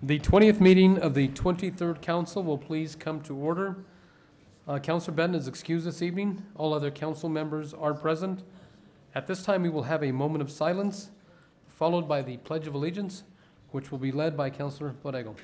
The 20th meeting of the 23rd Council will please come to order. Councilor Benton is excused this evening. All other council members are present. At this time, we will have a moment of silence, followed by the Pledge of Allegiance, which will be led by Councilor Borrego.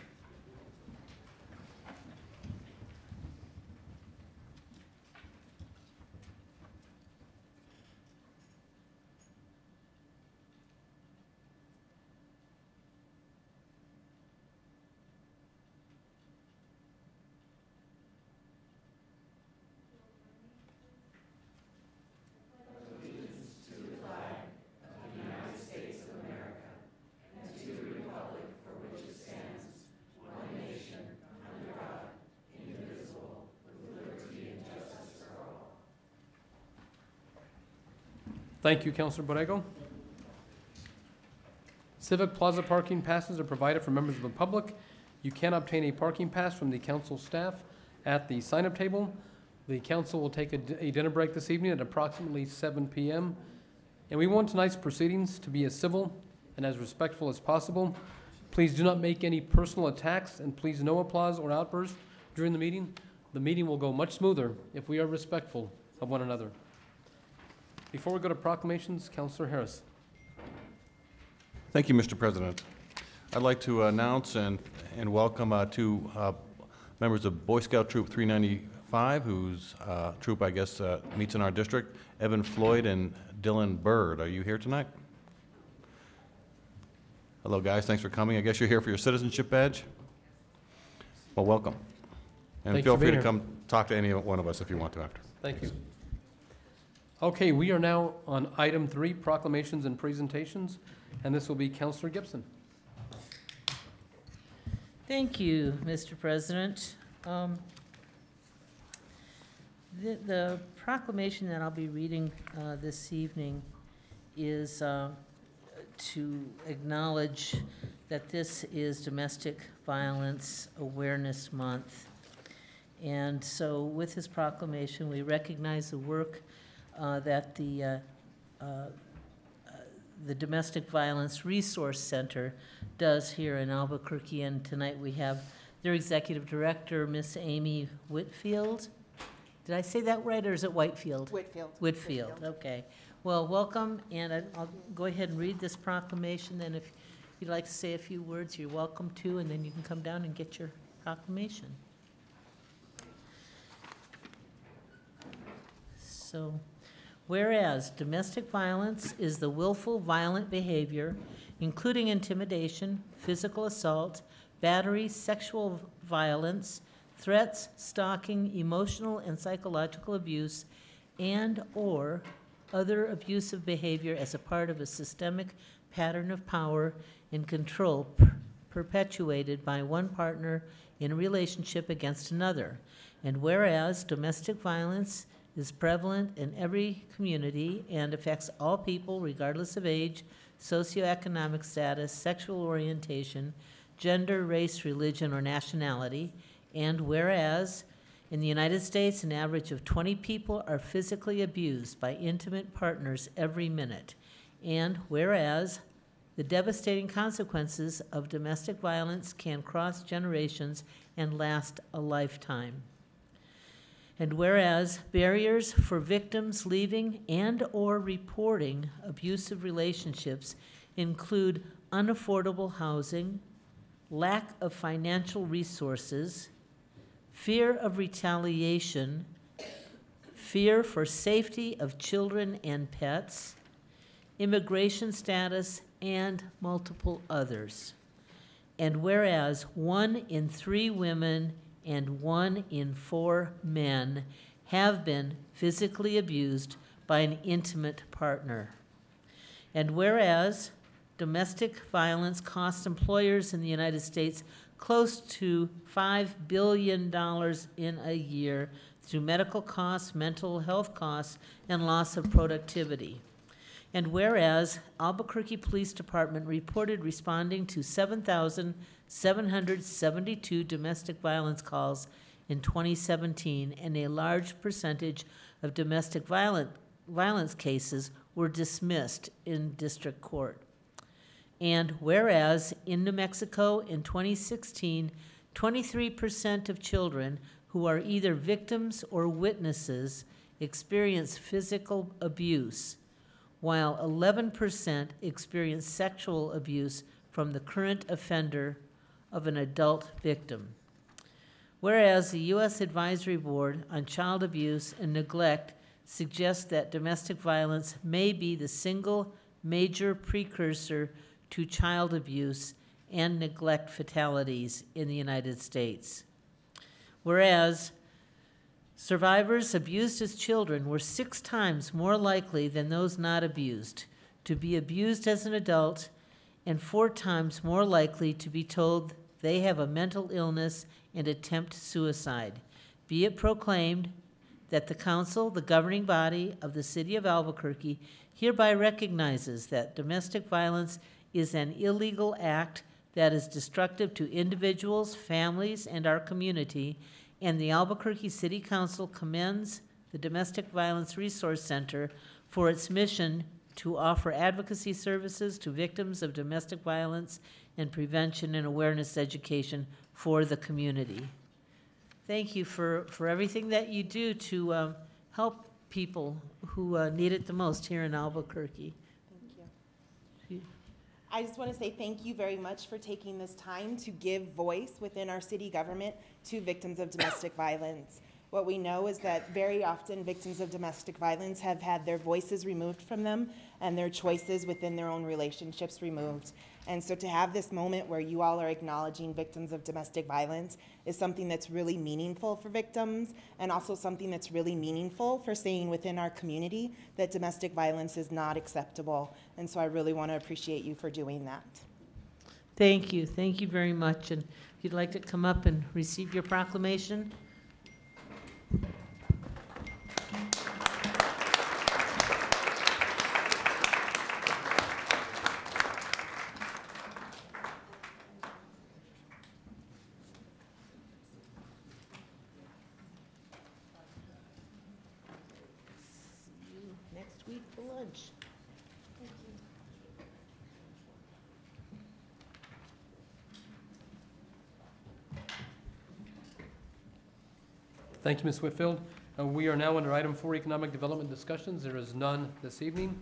Thank you, Councilor Borrego. Civic Plaza parking passes are provided for members of the public. You can obtain a parking pass from the council staff at the sign-up table. The council will take a dinner break this evening at approximately 7 p.m. And we want tonight's proceedings to be as civil and as respectful as possible. Please do not make any personal attacks, and please no applause or outbursts during the meeting. The meeting will go much smoother if we are respectful of one another. Before we go to proclamations, Councilor Harris. Thank you, Mr. President. I'd like to announce and welcome two members of Boy Scout Troop 395, whose troop, I guess, meets in our district, Evan Floyd and Dylan Bird. Are you here tonight? Hello, guys. Thanks for coming. I guess you're here for your citizenship badge? Well, welcome. And feel free to come talk to any one of us if you want to after. Thank you. Okay, we are now on item 3, proclamations and presentations, and this will be Councilor Gibson. Thank you, Mr. President. The proclamation that I'll be reading this evening is to acknowledge that this is Domestic Violence Awareness Month. And so with this proclamation, we recognize the work that the Domestic Violence Resource Center does here in Albuquerque. And tonight we have their executive director, Miss Amy Whitfield. Did I say that right, or is it Whitefield? Whitfield. Whitfield, okay. Well, welcome, and I'll go ahead and read this proclamation, and if you'd like to say a few words, you're welcome to, and then you can come down and get your proclamation. So, whereas domestic violence is the willful, violent behavior, including intimidation, physical assault, battery, sexual violence, threats, stalking, emotional and psychological abuse, and/or other abusive behavior as a part of a systemic pattern of power and control perpetuated by one partner in a relationship against another. And whereas domestic violence is prevalent in every community and affects all people regardless of age, socioeconomic status, sexual orientation, gender, race, religion, or nationality. And whereas in the United States, an average of 20 people are physically abused by intimate partners every minute. And whereas the devastating consequences of domestic violence can cross generations and last a lifetime. And whereas barriers for victims leaving and/or reporting abusive relationships include unaffordable housing, lack of financial resources, fear of retaliation, fear for safety of children and pets, immigration status, and multiple others. And whereas 1 in 3 women and 1 in 4 men have been physically abused by an intimate partner. And whereas domestic violence costs employers in the United States close to $5 billion in a year through medical costs, mental health costs, and loss of productivity. And whereas Albuquerque Police Department reported responding to 7,772 domestic violence calls in 2017, and a large percentage of domestic violence cases were dismissed in district court. And whereas in New Mexico in 2016, 23% of children who are either victims or witnesses experience physical abuse, while 11% experience sexual abuse from the current offender of an adult victim. Whereas the U.S. Advisory Board on Child Abuse and Neglect suggests that domestic violence may be the single major precursor to child abuse and neglect fatalities in the United States. Whereas survivors abused as children were 6 times more likely than those not abused to be abused as an adult, and 4 times more likely to be told they have a mental illness and attempt suicide. Be it proclaimed that the council, the governing body of the city of Albuquerque, hereby recognizes that domestic violence is an illegal act that is destructive to individuals, families, and our community, and the Albuquerque City Council commends the Domestic Violence Resource Center for its mission to offer advocacy services to victims of domestic violence and prevention and awareness education for the community. Thank you for everything that you do to help people who need it the most here in Albuquerque. Thank you. I just want to say thank you very much for taking this time to give voice within our city government to victims of domestic violence. What we know is that very often victims of domestic violence have had their voices removed from them and their choices within their own relationships removed. And so to have this moment where you all are acknowledging victims of domestic violence is something that's really meaningful for victims, and also something that's really meaningful for saying within our community that domestic violence is not acceptable. And so I really want to appreciate you for doing that. Thank you very much. And if you'd like to come up and receive your proclamation. See you next week for lunch. Thank you, Ms. Whitfield. We are now under item 4, economic development discussions. There is none this evening.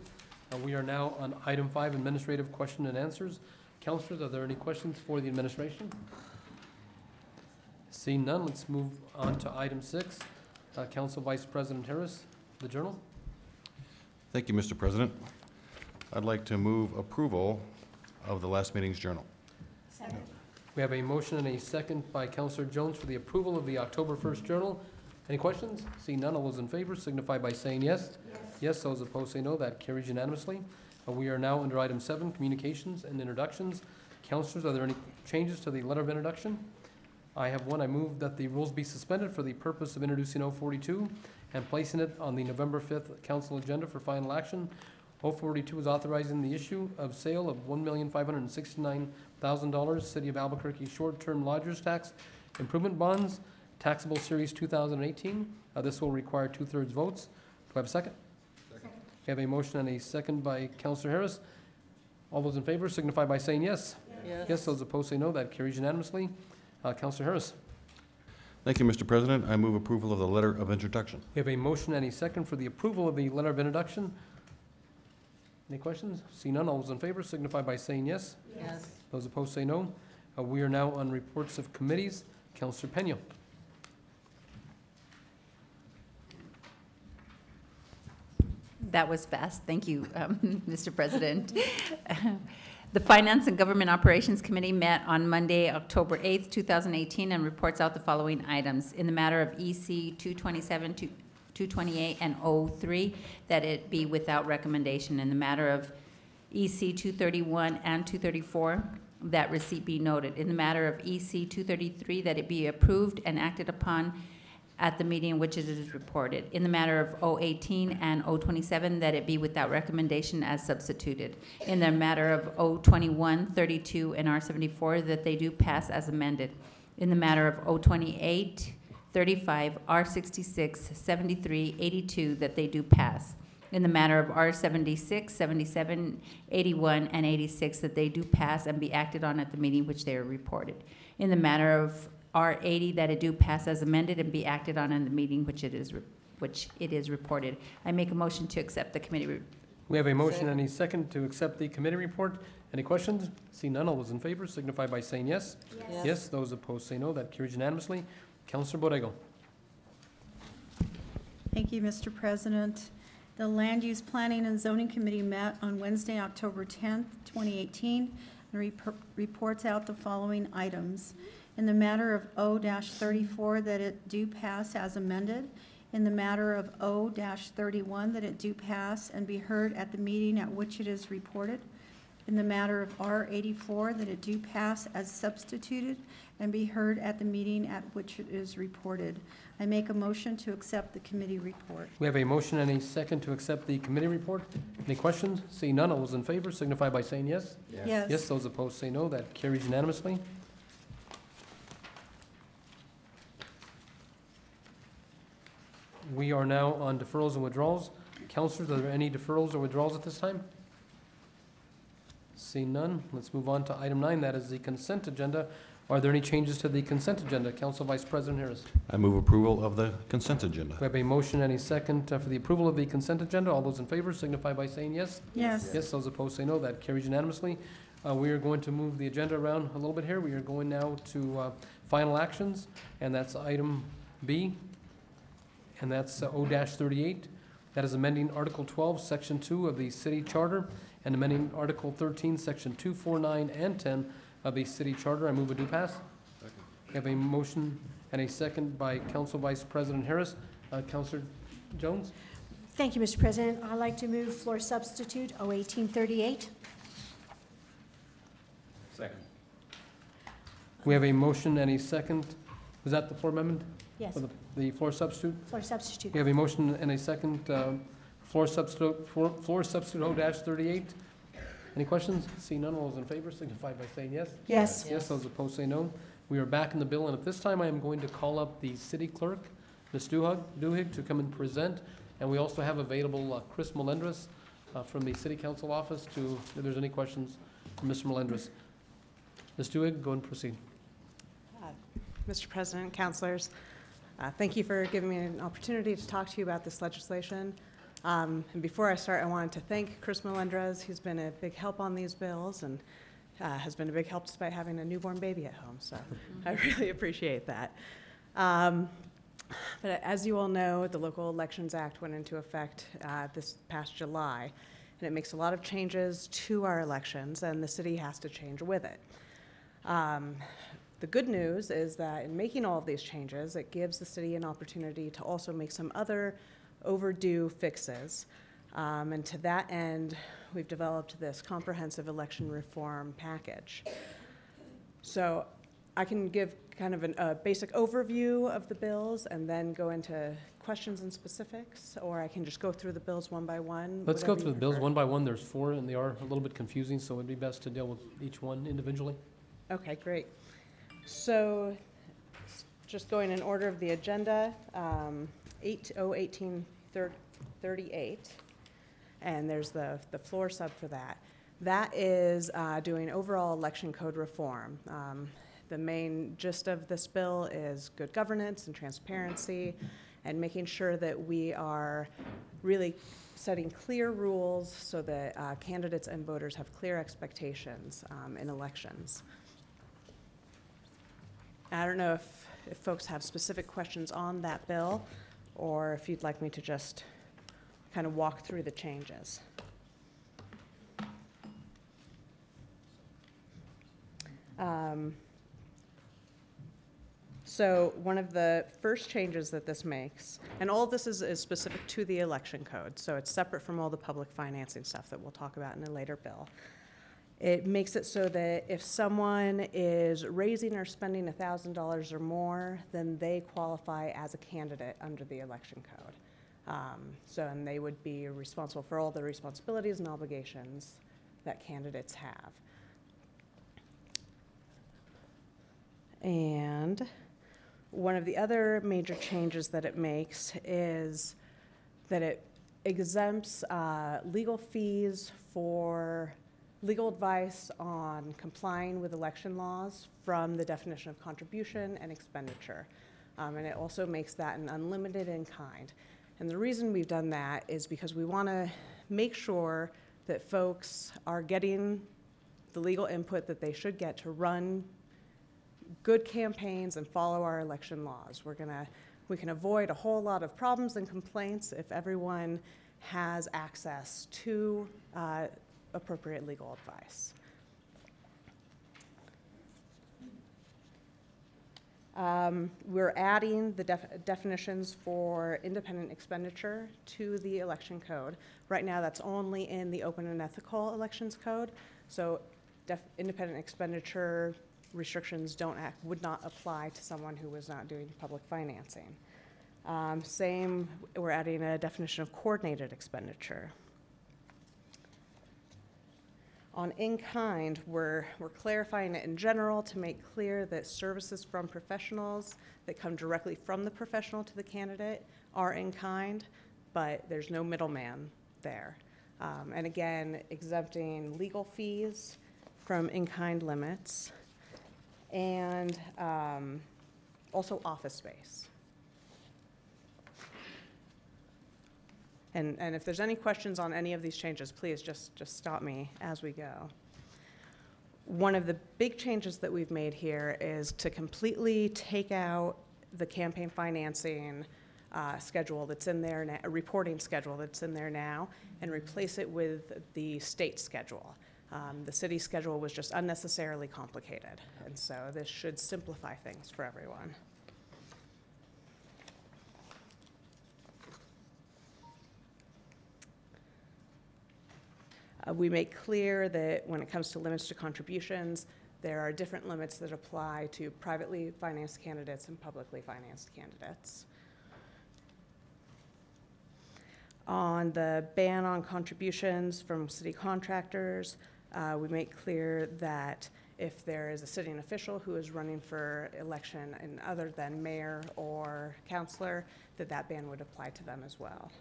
We are now on item 5, administrative question and answers. Councilors, are there any questions for the administration? Seeing none, let's move on to item 6. Council Vice President Harris, the Journal. Thank you, Mr. President. I'd like to move approval of the last meeting's journal. Second. We have a motion and a second by Councilor Jones for the approval of the October 1st journal. Any questions? Seeing none, all those in favor signify by saying yes. Yes, those opposed say no. That carries unanimously. We are now under item 7, communications and introductions. Councilors, are there any changes to the letter of introduction? I have one. I move that the rules be suspended for the purpose of introducing 042 and placing it on the November 5th council agenda for final action. 042 is authorizing the issue of sale of $1,569,000 City of Albuquerque short-term lodgers tax improvement bonds, taxable series 2018. This will require 2/3 votes. Do I have a second? Second. We have a motion and a second by Councilor Harris. All those in favor signify by saying yes. Yes, those opposed say no. That carries unanimously. Councilor Harris. Thank you, Mr. President. I move approval of the letter of introduction. We have a motion and a second for the approval of the letter of introduction. Any questions? See none, all those in favor signify by saying yes. Yes. Those opposed say no. We are now on reports of committees. Councilor Pena. That was fast. Thank you, Mr. President. The Finance and Government Operations Committee met on Monday, October 8th, 2018, and reports out the following items. In the matter of EC 227, 228, and 03, that it be without recommendation. In the matter of EC 231 and 234, that receipt be noted. In the matter of EC 233, that it be approved and acted upon at the meeting in which it is reported. In the matter of 018 and 027, that it be without recommendation as substituted. In the matter of 021, 32, and R74, that they do pass as amended. In the matter of 028, 35, R66, 73, 82, that they do pass. in the matter of R 76, 77, 81, and 86, that they do pass and be acted on at the meeting which they are reported. In the matter of R 80, that it do pass as amended and be acted on in the meeting which it is reported. I make a motion to accept the committee. We have a motion and a second to accept the committee report. Any questions? See none, all those in favor signify by saying yes. Yes, those opposed say no. That carries unanimously. Councilor Borrego. Thank you, Mr. President. The Land Use Planning and Zoning Committee met on Wednesday, October 10th, 2018, and reports out the following items. In the matter of O-34, that it do pass as amended. In the matter of O-31, that it do pass and be heard at the meeting at which it is reported. In the matter of R-84, that it do pass as substituted and be heard at the meeting at which it is reported. I make a motion to accept the committee report. We have a motion and a second to accept the committee report. Any questions? See none, all those in favor signify by saying yes. Yes. Yes, those opposed say no. That carries unanimously. We are now on deferrals and withdrawals. Councilors, are there any deferrals or withdrawals at this time? Seeing none, let's move on to item 9. That is the consent agenda. Are there any changes to the consent agenda? Council Vice President Harris. I move approval of the consent agenda. We have a motion and a second for the approval of the consent agenda. All those in favor signify by saying yes. Yes. Yes, those opposed say no. That carries unanimously. We are going to move the agenda around a little bit here. We are going now to final actions, and that's item B, and that's O-38. That is amending Article 12, Section 2 of the City Charter, and amending Article 13, Section 2, 4, 9, and 10 of the City Charter. I move it do pass. We have a motion and a second by Council Vice President Harris. Councilor Jones? Thank you, Mr. President. I'd like to move floor substitute O-1838. Second. We have a motion and a second. Was that the floor amendment? Yes, For the floor substitute? floor substitute. We have a motion and a second, floor substitute O-38. Any questions? See none, all those in favor signify by saying yes. Yes. Yes, those opposed say no. We are back in the bill, and at this time, I am going to call up the city clerk, Ms. Duhigg, to come and present. And we also have available Chris Melendres from the city council office to, if there's any questions for Mr. Melendres. Ms. Duhigg, go and proceed. Mr. President, councilors, thank you for giving me an opportunity to talk to you about this legislation. And before I start, I wanted to thank Chris Melendres. He's been a big help on these bills and has been a big help despite having a newborn baby at home. So I really appreciate that. But as you all know, the Local Elections Act went into effect this past July, and it makes a lot of changes to our elections, and the city has to change with it. The good news is that in making all of these changes, it gives the city an opportunity to also make some other overdue fixes. And to that end, we've developed this comprehensive election reform package. So I can give kind of a basic overview of the bills and then go into questions and specifics, or I can just go through the bills one by one. Let's go whatever through you the bills prefer. one by one. There's 4, and they are a little bit confusing, so it'd be best to deal with each one individually. Okay, great. So just going in order of the agenda, 1838, and there's the floor sub for that. That is doing overall election code reform. The main gist of this bill is good governance and transparency and making sure that we are really setting clear rules so that candidates and voters have clear expectations in elections. I don't know if folks have specific questions on that bill, or if you'd like me to just kind of walk through the changes. So one of the first changes that this makes, and all of this is specific to the election code, so it's separate from all the public financing stuff that we'll talk about in a later bill. It makes it so that if someone is raising or spending $1,000 or more, then they qualify as a candidate under the election code. And they would be responsible for all the responsibilities and obligations that candidates have. And one of the other major changes that it makes is that it exempts legal fees for legal advice on complying with election laws from the definition of contribution and expenditure. And it also makes that an unlimited in kind. And the reason we've done that is because we want to make sure that folks are getting the legal input that they should get to run good campaigns and follow our election laws. We can avoid a whole lot of problems and complaints if everyone has access to appropriate legal advice. We're adding the definitions for independent expenditure to the election code. Right now, that's only in the open and ethical elections code. So independent expenditure restrictions would not apply to someone who was not doing public financing. Same, we're adding a definition of coordinated expenditure. On in-kind, we're clarifying it in general to make clear that services from professionals that come directly from the professional to the candidate are in-kind, but there's no middleman there. And again, exempting legal fees from in-kind limits, and also office space. And if there's any questions on any of these changes, please just stop me as we go. One of the big changes that we've made here is to completely take out the campaign financing schedule that's in there now, a reporting schedule that's in there now, and replace it with the state schedule. The city schedule was just unnecessarily complicated, and so this should simplify things for everyone. We make clear that when it comes to limits to contributions, there are different limits that apply to privately financed candidates and publicly financed candidates. On the ban on contributions from city contractors, we make clear that if there is a sitting official who is running for election and other than mayor or councilor, that ban would apply to them as well.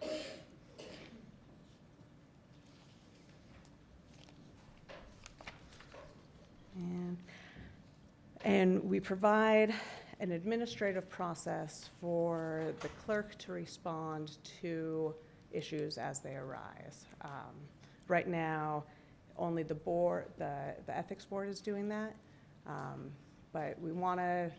And we provide an administrative process for the clerk to respond to issues as they arise. Right now, only the board, the ethics board is doing that, but we want to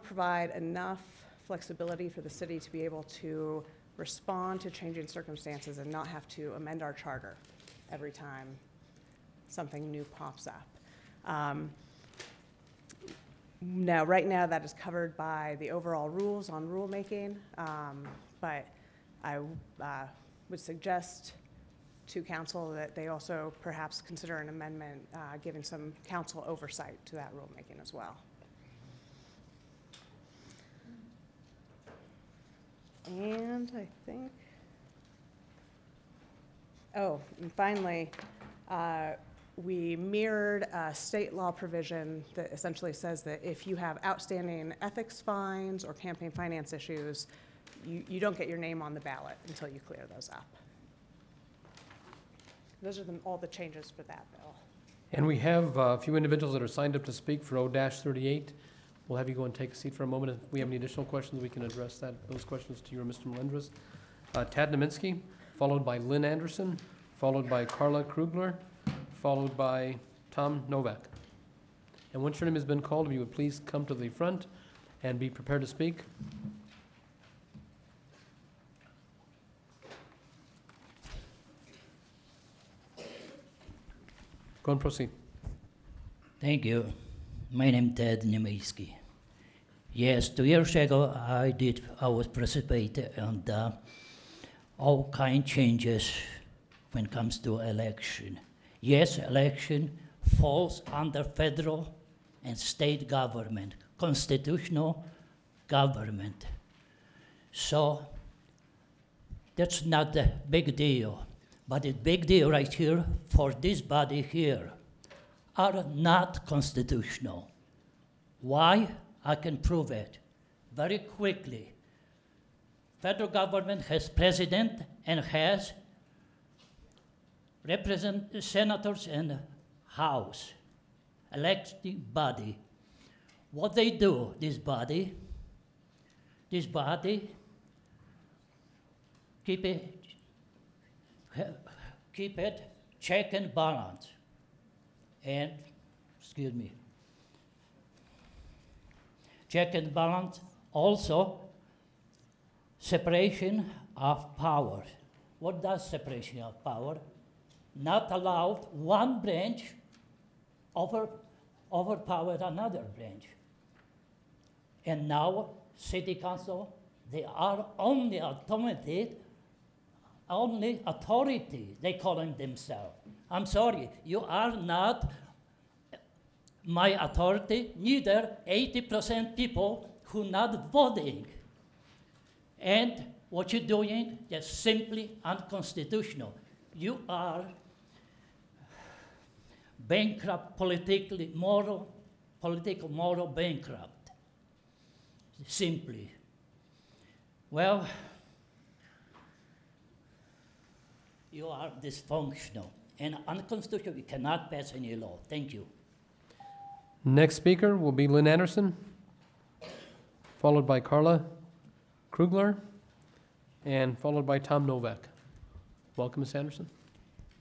provide enough flexibility for the city to be able to respond to changing circumstances and not have to amend our charter every time something new pops up. Now, right now, that is covered by the overall rules on rulemaking, but I would suggest to council that they also perhaps consider an amendment giving some council oversight to that rulemaking as well. And I think, oh, and finally, we mirrored a state law provision that essentially says that if you have outstanding ethics fines or campaign finance issues, you don't get your name on the ballot until you clear those up. Those are all the changes for that bill. And we have a few individuals that are signed up to speak for O-38. We'll have you go and take a seat for a moment. If we have any additional questions, we can address those questions to you or Mr. Melendres. Tad Naminsky, followed by Lynn Anderson, followed by Carla Krugler, followed by Tom Novak. And once your name has been called, if you would please come to the front and be prepared to speak. Go and proceed. Thank you. My name is Ted Nemiski. Yes, 2 years ago I was participating in all kind changes when it comes to election. Yes, election falls under federal and state government, constitutional government. So that's not a big deal. But the big deal right here for this body here are not constitutional. Why? I can prove it very quickly. federal government has president and has senators and House, elected body. What they do, this body keep it check and balance. And, excuse me, check and balance, also separation of powers. What does separation of power? Not allowed one branch overpower another branch. And now, city council, they are only authority, they calling themselves. I'm sorry, you are not my authority, neither 80% people who not voting. And what you're doing is simply unconstitutional. You are bankrupt, political, moral bankrupt. Simply. Well, you are dysfunctional and unconstitutional. You cannot pass any law. Thank you. Next speaker will be Lynn Anderson, followed by Carla Krugler, and followed by Tom Novak. Welcome, Ms. Anderson.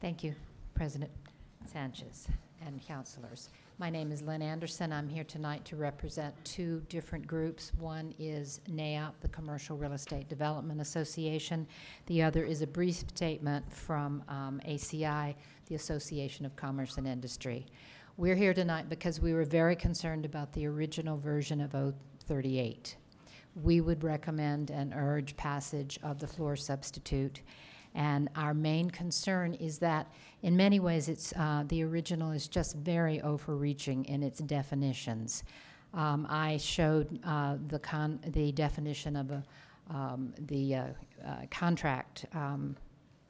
Thank you, President Sanchez and councilors. My name is Lynn Anderson. I'm here tonight to represent two different groups. One is NAIOP, the Commercial Real Estate Development Association. The other is a brief statement from ACI, the Association of Commerce and Industry. We're here tonight because we were very concerned about the original version of 038. We would recommend and urge passage of the floor substitute. And our main concern is that in many ways it's, the original is just very overreaching in its definitions. I showed the definition of the contract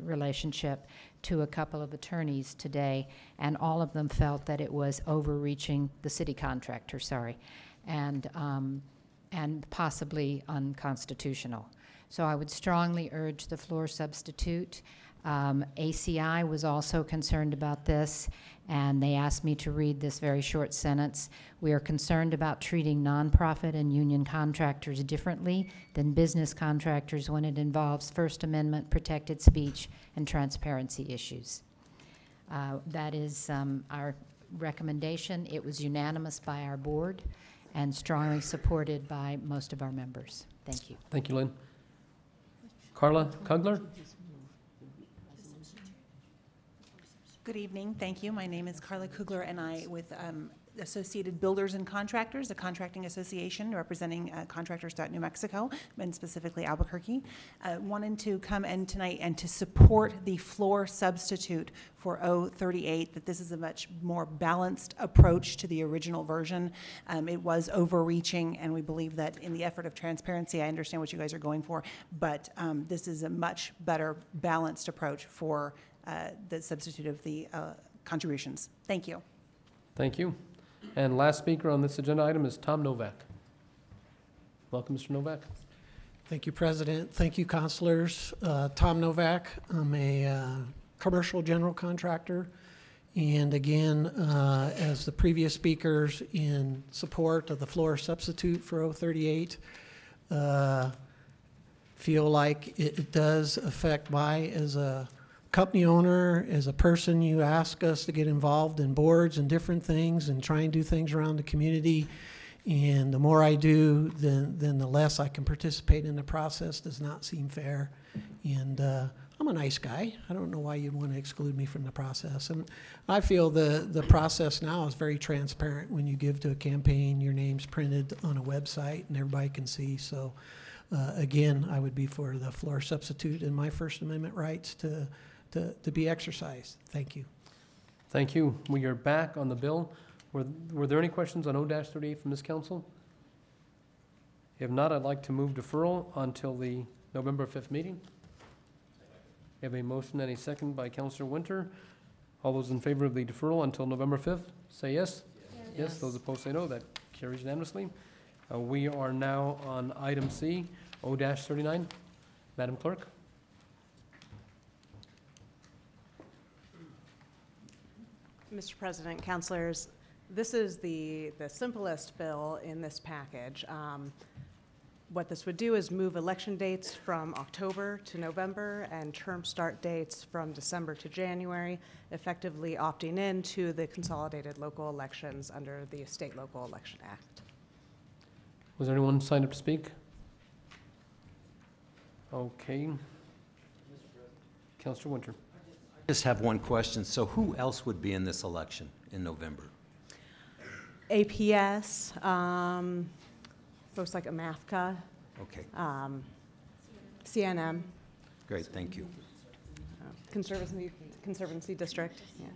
relationship to a couple of attorneys today, and all of them felt that it was overreaching, the city contractor, sorry, and possibly unconstitutional. So I would strongly urge the floor substitute. ACI was also concerned about this, and they asked me to read this very short sentence. We are concerned about treating nonprofit and union contractors differently than business contractors when it involves First Amendment protected speech and transparency issues. That is our recommendation. It was unanimous by our board and strongly supported by most of our members. Thank you. Thank you, Lynn. Carla Kugler. Good evening. Thank you. My name is Carla Kugler, and I with Associated Builders and Contractors, a contracting association representing contractors throughout New Mexico, and specifically Albuquerque, wanted to come in tonight and to support the floor substitute for 038, that this is a much more balanced approach to the original version. It was overreaching, and we believe that in the effort of transparency, I understand what you guys are going for, but this is a much better balanced approach for the substitute of the contributions. Thank you. Thank you. And last speaker on this agenda item is Tom Novak. Welcome, Mr. Novak. Thank you, President. Thank you, councilors. Tom Novak. I'm a commercial general contractor. And again, as the previous speakers, in support of the floor substitute for 038, feel like it does affect as a company owner, as a person, you ask us to get involved in boards and different things and try and do things around the community. And the more I do, then the less I can participate in the process. Does not seem fair. And I'm a nice guy. I don't know why you'd want to exclude me from the process. And I feel the process now is very transparent. When you give to a campaign, your name's printed on a website and everybody can see. So again, I would be for the floor substitute and my First Amendment rights to be exercised. Thank you. Thank you. We are back on the bill. Were there any questions on 0-38 from this council? If not, I'd like to move deferral until the November 5th meeting. We have a motion and a second by Councilor Winter. All those in favor of the deferral until November 5th, say yes. Yes. Those opposed say no. That carries unanimously. We are now on item C, 0-39. Madam Clerk? Mr. President, councilors, this is the simplest bill in this package. What this would do is move election dates from October to November and term start dates from December to January, effectively opting into the consolidated local elections under the State Local Election Act. Was there anyone signed up to speak? Okay. Councilor Winter. Just have one question. So who else would be in this election in November? APS, folks like AMAFCA, Okay, CNM, great, thank you. Conservancy District. Yeah.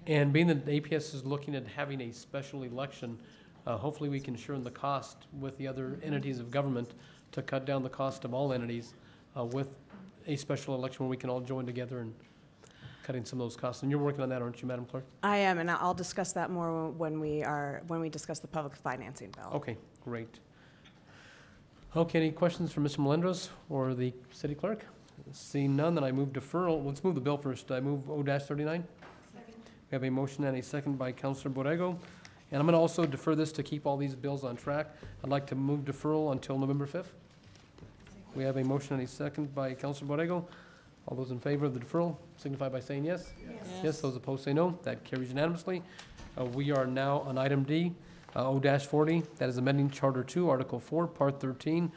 And being that APS is looking at having a special election, hopefully we can share in the cost with the other entities of government to cut down the cost of all entities with a special election where we can all join together and cutting some of those costs. And you're working on that, aren't you, Madam Clerk? I am, and I'll discuss that more when we discuss the public financing bill. Okay, great. Okay, any questions for Mr. Melendez or the city clerk? Seeing none, then I move deferral. Let's move the bill first. I move O-39. We have a motion and a second by Councilor Borrego. And I'm going to also defer this to keep all these bills on track. I'd like to move deferral until November 5th. We have a motion and a second by Councilor Borrego. All those in favor of the deferral signify by saying yes. Yes, those opposed say no. That carries unanimously. We are now on item D, O-40. That is amending Charter 2, Article 4, Part 13,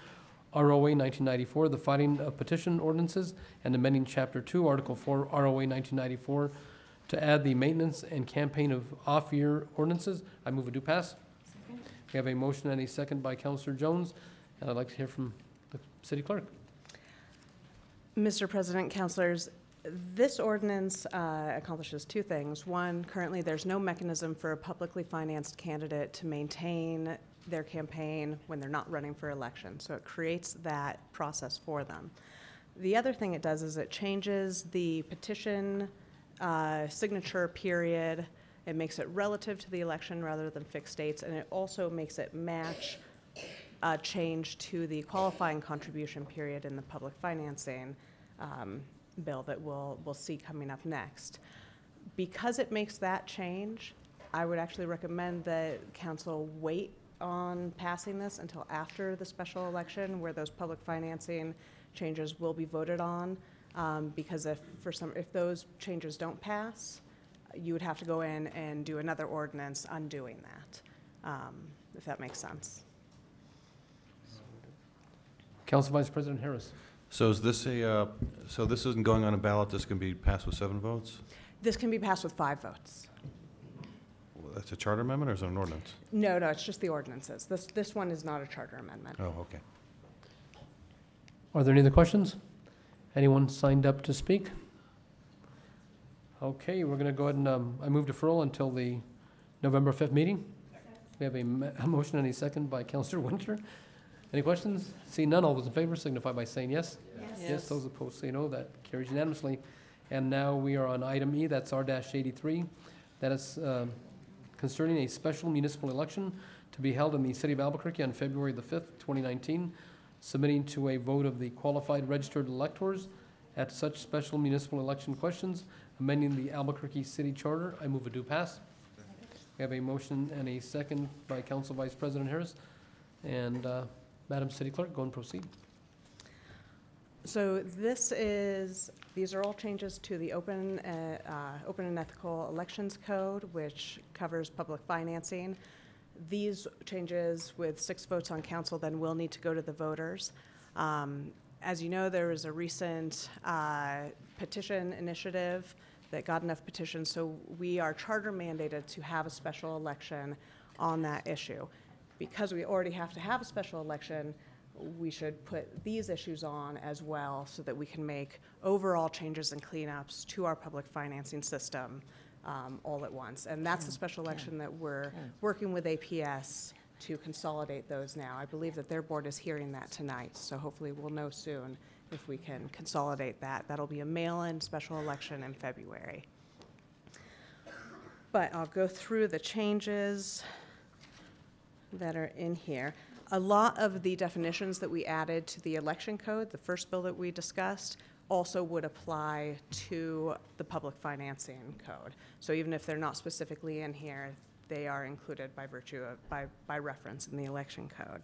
ROA 1994, the fighting of petition ordinances, and amending Chapter 2, Article 4, ROA 1994, to add the maintenance and campaign of off-year ordinances. I move a do pass. We have a motion and a second by Councilor Jones, and I'd like to hear from the city clerk. Mr. President, councilors, this ordinance accomplishes two things. One, currently there's no mechanism for a publicly financed candidate to maintain their campaign when they're not running for election, so it creates that process for them. The other thing it does is it changes the petition signature period. It makes it relative to the election rather than fixed dates, and it also makes it match a change to the qualifying contribution period in the public financing bill that we'll see coming up next. Because it makes that change, I would actually recommend that council wait on passing this until after the special election, where those public financing changes will be voted on. Because if those changes don't pass, you would have to go in and do another ordinance undoing that, if that makes sense. Council Vice President Harris. So is this so this isn't going on a ballot, this can be passed with 7 votes? This can be passed with 5 votes. Well, that's a charter amendment or is it an ordinance? No, it's just the ordinances. This one is not a charter amendment. Oh, okay. Are there any other questions? Anyone signed up to speak? Okay, we're going to go ahead and I move deferral until the November 5th meeting. We have a motion and a second by Councilor Winter. Any questions? Seeing none, all those in favor signify by saying yes. Yes, those opposed say no. That carries unanimously. And now we are on item E, that's R-83. That is concerning a special municipal election to be held in the city of Albuquerque on February the 5th, 2019, submitting to a vote of the qualified registered electors at such special municipal election questions, amending the Albuquerque City Charter. I move a do pass. We have a motion and a second by Council Vice President Harris. And Madam City Clerk, go and proceed. So these are all changes to the Open and Ethical Elections Code, which covers public financing. These changes, with 6 votes on council, then will need to go to the voters. As you know, there was a recent petition initiative that got enough petitions, so we are charter mandated to have a special election on that issue. Because we already have to have a special election, we should put these issues on as well so that we can make overall changes and cleanups to our public financing system all at once. And that's the special election that we're working with APS to consolidate those now. I believe that their board is hearing that tonight, so hopefully we'll know soon if we can consolidate that. That'll be a mail-in special election in February. But I'll go through the changes that are in here. A lot of the definitions that we added to the election code, the first bill that we discussed, also would apply to the public financing code. So even if they're not specifically in here, they are included by virtue of, by reference in the election code.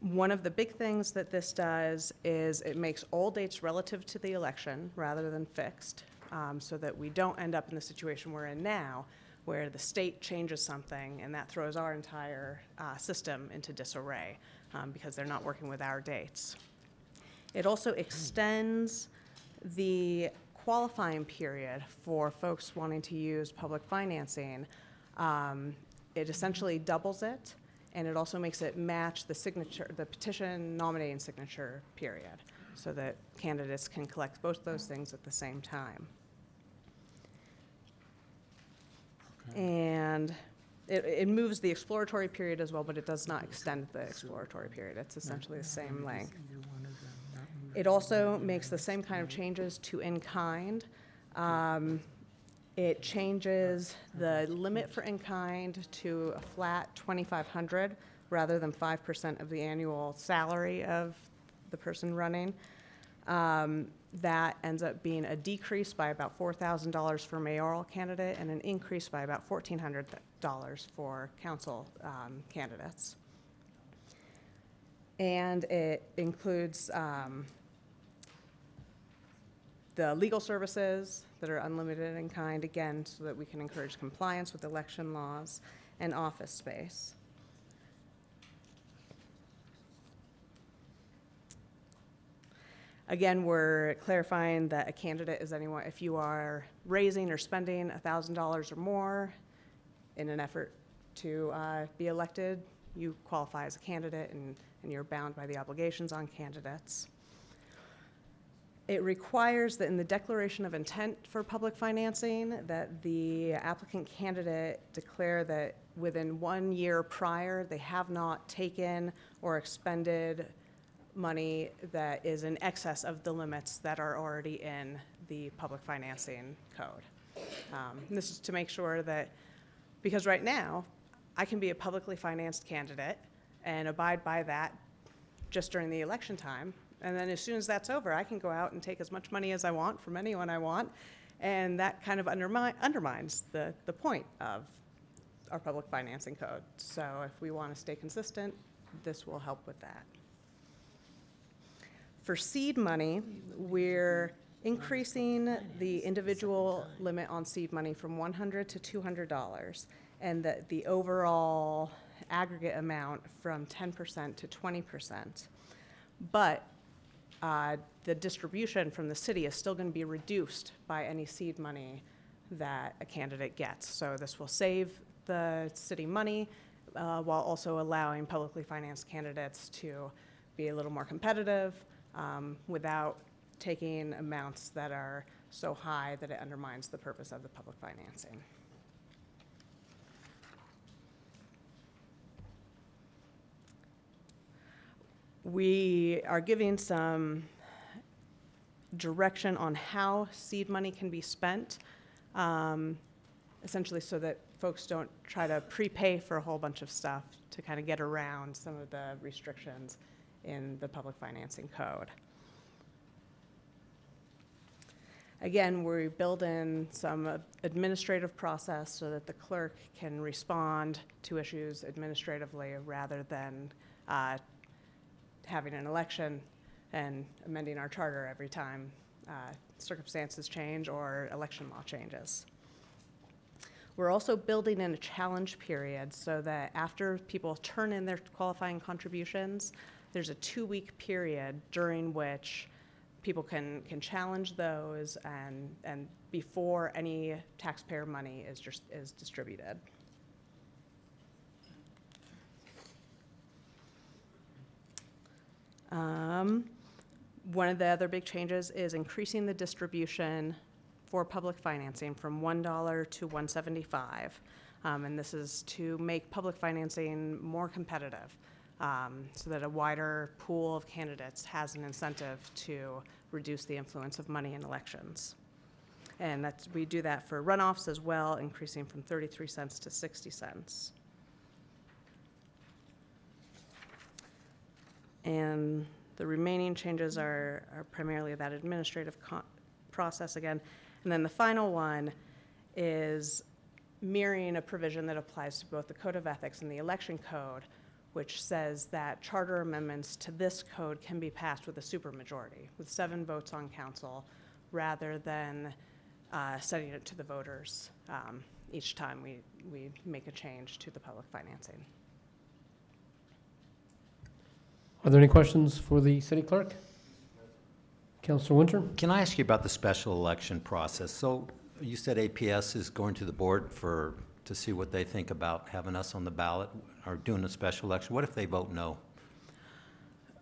One of the big things that this does is it makes all dates relative to the election rather than fixed, so that we don't end up in the situation we're in now, where the state changes something and that throws our entire system into disarray because they're not working with our dates. It also extends the qualifying period for folks wanting to use public financing. It essentially doubles it, and it also makes it match the signature, the petition nominating signature period, so that candidates can collect both those things at the same time. And it moves the exploratory period as well, but it does not extend the exploratory period. It's essentially the same length. It also makes the same kind of changes to in-kind. It changes the limit for in-kind to a flat $2,500 rather than 5% of the annual salary of the person running. That ends up being a decrease by about $4,000 for mayoral candidate and an increase by about $1,400 for council candidates. And it includes the legal services that are unlimited in kind, again, so that we can encourage compliance with election laws, and office space. Again, we're clarifying that a candidate is anyone, if you are raising or spending $1,000 or more in an effort to be elected, you qualify as a candidate, and you're bound by the obligations on candidates. It requires that in the declaration of intent for public financing, that the applicant candidate declare that within 1 year prior, they have not taken or expended money that is in excess of the limits that are already in the public financing code. This is to make sure that, because right now, I can be a publicly financed candidate and abide by that just during the election time. And then as soon as that's over, I can go out and take as much money as I want from anyone I want. And that kind of undermines the point of our public financing code. So if we want to stay consistent, this will help with that. For seed money, we're increasing the individual limit on seed money from $100 to $200, and the overall aggregate amount from 10% to 20%. But the distribution from the city is still going to be reduced by any seed money that a candidate gets. So this will save the city money while also allowing publicly financed candidates to be a little more competitive without taking amounts that are so high that it undermines the purpose of the public financing. We are giving some direction on how seed money can be spent, essentially so that folks don't try to prepay for a whole bunch of stuff to kind of get around some of the restrictions in the public financing code. Again, we build in some administrative process so that the clerk can respond to issues administratively rather than having an election and amending our charter every time circumstances change or election law changes. We're also building in a challenge period so that after people turn in their qualifying contributions, there's a 2-week period during which people can challenge those and before any taxpayer money is distributed. One of the other big changes is increasing the distribution for public financing from $1 to $1.75, and this is to make public financing more competitive, so that a wider pool of candidates has an incentive to reduce the influence of money in elections. And we do that for runoffs as well, increasing from 33 cents to 60 cents. And the remaining changes are primarily that administrative process again. And then the final one is mirroring a provision that applies to both the Code of Ethics and the Election Code, which says that charter amendments to this code can be passed with a supermajority, with 7 votes on council, rather than sending it to the voters each time we make a change to the public financing. Are there any questions for the city clerk? Councilor Winter? Can I ask you about the special election process? So you said APS is going to the board to see what they think about having us on the ballot or doing a special election. What if they vote no?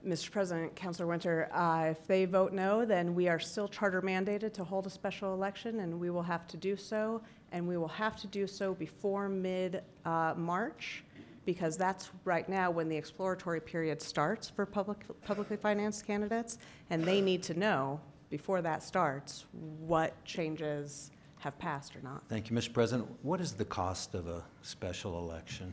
Mr. President, Councilor Winter, if they vote no, then we are still charter mandated to hold a special election, and we will have to do so, and we will have to do so before mid-March, because that's right now when the exploratory period starts for publicly financed candidates, and they need to know before that starts what changes have passed or not. Thank you, Mr. President. What is the cost of a special election?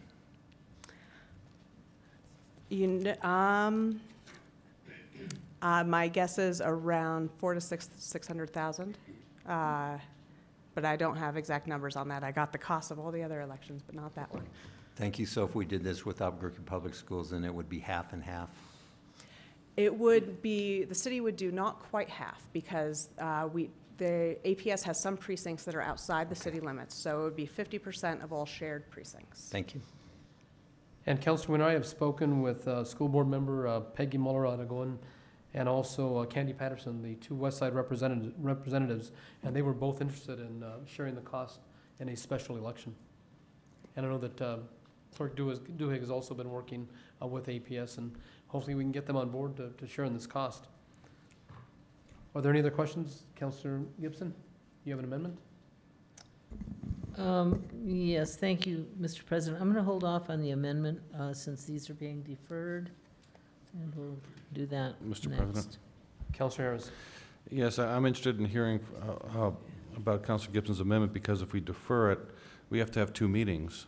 My guess is around $400,000 to $600,000, but I don't have exact numbers on that. I got the cost of all the other elections, but not that one. Thank you. So if we did this with Albuquerque Public Schools, then it would be half and half? It would be, the city would do not quite half, because the APS has some precincts that are outside the city limits, so it would be 50% of all shared precincts. Thank you. And Councilor Winter, I have spoken with school board member Peggy Muller-Aragon and also Candy Patterson, the 2 West Side representatives, and they were both interested in sharing the cost in a special election. And I know that Clerk Duhigg has also been working with APS, and hopefully we can get them on board to share in this cost. Are there any other questions? Councilor Gibson, you have an amendment? Yes, thank you, Mr. President. I'm going to hold off on the amendment since these are being deferred, and we'll do that Mr. next. President? Councilor Harris. Yes, I'm interested in hearing about Councilor Gibson's amendment, because if we defer it, we have to have 2 meetings.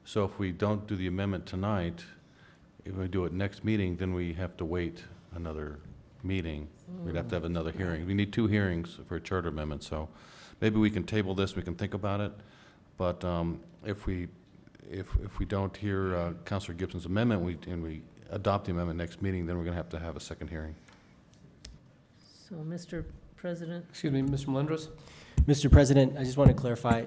So if we don't do the amendment tonight, if we do it next meeting, then we have to wait another meeting. We'd have to have another hearing. We need 2 hearings for a charter amendment, so maybe we can table this, we can think about it. But if we don't hear Councilor Gibson's amendment and we adopt the amendment next meeting, then we're going to have a second hearing. So, Mr. President? Excuse me, Mr. Melendres? Mr. President, I just want to clarify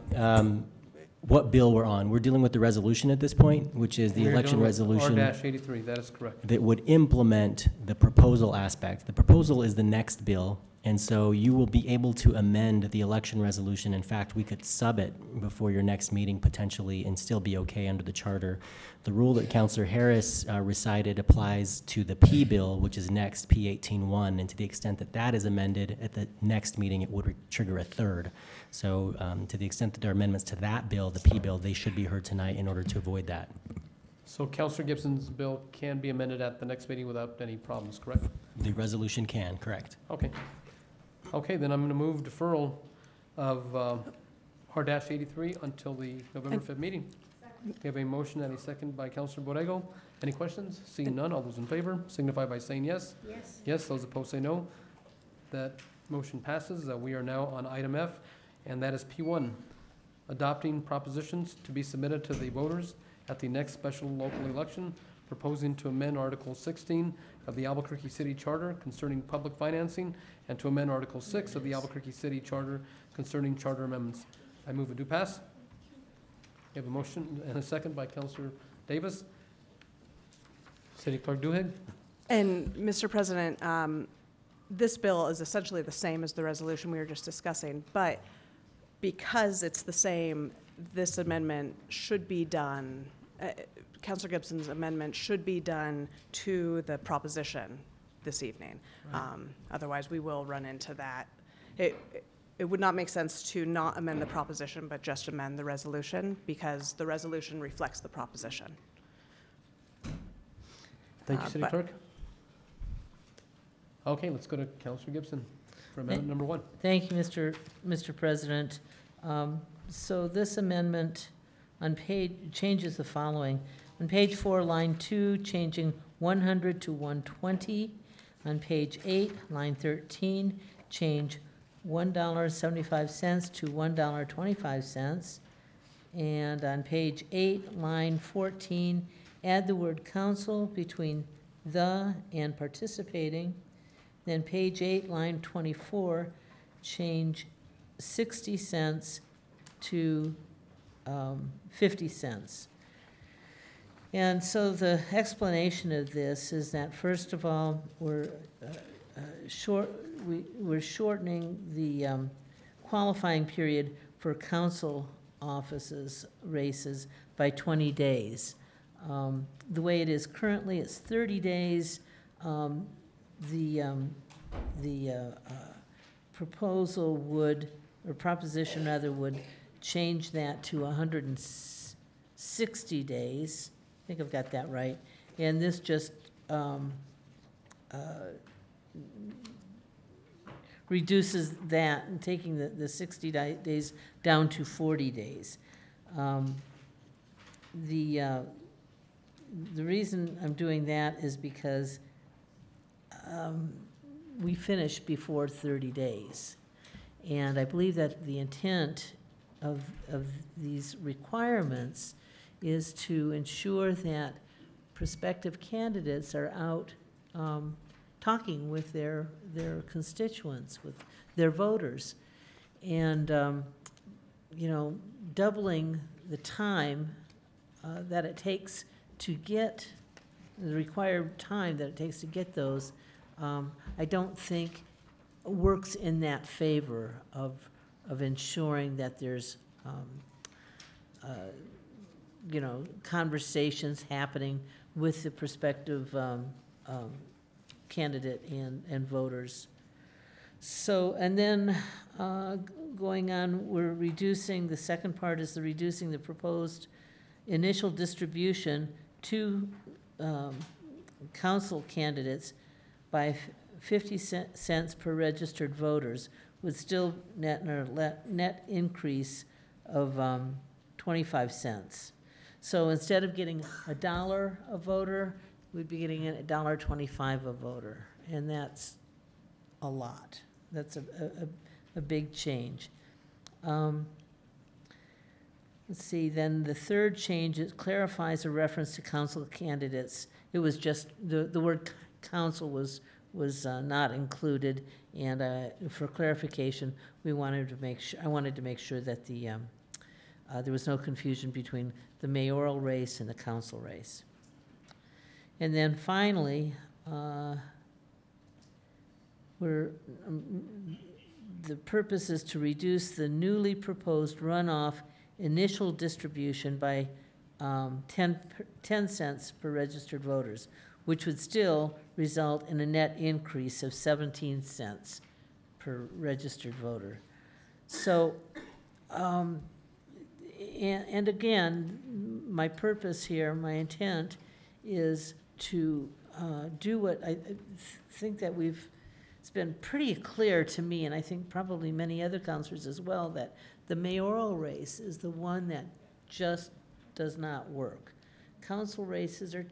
what bill we're on. We're dealing with the resolution at this point, which is the We're election dealing with resolution R-83, that is correct. that would implement the proposal aspect. The proposal is the next bill, and so you will be able to amend the election resolution. In fact, we could sub it before your next meeting potentially and still be okay under the charter. The rule that Councilor Harris recited applies to the P bill, which is next, P-18-1, and to the extent that that is amended at the next meeting, it would trigger a third. So to the extent that there are amendments to that bill, the P bill, they should be heard tonight in order to avoid that. So Councilor Gibson's bill can be amended at the next meeting without any problems, correct? The resolution can, correct. Okay. Okay, then I'm going to move deferral of R-83 until the November 5th meeting. We have a motion and a second by Councilor Borrego. Any questions? Seeing none, all those in favor signify by saying yes. Yes. Yes, those opposed say no. That motion passes. We are now on item F, and that is P1, adopting propositions to be submitted to the voters at the next special local election, proposing to amend Article 16 of the Albuquerque City Charter concerning public financing, and to amend Article 6 of the Albuquerque City Charter concerning charter amendments. I move it do pass. We have a motion and a second by Councilor Davis. City Clerk Duhigg. And, Mr. President, this bill is essentially the same as the resolution we were just discussing, but because it's the same, this amendment should be done, Councilor Gibson's amendment should be done to the proposition this evening. Right. Otherwise, we will run into that. It would not make sense to not amend the proposition, but just amend the resolution, because the resolution reflects the proposition. Thank you, City Clerk. Okay, let's go to Councilor Gibson for amendment number 1. Thank you, Mr. President. So this amendment on changes the following. On page 4, line 2, changing 100 to 120. On page 8, line 13, change $1.75 to $1.25. And on page 8, line 14, add the word council between the and participating. Then page 8, line 24, change 60 cents to 50 cents. And so the explanation of this is that, first of all, we're shortening the qualifying period for council offices races by 20 days. The way it is currently, it's 30 days. The proposal would, or proposition rather, would change that to 160 days. I think I've got that right. And this just reduces that and taking the 60 days down to 40 days. The reason I'm doing that is because we finish before 30 days. And I believe that the intent of these requirements is to ensure that prospective candidates are out talking with their constituents, with their voters. And, you know, doubling the time that it takes to get, the required time that it takes to get those, I don't think works in that favor of ensuring that there's, you know, conversations happening with the prospective candidate and voters. So, and then going on, we're reducing, the second part is reducing the proposed initial distribution to council candidates by 50 cents per registered voters, with still net increase of 25 cents. So instead of getting $1 a voter, we'd be getting $1.25 a voter, and that's a lot. That's a big change. Let's see, then the third change, it clarifies a reference to council candidates. It was just, the word council was not included, and for clarification, we wanted to make sure, I wanted to make sure that there was no confusion between the mayoral race and the council race. And then finally, the purpose is to reduce the newly proposed runoff initial distribution by 10 cents per registered voters, which would still result in a net increase of 17 cents per registered voter. So, and again, my purpose here, my intent is to do what I think that it's been pretty clear to me, and I think probably many other councilors as well, that the mayoral race is the one that just does not work. Council races are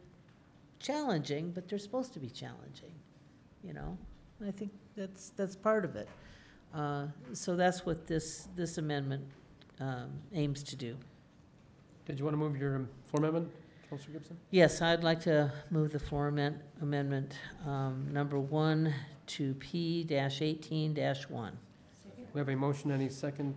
challenging, but they're supposed to be challenging, you know? I think that's part of it. So that's what this amendment aims to do. Did you want to move your floor amendment, Councilor Gibson? Yes, I'd like to move the floor amendment number 1 to P-18-1. We have a motion and a second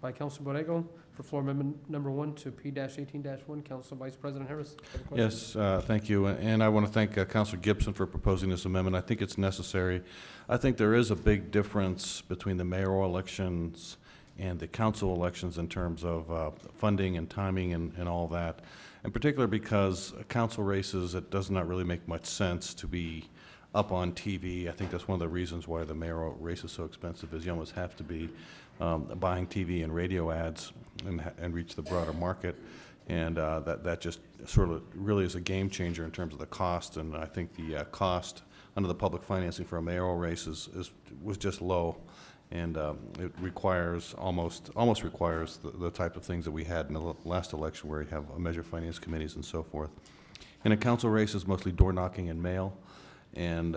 by Councilor Borrego for floor amendment number 1 to P-18-1. Council Vice President Harris. Yes, thank you. And I want to thank Councilor Gibson for proposing this amendment. I think it's necessary. I think there is a big difference between the mayoral elections and the council elections in terms of funding and timing and all that. In particular because council races, it does not really make much sense to be up on TV. I think that's one of the reasons why the mayoral race is so expensive, is you almost have to be buying TV and radio ads and reach the broader market. And that just sort of really is a game changer in terms of the cost. And I think the cost under the public financing for a mayoral race was just low. And it requires, almost requires the type of things that we had in the last election, where you have measure finance committees and so forth. In a council race, it's mostly door knocking and mail and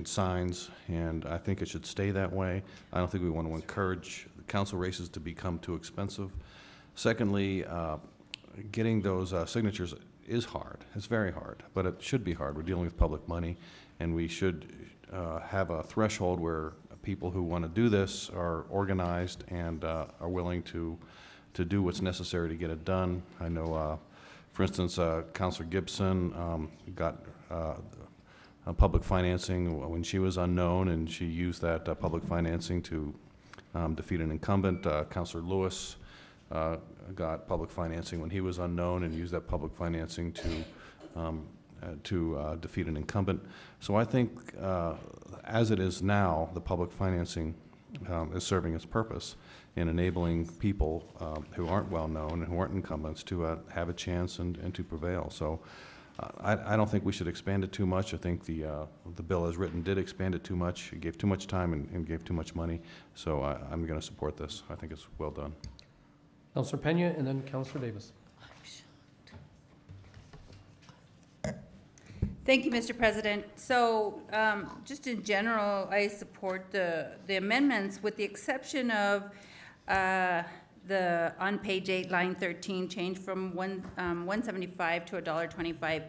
signs, and I think it should stay that way. I don't think we want to encourage council races to become too expensive. Secondly, getting those signatures is hard. It's very hard, but it should be hard. We're dealing with public money, and we should have a threshold where people who want to do this are organized and are willing to do what's necessary to get it done. I know, for instance, Councilor Gibson got public financing when she was unknown, and she used that public financing to defeat an incumbent. Councilor Lewis got public financing when he was unknown and used that public financing to defeat an incumbent. So I think as it is now, the public financing is serving its purpose in enabling people who aren't well known and who aren't incumbents to have a chance and to prevail. So I don't think we should expand it too much. I think the bill as written did expand it too much. It gave too much time and gave too much money. So I'm going to support this. I think it's well done. Councilor Pena and then Councilor Davis. Thank you, Mr. President. So just in general, I support the amendments with the exception of the on page 8, line 13, change from $1.75 to $1.25.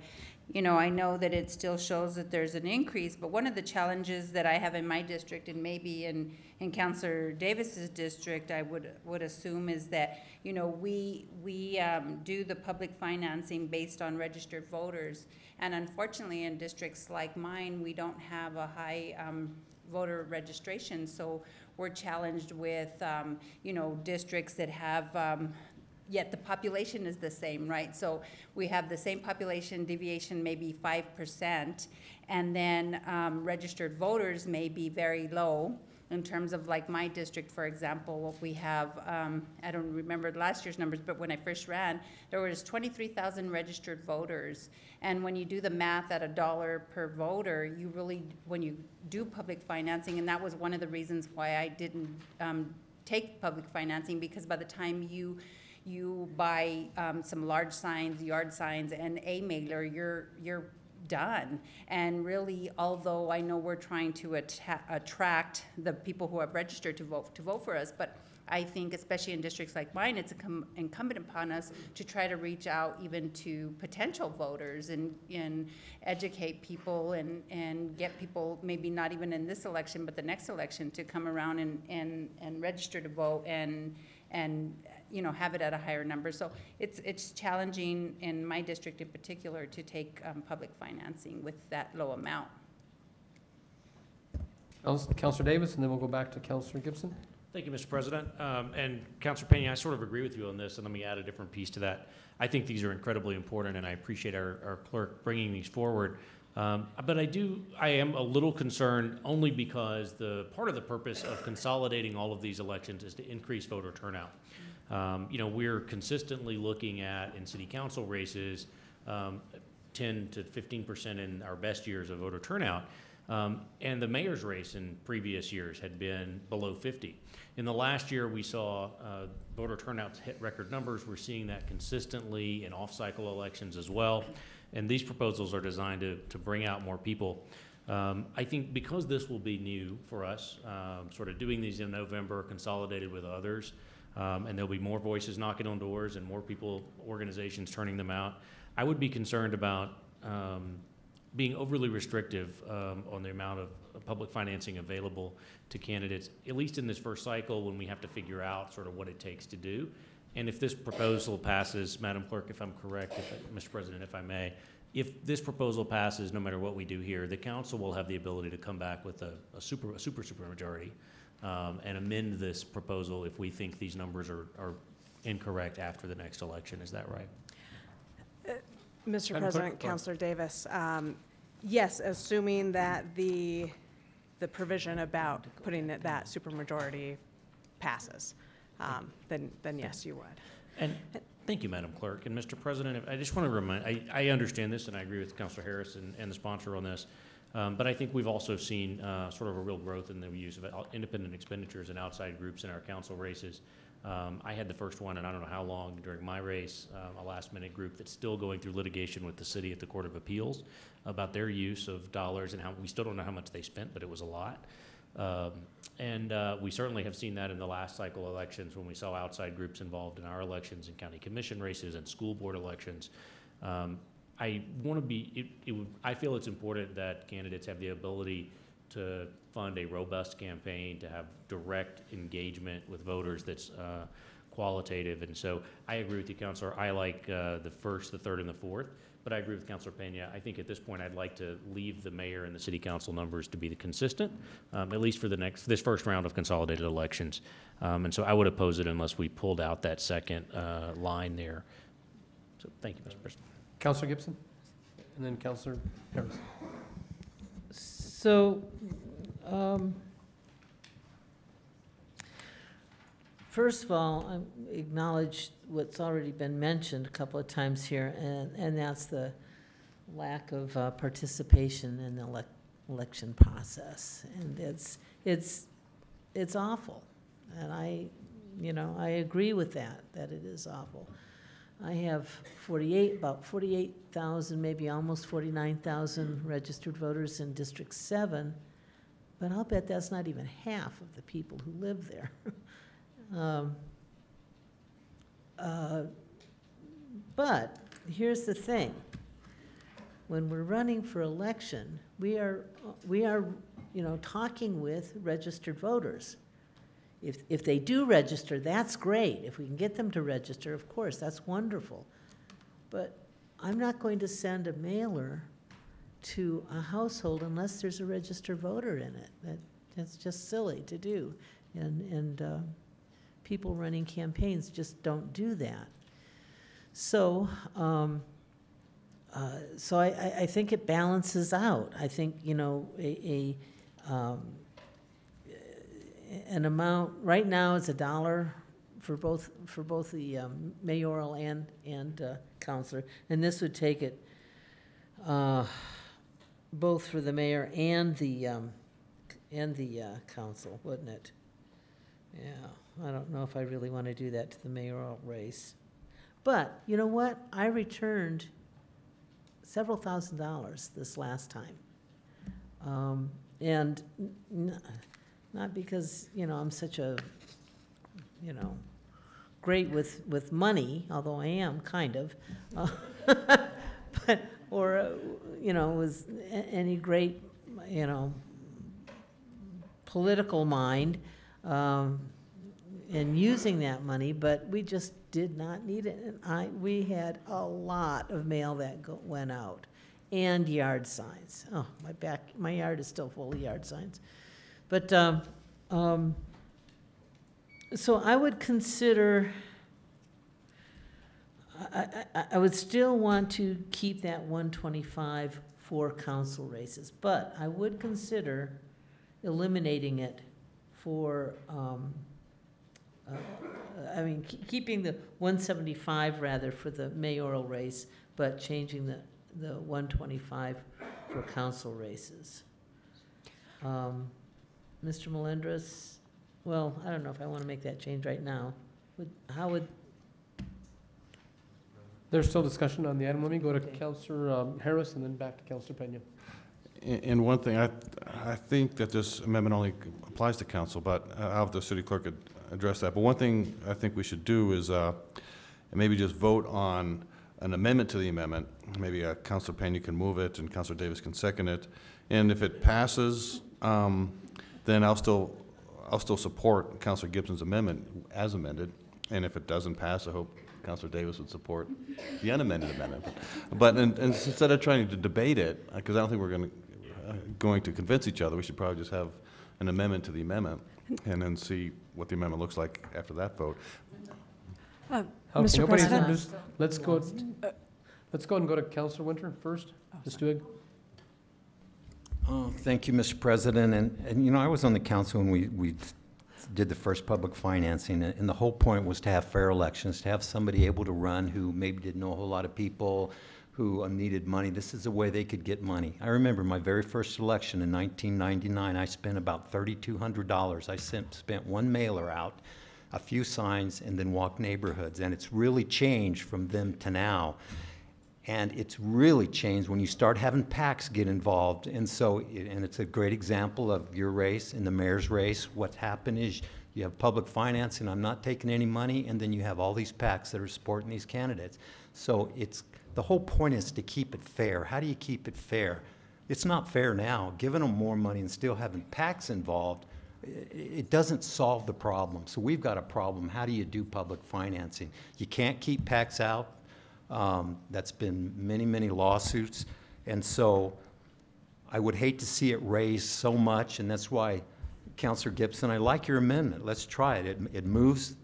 You know, I know that it still shows that there's an increase, but one of the challenges that I have in my district and maybe in Councilor Davis's district, I would assume is that, you know, we do the public financing based on registered voters. And unfortunately, in districts like mine, we don't have a high voter registration. So we're challenged with, you know, districts that have yet the population is the same, right? So we have the same population deviation, maybe 5%, and then registered voters may be very low. In terms of like my district, for example, we have, I don't remember last year's numbers, but when I first ran, there was 23,000 registered voters. And when you do the math at $1 per voter, you really, when you do public financing, and that was one of the reasons why I didn't take public financing, because by the time you buy some large signs, yard signs, and a mailer, you're done. And really, although I know we're trying to attract the people who have registered to vote for us, but I think especially in districts like mine, it's incumbent upon us to try to reach out even to potential voters and educate people and get people, maybe not even in this election, but the next election, to come around and register to vote and you know, have it at a higher number. So it's challenging in my district in particular to take public financing with that low amount. Councilor Davis, and then we'll go back to Councilor Gibson. Thank you, Mr. President. And Councilor Pena, I sort of agree with you on this, and let me add a different piece to that. I think these are incredibly important, and I appreciate our clerk bringing these forward. But I am a little concerned only because part of the purpose of consolidating all of these elections is to increase voter turnout. You know, we're consistently looking at, in city council races, 10 to 15% in our best years of voter turnout. And the mayor's race in previous years had been below 50. In the last year, we saw voter turnouts hit record numbers. We're seeing that consistently in off-cycle elections as well. And these proposals are designed to bring out more people. I think because this will be new for us, sort of doing these in November, consolidated with others, and there'll be more voices knocking on doors and more people, organizations turning them out, I would be concerned about being overly restrictive on the amount of public financing available to candidates, at least in this first cycle when we have to figure out sort of what it takes to do. And if this proposal passes, Madam Clerk, if I'm correct, Mr. President, if I may, if this proposal passes, no matter what we do here, the council will have the ability to come back with a super majority and amend this proposal if we think these numbers are incorrect after the next election. Is that right? Mr. President, Councilor Davis, yes, assuming that the provision about putting that supermajority passes, then yes, you would. And thank you, Madam Clerk. And Mr. President, I just want to remind, I understand this and I agree with Councilor Harris and the sponsor on this, but I think we've also seen sort of a real growth in the use of independent expenditures and outside groups in our council races. I had the first one, and I don't know how long during my race, a last-minute group that's still going through litigation with the city at the Court of Appeals about their use of dollars and how we still don't know how much they spent, but it was a lot. We certainly have seen that in the last cycle elections when we saw outside groups involved in our elections and county commission races and school board elections. I feel it's important that candidates have the ability to fund a robust campaign, to have direct engagement with voters that's qualitative. And so I agree with you, Councilor. I like the first, the third, and the fourth. But I agree with Councilor Pena. I think at this point I'd like to leave the mayor and the city council numbers to be the consistent, at least for this first round of consolidated elections. And so I would oppose it unless we pulled out that second line there. So thank you, Mr. President. Councilor Gibson, and then Councilor Harris. So, first of all, I acknowledge what's already been mentioned a couple of times here, and that's the lack of participation in the election process. And it's awful. And I agree with that it is awful. I have about 48,000, maybe almost 49,000 registered voters in District 7, but I'll bet that's not even half of the people who live there. But here's the thing. When we're running for election, we are talking with registered voters. If they do register, that's great. If we can get them to register, of course, that's wonderful. But I'm not going to send a mailer to a household unless there's a registered voter in it. That's just silly to do. And people running campaigns just don't do that. So, I think it balances out. I think, an amount, right now it's $1 for both the mayoral and councilor, and this would take it both for the mayor and the council, wouldn't it? Yeah, I don't know if I really want to do that to the mayoral race. But you know what? I returned several $1,000s this last time. And not because, I'm such a, great with money, although I am kind of, but, or, was any great, political mind in using that money, but we just did not need it. And we had a lot of mail that went out, and yard signs. Oh, my yard is still full of yard signs. But, so I would consider, I would still want to keep that 125 for council races, but I would consider eliminating it for, keeping the 175 rather for the mayoral race, but changing the 125 for council races. Mr. Melendres, well, I don't know if I want to make that change right now. There's still discussion on the item. Let me go to Councilor Harris and then back to Councilor Pena. And one thing, I think that this amendment only applies to council, but I'll have the city clerk address that. But one thing I think we should do is maybe just vote on an amendment to the amendment. Maybe Councilor Pena can move it and Councilor Davis can second it. And if it passes, then I'll still support Councilor Gibson's amendment as amended. And if it doesn't pass, I hope Councilor Davis would support the unamended amendment. But and instead of trying to debate it, because I don't think we're going to convince each other, we should probably just have an amendment to the amendment and then see what the amendment looks like after that vote. Mr. President. Let's go and go to Councilor Winter first. Ms. Duig. Oh, thank you, Mr. President. And I was on the council when we did the first public financing, and the whole point was to have fair elections, to have somebody able to run who maybe didn't know a whole lot of people, who needed money. This is a way they could get money. I remember my very first election in 1999, I spent about $3,200. I spent one mailer out a few signs, and then walk neighborhoods. And it's really changed from then to now. And it's really changed when you start having PACs get involved. And so, and it's a great example of your race and the mayor's race. What happened is you have public finance, and I'm not taking any money, and then you have all these PACs that are supporting these candidates. So it's, the whole point is to keep it fair. How do you keep it fair? It's not fair now. Giving them more money and still having PACs involved, it doesn't solve the problem. So we've got a problem. How do you do public financing? You can't keep PACs out. That's been many, many lawsuits. And so I would hate to see it raised so much, and that's why, Councilor Gibson, I like your amendment. Let's try it. It moves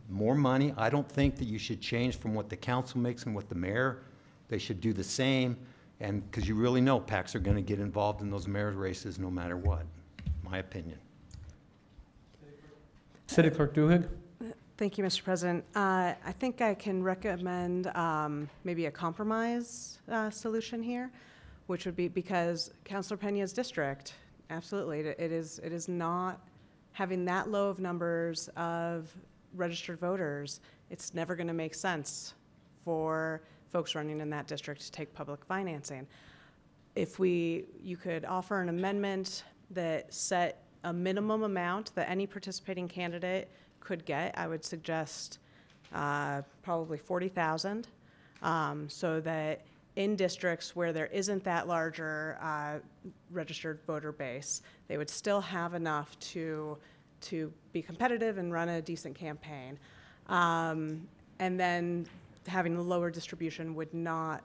more money. I don't think that you should change from what the council makes and what the mayor. They should do the same, and because you really know PACs are going to get involved in those mayor races no matter what, my opinion. City Clerk Duhigg. Thank you, Mr. President. I think I can recommend maybe a compromise solution here, which would be, because Councilor Pena's district, absolutely, it is not having that low of numbers of registered voters. It's never going to make sense for folks running in that district to take public financing. If you could offer an amendment that set a minimum amount that any participating candidate could get, I would suggest probably 40,000, so that in districts where there isn't that larger registered voter base, they would still have enough to be competitive and run a decent campaign. And then having the lower distribution would not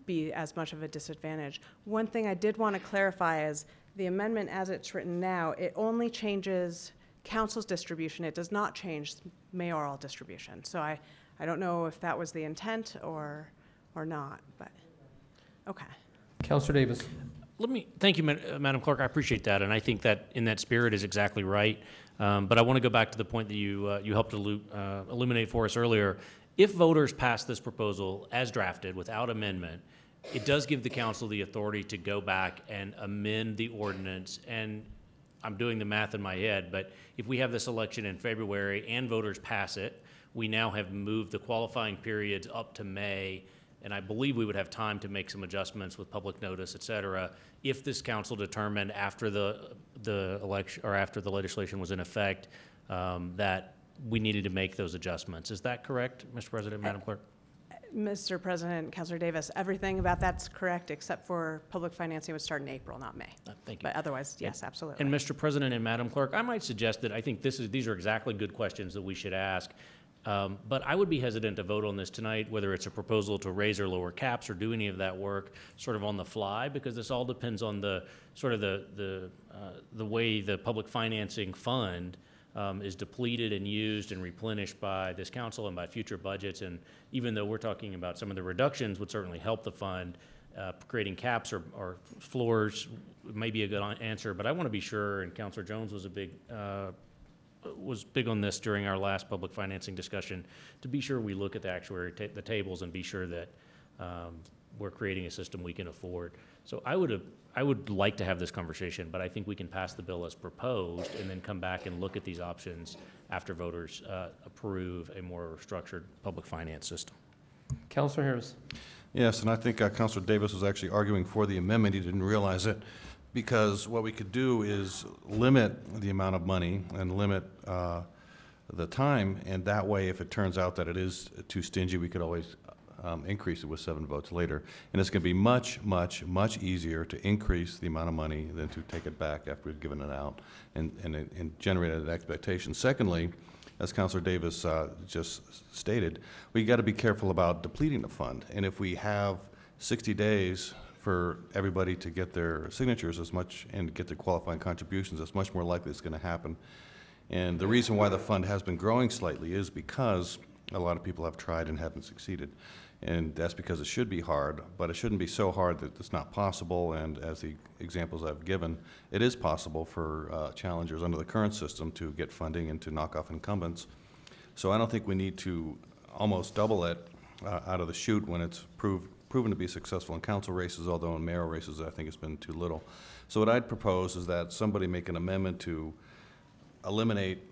be as much of a disadvantage. One thing I did want to clarify is the amendment as it's written now, it only changes council's distribution. It does not change mayoral distribution. So I don't know if that was the intent or not, but okay. Councilor Davis. Thank you, Madam Clerk. I appreciate that, and I think that in that spirit is exactly right. But I want to go back to the point that you helped illuminate for us earlier. If voters pass this proposal as drafted without amendment, it does give the council the authority to go back and amend the ordinance. And I'm doing the math in my head, but if we have this election in February and voters pass it, we now have moved the qualifying periods up to May, and I believe we would have time to make some adjustments with public notice, et cetera, if this council determined after the election or after the legislation was in effect that we needed to make those adjustments. Is that correct, Mr. President, Madam Clerk? Mr. President, Councilor Davis, everything about that's correct, except for public financing would start in April, not May. Thank you. But otherwise, yes, absolutely. And Mr. President and Madam Clerk, I might suggest that I think these are exactly good questions that we should ask. But I would be hesitant to vote on this tonight, whether it's a proposal to raise or lower caps or do any of that work sort of on the fly, because this all depends on the sort of the way the public financing fund is depleted and used and replenished by this council and by future budgets. And even though we're talking about some of the reductions would certainly help the fund, creating caps or floors may be a good answer. But I want to be sure, and Councilor Jones was big on this during our last public financing discussion, to be sure we look at the actuary the tables and be sure that we're creating a system we can afford. So I would like to have this conversation, but I think we can pass the bill as proposed and then come back and look at these options after voters approve a more structured public finance system. Councilor Harris. Yes, and I think Councilor Davis was actually arguing for the amendment. He didn't realize it, because what we could do is limit the amount of money and limit the time, and that way, if it turns out that it is too stingy, we could always increase it with 7 votes later. And it's going to be much, much, much easier to increase the amount of money than to take it back after we've given it out and generate an expectation. Secondly, as Councilor Davis just stated, we got to be careful about depleting the fund. And if we have 60 days for everybody to get their signatures and get their qualifying contributions, it's much more likely it's going to happen. And the reason why the fund has been growing slightly is because a lot of people have tried and haven't succeeded. And that's because it should be hard, but it shouldn't be so hard that it's not possible. And as the examples I've given, it is possible for challengers under the current system to get funding and to knock off incumbents. So I don't think we need to almost double it out of the chute when it's proven to be successful in council races, although in mayoral races I think it's been too little. So what I'd propose is that somebody make an amendment to eliminate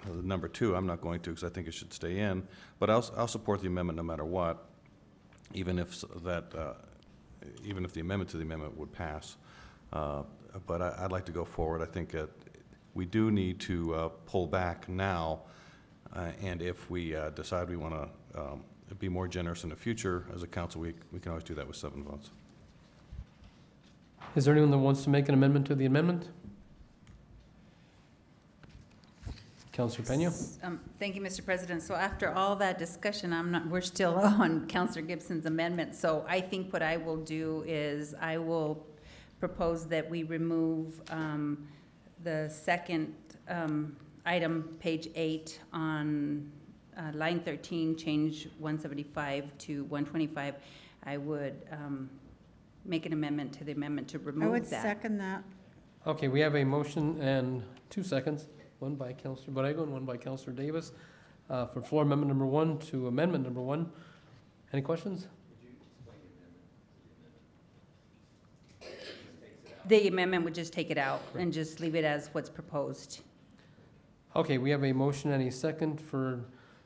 the number 2, I'm not going to because I think it should stay in, but I'll support the amendment no matter what, even if even if the amendment to the amendment would pass. But I'd like to go forward. I think we do need to pull back now, and if we decide we want to be more generous in the future as a council, we can always do that with 7 votes. Is there anyone that wants to make an amendment to the amendment? Councilor Peña? Thank you, Mr. President. So after all that discussion, we're still on Councilor Gibson's amendment. So I think what I will do is I will propose that we remove the second item, page 8, on line 13, change 175 to 125. I would make an amendment to the amendment to remove that. I would second that. Okay, we have a motion and 2 seconds, one by Councilor Borrego and one by Councilor Davis, for floor amendment number 1 to amendment number 1. Any questions? The amendment would just take it out and just leave it as what's proposed. Okay, we have a motion and a second for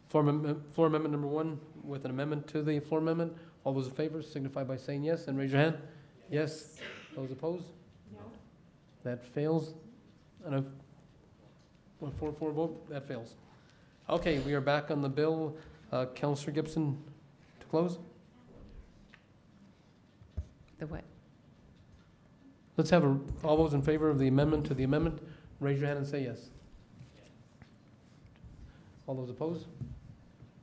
floor amendment number 1 with an amendment to the floor amendment. All those in favor signify by saying yes and raise your hand. Yes. Those opposed? No. That fails. And a 4-4 vote, that fails. Okay, we are back on the bill. Councilor Gibson to close. The what? Let's have all those in favor of the amendment to the amendment, raise your hand and say yes. All those opposed?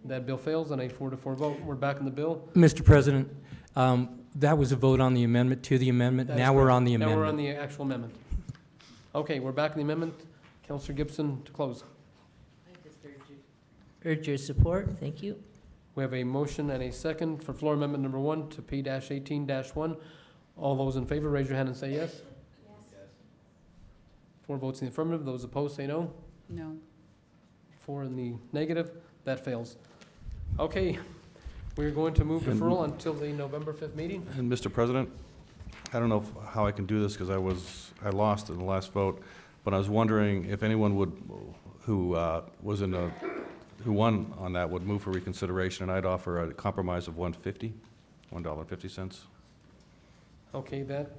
That bill fails on a 4-4 vote. We're back in the bill. Mr. President, that was a vote on the amendment to the amendment. Now we're on the amendment. Now we're on the actual amendment. Okay, we're back in the amendment. Councilor Gibson to close. Urge your support. Thank you. We have a motion and a second for floor amendment number 1 to P-18-1. All those in favor, raise your hand and say yes. Yes. 4 votes in the affirmative. Those opposed say no. No. 4 in the negative. That fails. Okay, we're going to move deferral until the November 5th meeting. And Mr. President, I don't know how I can do this because I lost in the last vote, but I was wondering if anyone who won on that would move for reconsideration, and I'd offer a compromise of $1.50. Okay, that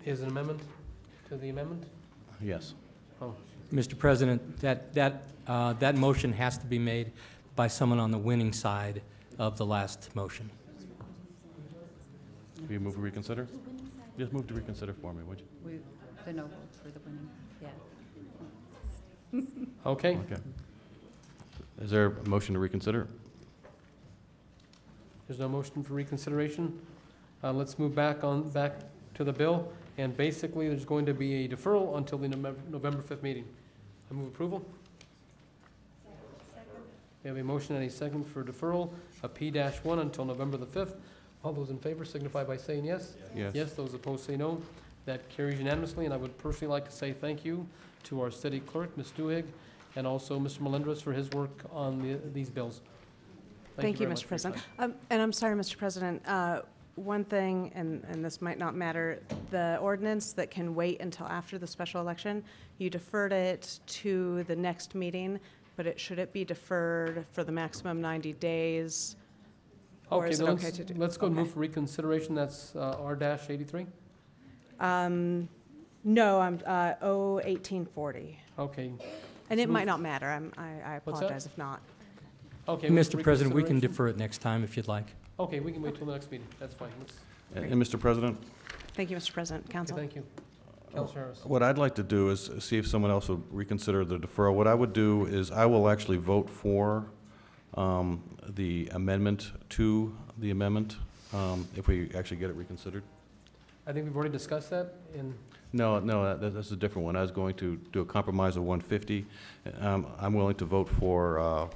is an amendment to the amendment? Yes. Oh. Mr. President, that motion has to be made by someone on the winning side of the last motion. Will you move to reconsider? Just move to reconsider for me, would you? The no vote for the winning, yeah. Okay. Okay. Is there a motion to reconsider? There's no motion for reconsideration. Let's move back to the bill, and basically there's going to be a deferral until the November 5th meeting. I move approval. We have a motion and a second for deferral of P-1 until November the 5th. All those in favor signify by saying yes. Yes. Yes, those opposed say no. That carries unanimously, and I would personally like to say thank you to our city clerk, Ms. Duhigg, and also Mr. Melendres for his work on these bills. Thank you, very much Mr. for your President. time. And I'm sorry, Mr. President, one thing, and this might not matter, the ordinance that can wait until after the special election, you deferred it to the next meeting, but should it be deferred for the maximum 90 days? Or Okay, is it then okay to do? let's go and okay. move for reconsideration. That's R-83. No, I'm 1840. Okay. And it Move- might not matter. I What's that? apologize if not. Okay. move for Mr. President, we can reconsideration. defer it next time if you'd like. Okay, we can wait till the next meeting. That's fine. And Mr. President? Thank you, Mr. President. Okay, Council. thank you. Councilor Harris. What I'd like to do is see if someone else would reconsider the deferral. What I would do is I will actually vote for the amendment to the amendment, if we actually get it reconsidered. I think we've already discussed that in, No, that's a different one. I was going to do a compromise of 150. I'm willing to vote for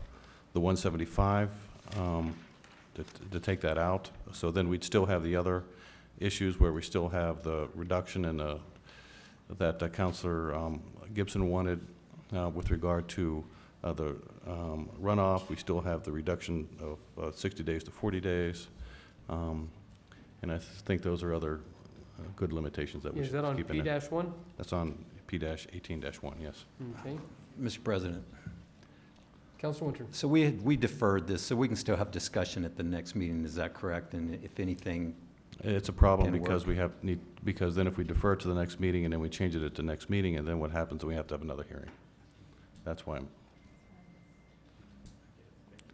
the 175, to take that out. So then we'd still have the other issues where we still have the reduction in that Councilor Gibson wanted with regard to the runoff. We still have the reduction of 60 days to 40 days. And I think those are other good limitations that we is should that on keep in there. P-1? That's on P-18-1, yes. Okay. Mr. President, Councilor Winter. So we deferred this, so we can still have discussion at the next meeting, is that correct? And if anything, It's a problem Can because work. because then if we defer it to the next meeting and then we change it at the next meeting, and then what happens, we have to have another hearing. That's why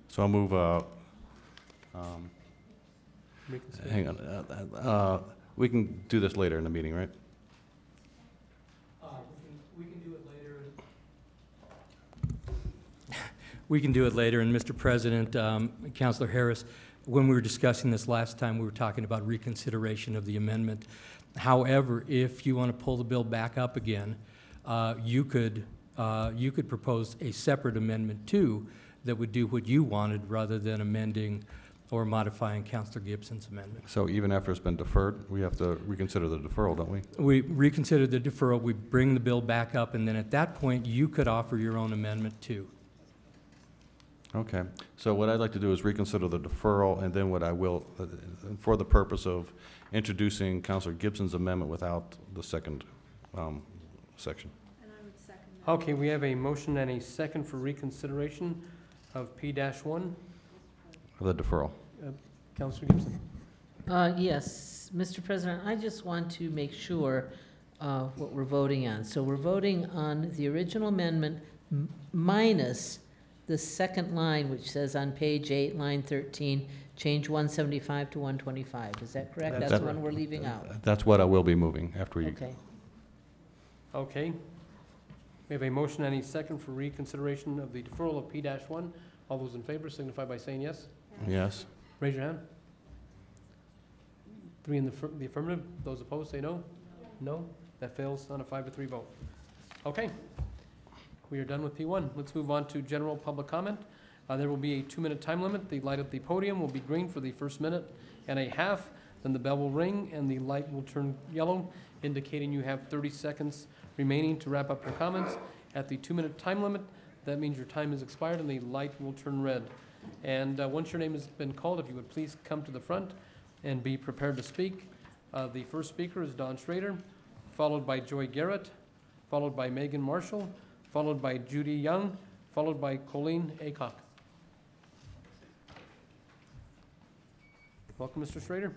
so I'll move, hang on, we can do this later in the meeting, right? We can do it later. We can do it later, and Mr. President, Councilor Harris, when we were discussing this last time, we were talking about reconsideration of the amendment. However, if you want to pull the bill back up again, you could propose a separate amendment too that would do what you wanted rather than amending or modifying Councilor Gibson's amendment. So even after it's been deferred, we have to reconsider the deferral, don't we? We reconsider the deferral, we bring the bill back up, and then at that point, you could offer your own amendment too. Okay, so what I'd like to do is reconsider the deferral, and then what I will, for the purpose of introducing Councilor Gibson's amendment without the second section. And I would second that. Okay, we have a motion and a second for reconsideration of P-1. The deferral. Councilor Gibson. Yes, Mr. President, I just want to make sure what we're voting on. So we're voting on the original amendment minus the second line, which says on page 8, line 13, change 175 to 125. Is that correct? That's the one we're leaving out. That's what I will be moving after you. Okay. Okay. We have a motion and a second for reconsideration of the deferral of P-1. All those in favor signify by saying yes. Yes. Raise your hand. 3 in the affirmative. Those opposed say no. No. That fails on a 5-3 vote. Okay. We are done with P1. Let's move on to general public comment. There will be a 2-minute time limit. The light at the podium will be green for the first minute and a half. Then the bell will ring and the light will turn yellow, indicating you have 30 seconds remaining to wrap up your comments. At the 2-minute time limit, that means your time has expired and the light will turn red. And once your name has been called, if you would please come to the front and be prepared to speak. The first speaker is Don Schrader, followed by Joy Garrett, followed by Megan Marshall, followed by Judy Young, followed by Colleen Aycock. Welcome, Mr. Schrader.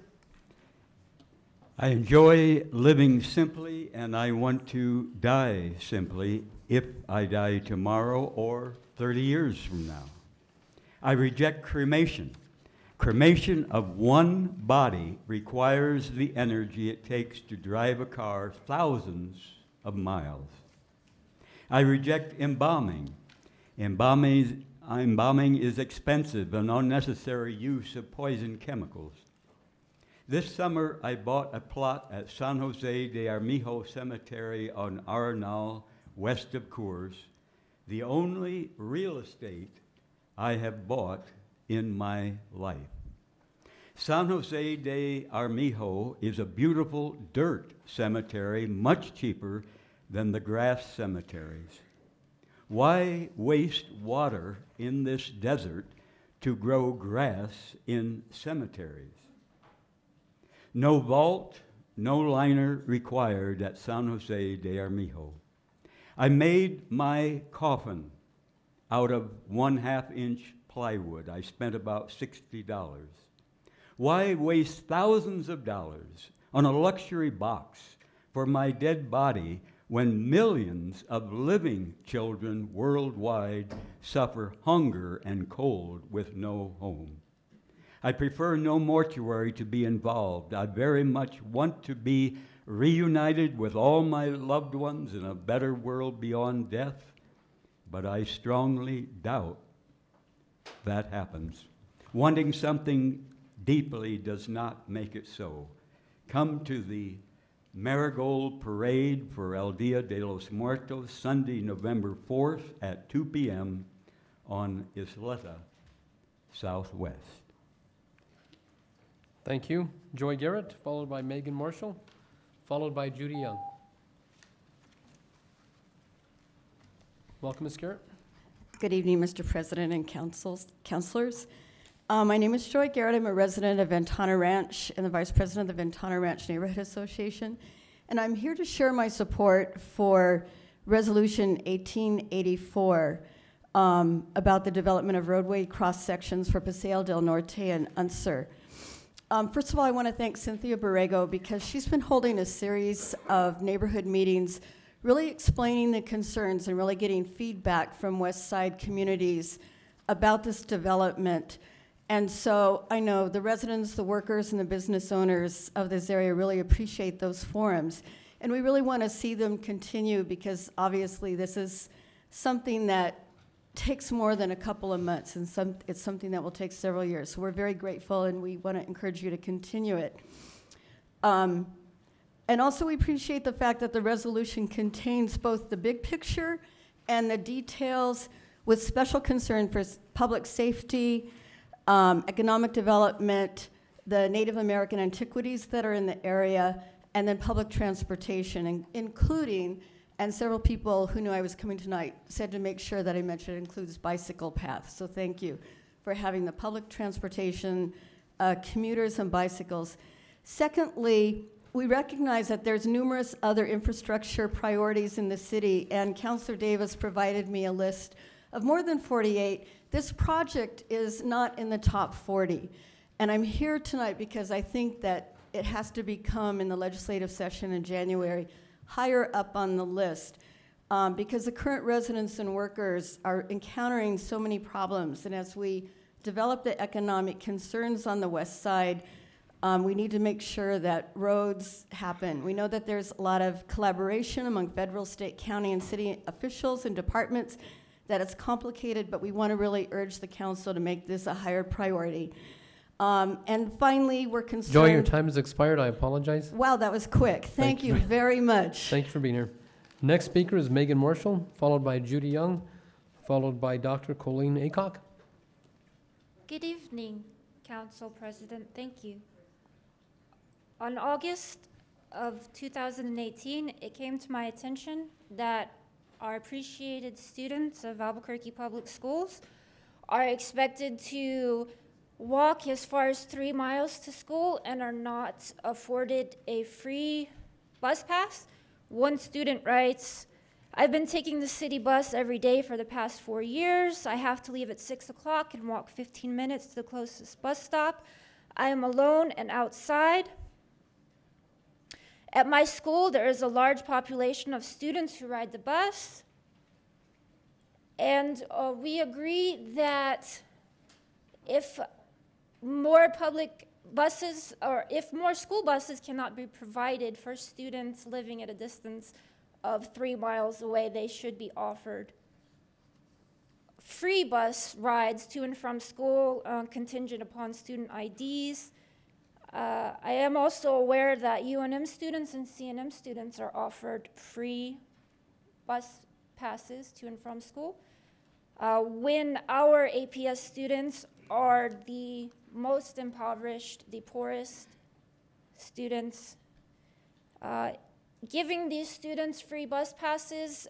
I enjoy living simply, and I want to die simply if I die tomorrow or 30 years from now. I reject cremation. Cremation of one body requires the energy it takes to drive a car thousands of miles. I reject embalming. Embalming is expensive and unnecessary use of poison chemicals. This summer, I bought a plot at San Jose de Armijo Cemetery on Arenal, west of Coors, the only real estate I have bought in my life. San Jose de Armijo is a beautiful dirt cemetery, much cheaper than the grass cemeteries. Why waste water in this desert to grow grass in cemeteries? No vault, no liner required at San Jose de Armijo. I made my coffin out of 1/2 inch plywood. I spent about $60. Why waste thousands of dollars on a luxury box for my dead body when millions of living children worldwide suffer hunger and cold with no home? I prefer no mortuary to be involved. I very much want to be reunited with all my loved ones in a better world beyond death, but I strongly doubt that happens. Wanting something deeply does not make it so. Come to the Marigold Parade for El Dia de los Muertos, Sunday, November 4th at 2 p.m. on Isleta Southwest. Thank you. Joy Garrett, followed by Megan Marshall, followed by Judy Young. Welcome, Ms. Garrett. Good evening, Mr. President and councilors. My name is Joy Garrett. I'm a resident of Ventana Ranch and the Vice President of the Ventana Ranch Neighborhood Association. And I'm here to share my support for Resolution 1884, about the development of roadway cross-sections for Paseo del Norte and Unser. First of all, I want to thank Cynthia Borrego because she's been holding a series of neighborhood meetings really explaining the concerns and really getting feedback from West Side communities about this development. And so I know the residents, the workers, and the business owners of this area really appreciate those forums. And we really want to see them continue because obviously this is something that takes more than a couple of months, and it's something that will take several years. So we're very grateful, and we want to encourage you to continue it. And also we appreciate the fact that the resolution contains both the big picture and the details with special concern for public safety, economic development, the Native American antiquities that are in the area, and then public transportation, including, and several people who knew I was coming tonight said to make sure that I mentioned it includes bicycle paths. So thank you for having the public transportation, commuters and bicycles. Secondly, we recognize that there's numerous other infrastructure priorities in the city, and Councilor Davis provided me a list of more than 48. This project is not in the top 40. And I'm here tonight because I think that it has to become in the legislative session in January higher up on the list because the current residents and workers are encountering so many problems. And as we develop the economic concerns on the west side, we need to make sure that roads happen. We know that there's a lot of collaboration among federal, state, county, and city officials and departments, that it's complicated, but we want to really urge the council to make this a higher priority. And finally, we're concerned— Joy, your time has expired. I apologize. Wow, that was quick. Thank you very much. Thank you for being here. Next speaker is Megan Marshall, followed by Judy Young, followed by Dr. Colleen Aycock. Good evening, Council President. Thank you. On August of 2018, it came to my attention that our appreciated students of Albuquerque Public Schools are expected to walk as far as 3 miles to school and are not afforded a free bus pass. One student writes, "I've been taking the city bus every day for the past 4 years. I have to leave at 6 o'clock and walk 15 minutes to the closest bus stop. I am alone and outside. At my school, there is a large population of students who ride the bus, and we agree that if more public buses, or if more school buses cannot be provided for students living at a distance of 3 miles away, they should be offered free bus rides to and from school, contingent upon student IDs. I am also aware that UNM students and CNM students are offered free bus passes to and from school. When our APS students are the most impoverished, the poorest students, giving these students free bus passes,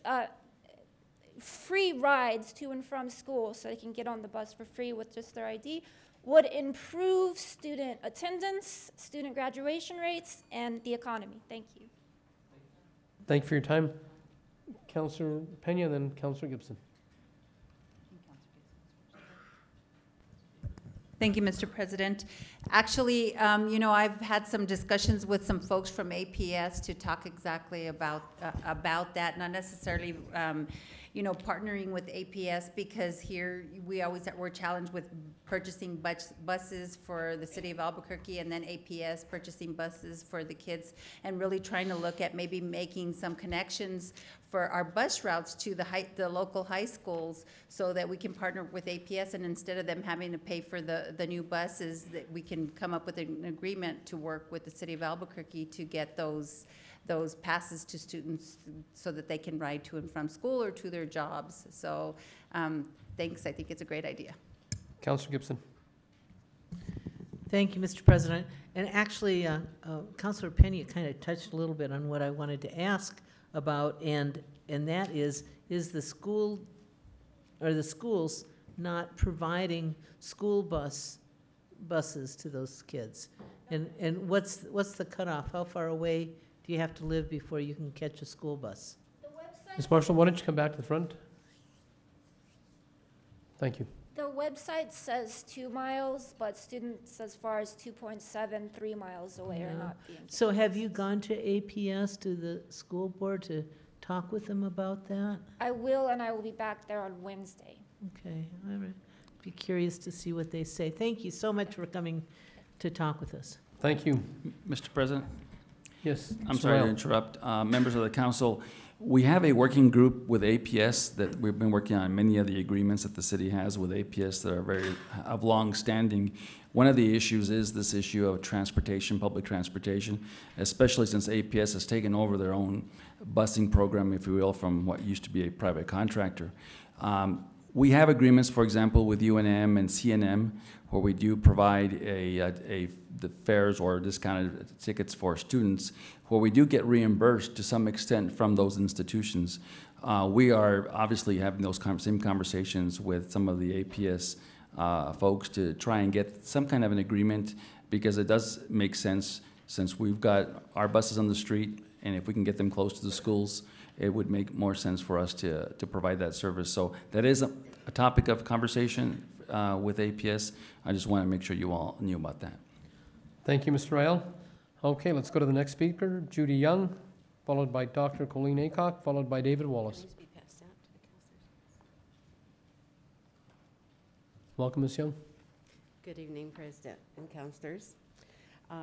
free rides to and from school so they can get on the bus for free with just their ID, would improve student attendance, student graduation rates, and the economy. Thank you. Thank you for your time. Councilor Pena, then Councilor Gibson. Thank you, Mr. President. Actually, you know, I've had some discussions with some folks from APS to talk exactly about that, not necessarily, you know, partnering with APS, because here we're challenged with purchasing buses for the city of Albuquerque, and then APS purchasing buses for the kids, and really trying to look at maybe making some connections for our bus routes to the local high schools, so that we can partner with APS, and instead of them having to pay for the new buses, that we can come up with an agreement to work with the city of Albuquerque to get those passes to students so that they can ride to and from school or to their jobs. So thanks, I think it's a great idea. Councilor Gibson. Thank you, Mr. President. And actually, Councilor Pena kind of touched a little bit on what I wanted to ask about, and that is the school or the schools not providing school buses to those kids? And what's the cutoff? How far away do you have to live before you can catch a school bus? Ms. Marshall, why don't you come back to the front? Thank you. The website says 2 miles, but students as far as 2.73 miles away are Yeah. not being. So have you gone to APS, to the school board, to talk with them about that? I will, and I will be back there on Wednesday. Okay, all right. Be curious to see what they say. Thank you so much for coming to talk with us. Thank you. Mr. President? Yes. I'm Mr. sorry to Ryle. interrupt. Members of the council, we have a working group with APS that we've been working on many of the agreements that the city has with APS that are very of long standing. One of the issues is this issue of transportation, public transportation, especially since APS has taken over their own busing program, if you will, from what used to be a private contractor. We have agreements, for example, with UNM and CNM, where we do provide the fares or discounted tickets for students, where we do get reimbursed to some extent from those institutions. We are obviously having those same conversations with some of the APS folks to try and get some kind of an agreement, because it does make sense since we've got our buses on the street, and if we can get them close to the schools, it would make more sense for us to provide that service. So that is a topic of conversation with APS. I just want to make sure you all knew about that. Thank you, Mr. Ryle. Okay, let's go to the next speaker, Judy Young, followed by Dr. Colleen Aycock, followed by David Wallace. Welcome, Ms. Young. Good evening, President and councilors.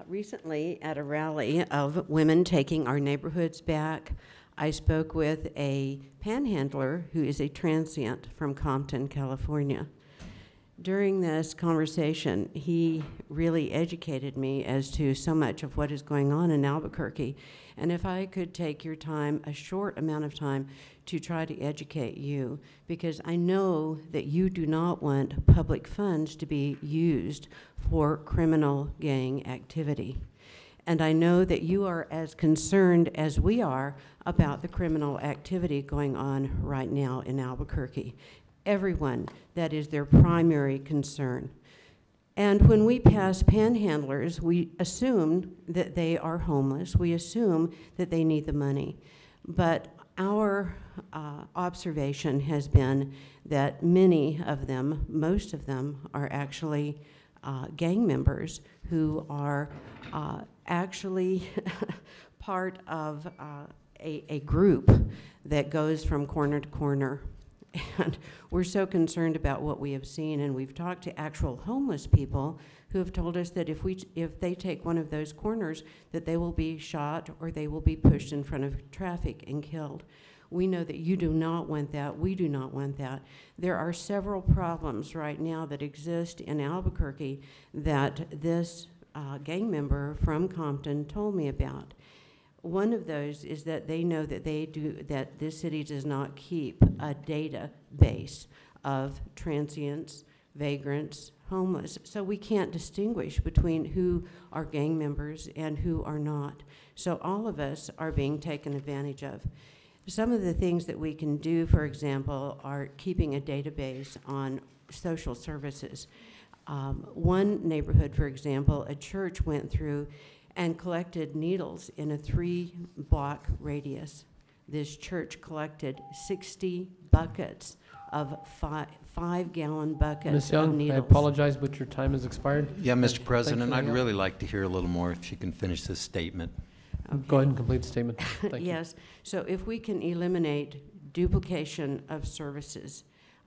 Recently, at a rally of women taking our neighborhoods back, I spoke with a panhandler who is a transient from Compton, California. During this conversation, he really educated me as to so much of what is going on in Albuquerque. And if I could take your time, a short amount of time, to try to educate you, because I know that you do not want public funds to be used for criminal gang activity. And I know that you are as concerned as we are about the criminal activity going on right now in Albuquerque. Everyone, that is their primary concern. And when we pass panhandlers, we assume that they are homeless. We assume that they need the money. But our observation has been that many of them, most of them, are actually gang members who are actually part of a group that goes from corner to corner. And we're so concerned about what we have seen, and we've talked to actual homeless people who have told us that if they take one of those corners, that they will be shot or they will be pushed in front of traffic and killed. We know that you do not want that. We do not want that. There are several problems right now that exist in Albuquerque that this gang member from Compton told me about. One of those is that they know that that this city does not keep a database of transients, vagrants, homeless. So we can't distinguish between who are gang members and who are not. So all of us are being taken advantage of. Some of the things that we can do, for example, are keeping a database on social services. One neighborhood, for example, a church went through and collected needles in a 3-block radius. This church collected 60 buckets of 5-gallon buckets Ms. of Young, needles. I apologize, but your time has expired. Yeah, Mr. President, Thank I'd you. really like to hear a little more if she can finish this statement. Go ahead and complete the statement. Thank you. Yes, so if we can eliminate duplication of services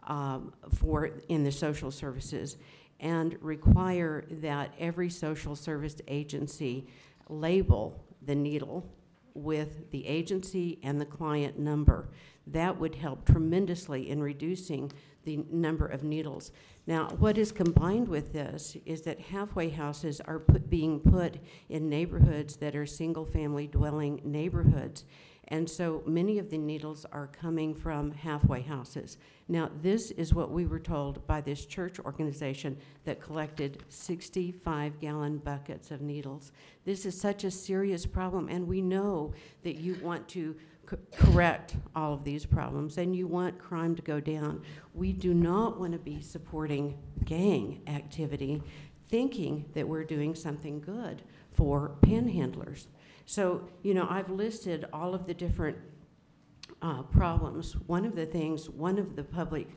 in the social services, and require that every social service agency label the needle with the agency and the client number. That would help tremendously in reducing the number of needles. Now, what is combined with this is that halfway houses are being put in neighborhoods that are single-family dwelling neighborhoods. And so many of the needles are coming from halfway houses. Now, this is what we were told by this church organization that collected 65-gallon buckets of needles. This is such a serious problem, and we know that you want to correct all of these problems, and you want crime to go down. We do not want to be supporting gang activity, thinking that we're doing something good for panhandlers. So, you know, I've listed all of the different problems. One of the things, one of the public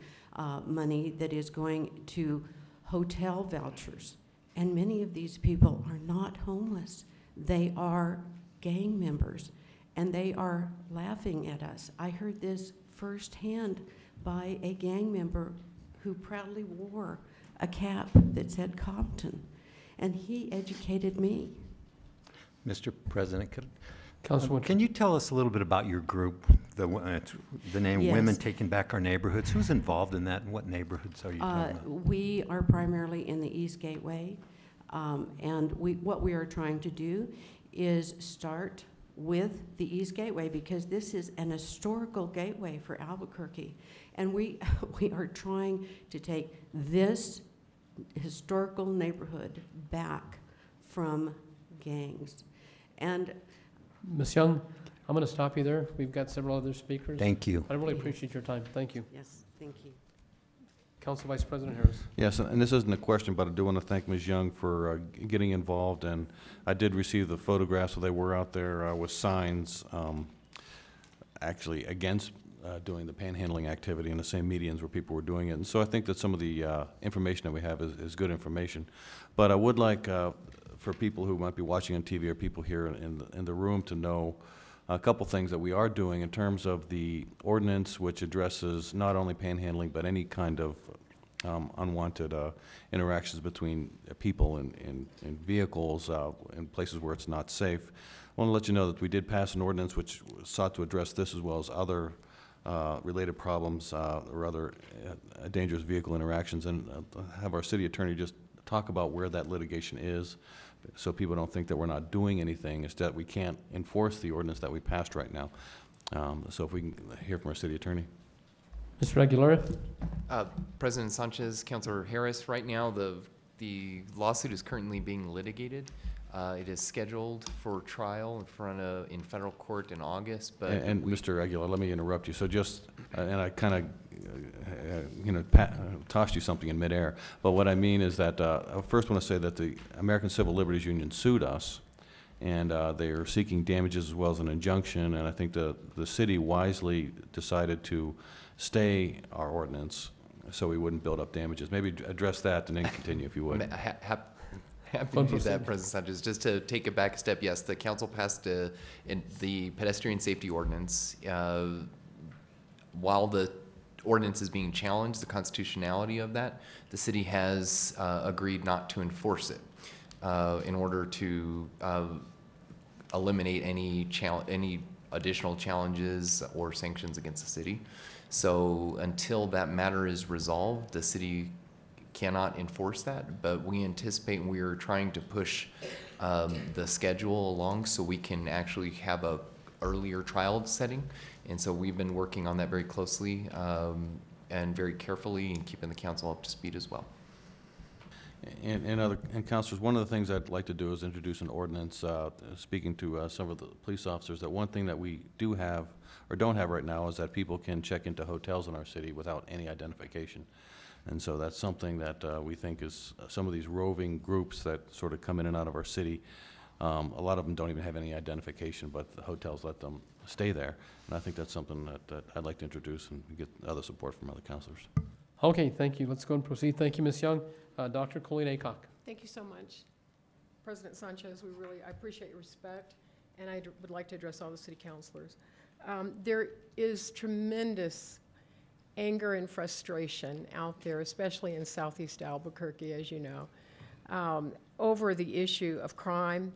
money that is going to hotel vouchers. And many of these people are not homeless. They are gang members, and they are laughing at us. I heard this firsthand by a gang member who proudly wore a cap that said Compton, and he educated me. Mr. President, Councilwoman, can you tell us a little bit about your group, the name Yes. Women Taking Back Our Neighborhoods? Who's involved in that, and what neighborhoods are you talking about? We are primarily in the East Gateway, and what we are trying to do is start with the East Gateway, because this is an historical gateway for Albuquerque. And we are trying to take this historical neighborhood back from gangs. And Ms. Young, I'm going to stop you there. We've got several other speakers. Thank you. I really appreciate your time. Thank you. yes, thank you. Council Vice President Harris. Yes, and this isn't a question, but I do want to thank Ms. Young for getting involved, and I did receive the photographs, so they were out there with signs actually against doing the panhandling activity in the same medians where people were doing it. And so I think that some of the information that we have is good information. But I would like for people who might be watching on TV or people here in the room to know a couple things that we are doing in terms of the ordinance, which addresses not only panhandling but any kind of unwanted interactions between people and vehicles in places where it's not safe. I want to let you know that we did pass an ordinance which sought to address this as well as other related problems or other dangerous vehicle interactions, and have our city attorney just talk about where that litigation is, so people don't think that we're not doing anything. It's that we can't enforce the ordinance that we passed right now. So if we can hear from our city attorney. Mr. Aguilera. President Sanchez, Councilor Harris, right now the lawsuit is currently being litigated. It is scheduled for trial in federal court in August, but And Mr. Aguilar, let me interrupt you. So just, and I kind of, tossed you something in midair. But what I mean is that I first want to say that the American Civil Liberties Union sued us, and they are seeking damages as well as an injunction. And I think the city wisely decided to stay our ordinance so we wouldn't build up damages. Maybe address that and then continue if you would. Happy to do that, President Sanchez. Just to take it back a step, yes, the council passed the pedestrian safety ordinance. While the ordinance is being challenged, the constitutionality of that, the city has agreed not to enforce it in order to eliminate any additional challenges or sanctions against the city. So until that matter is resolved, the city cannot enforce that, but we anticipate, and we are trying to push the schedule along so we can actually have a earlier trial setting. And so we've been working on that very closely and very carefully, and keeping the council up to speed as well. And councilors, one of the things I'd like to do is introduce an ordinance, speaking to some of the police officers, that one thing that we do have or don't have right now is that people can check into hotels in our city without any identification. And so that's something that we think is some of these roving groups that sort of come in and out of our city. A lot of them don't even have any identification, but the hotels let them stay there. And I think that's something that I'd like to introduce and get other support from other councilors. Okay, thank you. Let's go and proceed. Thank you, Ms. Young. Dr. Colleen Aycock. Thank you so much. President Sanchez, I appreciate your respect, and I would like to address all the city councilors. There is tremendous anger and frustration out there, especially in Southeast Albuquerque, as you know, over the issue of crime,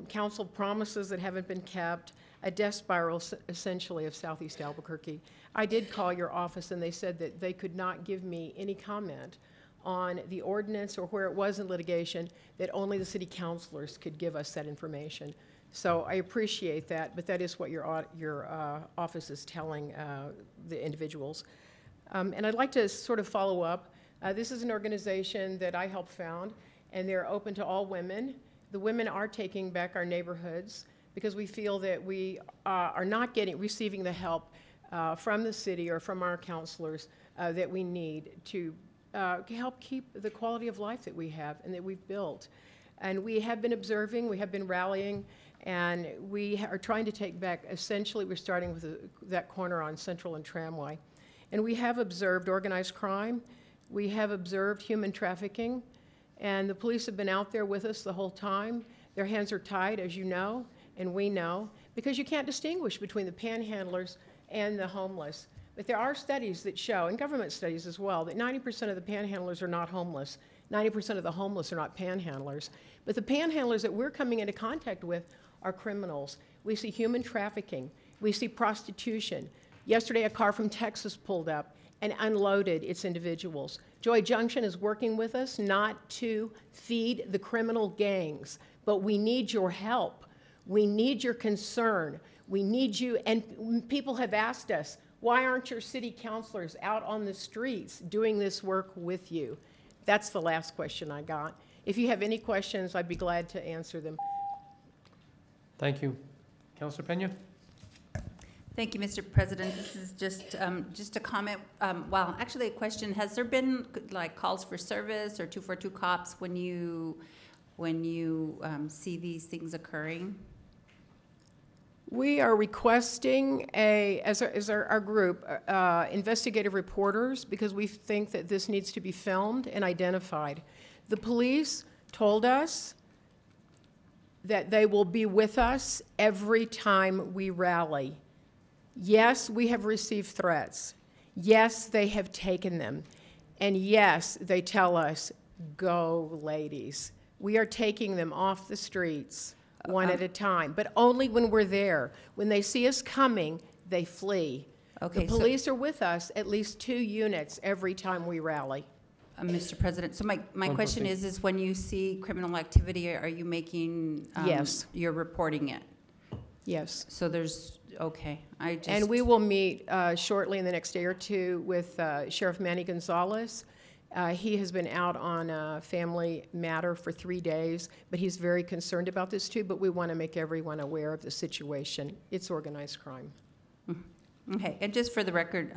council promises that haven't been kept, a death spiral essentially of Southeast Albuquerque. I did call your office, and they said that they could not give me any comment on the ordinance or where it was in litigation, that only the city councilors could give us that information. So I appreciate that, but that is what your office is telling the individuals. And I'd like to sort of follow up. This is an organization that I helped found, and they're open to all women. The women are taking back our neighborhoods because we feel that we are not receiving the help from the city or from our counselors that we need to help keep the quality of life that we have and that we've built. And we have been observing, we have been rallying, and we are trying to take back, essentially we're starting with that corner on Central and Tramway. And we have observed organized crime. We have observed human trafficking. And the police have been out there with us the whole time. Their hands are tied, as you know, and we know, because you can't distinguish between the panhandlers and the homeless. But there are studies that show, and government studies as well, that 90% of the panhandlers are not homeless. 90% of the homeless are not panhandlers. But the panhandlers that we're coming into contact with are criminals. We see human trafficking. We see prostitution. Yesterday, a car from Texas pulled up and unloaded its individuals. Joy Junction is working with us not to feed the criminal gangs, but we need your help. We need your concern. We need you, and people have asked us, why aren't your city councilors out on the streets doing this work with you? That's the last question I got. If you have any questions, I'd be glad to answer them. Thank you. Councilor Pena? Thank you, Mr. President. This is just a comment. Well, actually a question. Has there been like calls for service or 242 cops when you see these things occurring? We are requesting as our group, investigative reporters, because we think that this needs to be filmed and identified. The police told us that they will be with us every time we rally. Yes, we have received threats. Yes, they have taken them. And yes, they tell us, go ladies. We are taking them off the streets one at a time, but only when we're there. When they see us coming, they flee. Okay, the police are with us, at least 2 units every time we rally. Mr. President, so my question is when you see criminal activity, are you making, yes, you're reporting it? Yes. So there's, okay, And we will meet shortly in the next day or two with Sheriff Manny Gonzalez. He has been out on a family matter for 3 days, but he's very concerned about this too, but we want to make everyone aware of the situation. It's organized crime. Okay, and just for the record,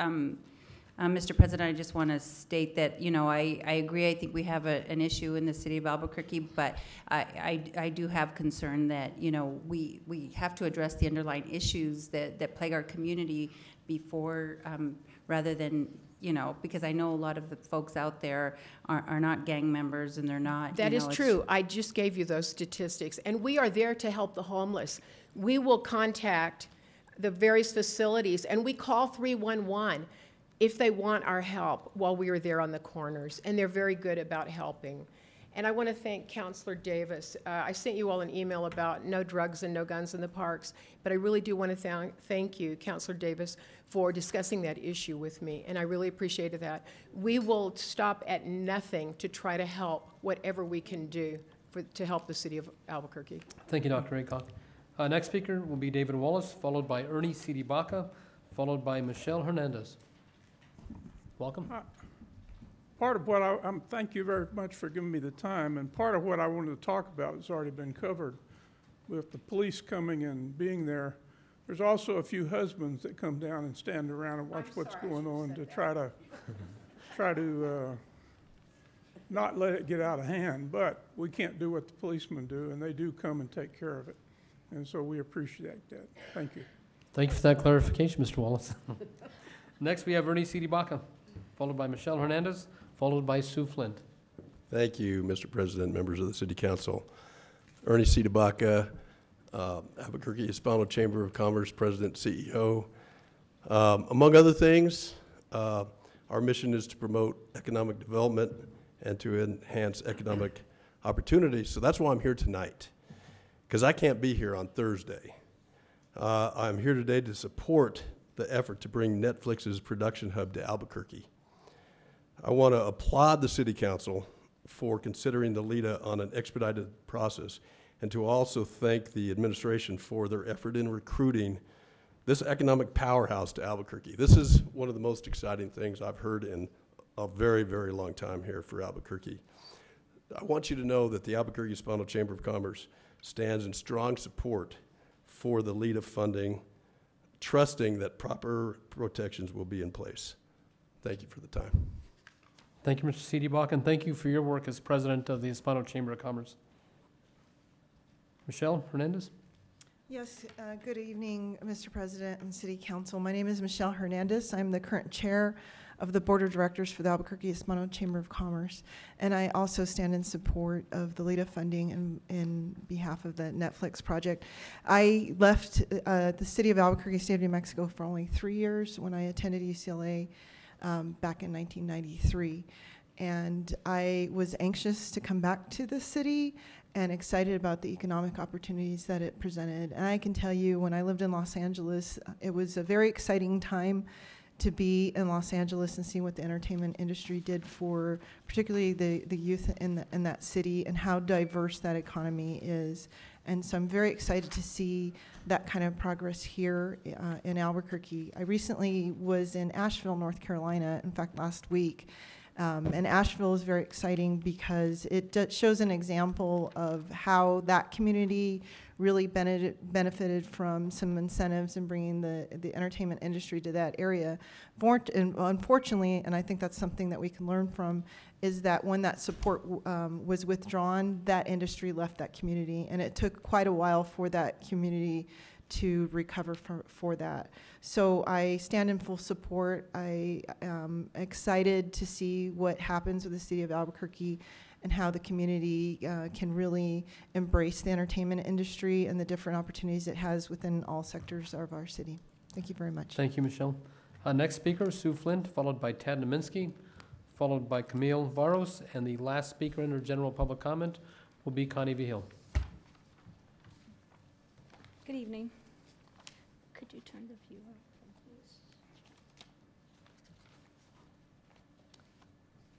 Mr. President, I just want to state that, you know, I agree. I think we have an issue in the city of Albuquerque, but I do have concern that, you know, we have to address the underlying issues that plague our community before, rather than, you know, because I know a lot of the folks out there are not gang members and they're not. That is true. I just gave you those statistics. And we are there to help the homeless. We will contact the various facilities and we call 311 if they want our help while we are there on the corners. And they're very good about helping. And I want to thank Councilor Davis. I sent you all an email about no drugs and no guns in the parks, but I really do want to thank you, Councilor Davis, for discussing that issue with me, and I really appreciated that. We will stop at nothing to try to help whatever we can do to help the city of Albuquerque. Thank you, Dr. Aycock. Next speaker will be David Wallace, followed by Ernie Sidibaca, followed by Michelle Hernandez. Welcome. Part of what thank you very much for giving me the time, and part of what I wanted to talk about has already been covered with the police coming and being there. There's also a few husbands that come down and stand around and watch what's going on to try to not let it get out of hand, but we can't do what the policemen do, and they do come and take care of it. And so we appreciate that. Thank you. Thank you for that clarification, Mr. Wallace. Next, we have Ernie Sidibaca, followed by Michelle Hernandez, followed by Sue Flint. Thank you, Mr. President, members of the City Council. Ernie Sidibaca, Albuquerque Hispano Chamber of Commerce President, CEO. Among other things, our mission is to promote economic development and to enhance economic opportunities. So that's why I'm here tonight, because I can't be here on Thursday. I'm here today to support the effort to bring Netflix's production hub to Albuquerque. I want to applaud the City Council for considering the LIDA on an expedited process, and to also thank the administration for their effort in recruiting this economic powerhouse to Albuquerque. This is one of the most exciting things I've heard in a very, very long time here for Albuquerque. I want you to know that the Albuquerque Hispano Chamber of Commerce stands in strong support for the LIDA funding, trusting that proper protections will be in place. Thank you for the time. Thank you, Mr. Sidibaca, and thank you for your work as president of the Hispano Chamber of Commerce. Michelle Hernandez. Yes, good evening, Mr. President and City Council. My name is Michelle Hernandez. I'm the current chair of the Board of Directors for the Albuquerque-Hispano Chamber of Commerce. And I also stand in support of the LEDA funding in behalf of the Netflix project. I left the city of Albuquerque, state of New Mexico for only 3 years when I attended UCLA back in 1993. And I was anxious to come back to the city and excited about the economic opportunities that it presented. And I can tell you, when I lived in Los Angeles, it was a very exciting time to be in Los Angeles and see what the entertainment industry did for particularly the youth in that city and how diverse that economy is. And so I'm very excited to see that kind of progress here in Albuquerque. I recently was in Asheville, North Carolina, in fact, last week. And Asheville is very exciting because it shows an example of how that community really benefited from some incentives in bringing the entertainment industry to that area. And unfortunately, and I think that's something that we can learn from, is that when that support was withdrawn, that industry left that community. And it took quite a while for that community to recover for that. So I stand in full support. I am excited to see what happens with the city of Albuquerque and how the community can really embrace the entertainment industry and the different opportunities it has within all sectors of our city. Thank you very much. Thank you, Michelle. Next speaker, Sue Flint, followed by Tad Naminsky, followed by Camille Varos, and the last speaker under general public comment will be Connie Vigil. Good evening. Could you turn the view up, please?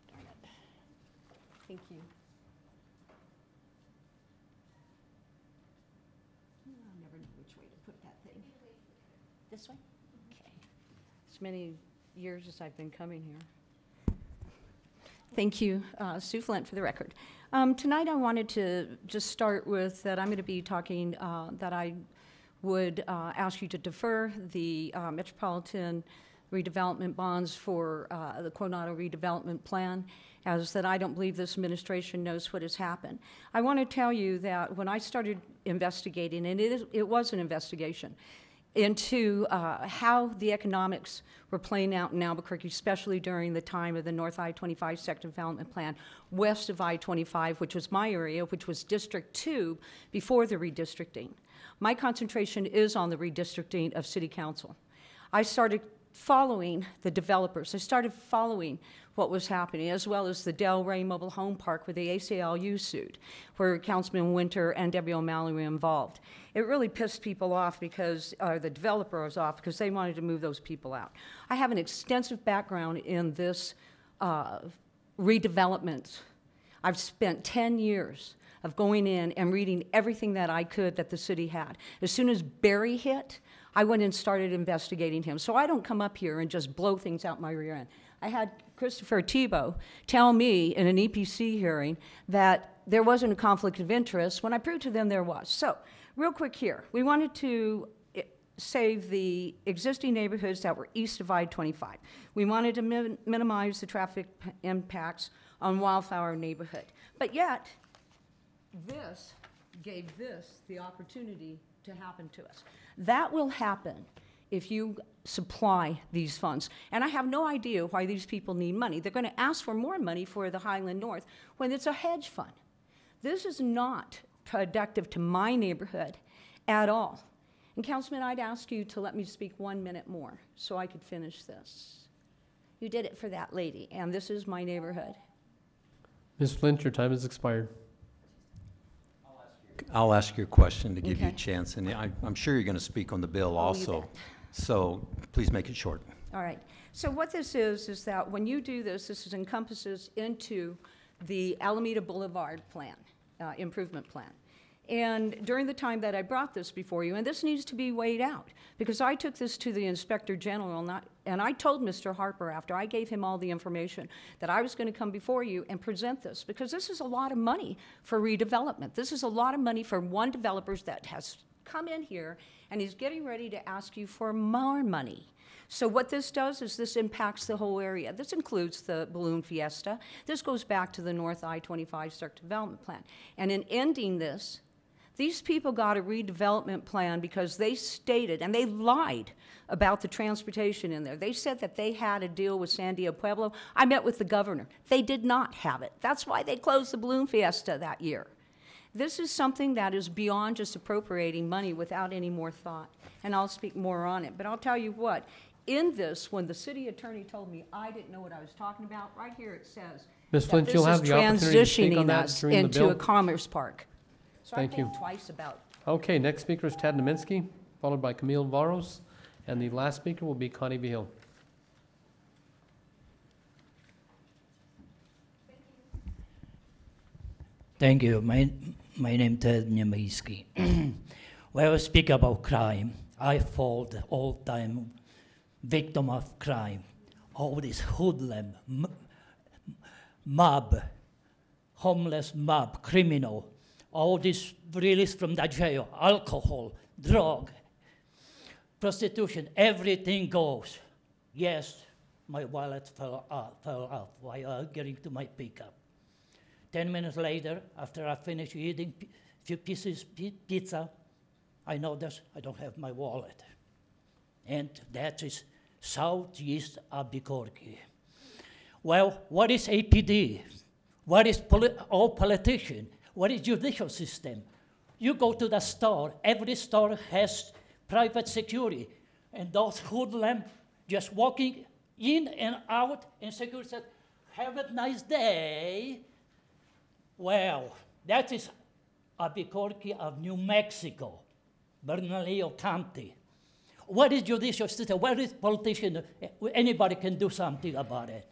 Darn it. Thank you. I never know which way to put that thing. This way? Okay. As many years as I've been coming here. Thank you, Sue Flint, for the record. Tonight I wanted to just start with that I'm going to be talking that I would ask you to defer the metropolitan redevelopment bonds for the Coronado redevelopment plan, as that I don't believe this administration knows what has happened. I want to tell you that when I started investigating, and it was an investigation, into how the economics were playing out in Albuquerque, especially during the time of the North I-25 sector development plan, west of I-25, which was my area, which was District 2 before the redistricting. My concentration is on the redistricting of city council. I started following the developers. I started following what was happening, as well as the Del Rey Mobile Home Park where the ACLU sued, where Councilman Winter and Debbie O'Malley were involved. It really pissed people off because, the developer was off because they wanted to move those people out. I have an extensive background in this redevelopment. I've spent 10 years of going in and reading everything that I could that the city had. As soon as Barry hit, I went and started investigating him. So I don't come up here and just blow things out my rear end. I had Christopher Thibault tell me in an EPC hearing that there wasn't a conflict of interest when I proved to them there was. So real quick here, we wanted to save the existing neighborhoods that were east of I-25. We wanted to minimize the traffic impacts on Wildflower neighborhood. But yet, this gave this the opportunity to happen to us. That will happen if you supply these funds. And I have no idea why these people need money. They're going to ask for more money for the Highland North when it's a hedge fund. This is not productive to my neighborhood at all. And Councilman, I'd ask you to let me speak 1 minute more so I could finish this. You did it for that lady, and this is my neighborhood. Ms. Flint, your time has expired. I'll ask your question to give you a Okay. chance, and I'm sure you're going to speak on the bill also. So please make it short. All right. So what this is that when you do this, this encompasses into the Alameda Boulevard plan, improvement plan. And during the time that I brought this before you, and this needs to be weighed out, because I took this to the Inspector General, and I told Mr. Harper after I gave him all the information that I was going to come before you and present this, because this is a lot of money for redevelopment. This is a lot of money for one developer that has come in here and he's getting ready to ask you for more money. So what this does is this impacts the whole area. This includes the Balloon Fiesta. This goes back to the North I-25 Sector Development Plan. And in ending this, These people got a redevelopment plan because they stated, and they lied about the transportation in there. They said that they had a deal with Sandia Pueblo. I met with the governor. They did not have it. That's why they closed the Balloon Fiesta that year. This is something that is beyond just appropriating money without any more thought, and I'll speak more on it. But I'll tell you what, in this, when the city attorney told me I didn't know what I was talking about, right here it says Ms. that Flint, this you'll is have the opportunity to speak on transitioning that us during the into bill. a commerce park. So Thank I you. think twice about. Okay, next speaker is Tad Naminsky, followed by Camille Varos, and the last speaker will be Connie Vihil. Thank you. My name is Ted Niemiecki. When I speak about crime, I fall the all-time victim of crime. All this hoodlum, mob, homeless mob, criminal, all this released from the jail, alcohol, drug, prostitution, everything goes. Yes, my wallet fell off while getting to my pickup. 10 minutes later, after I finish eating a few pieces pizza, I notice I don't have my wallet. And that is Southeast Albuquerque. Well, what is APD? What is all politician? What is judicial system? You go to the store, every store has private security, and those hoodlums just walking in and out, and security said, "Have a nice day." Well, that is Albuquerque of New Mexico, Bernalillo County. What is judicial system? What is politician? Anybody can do something about it.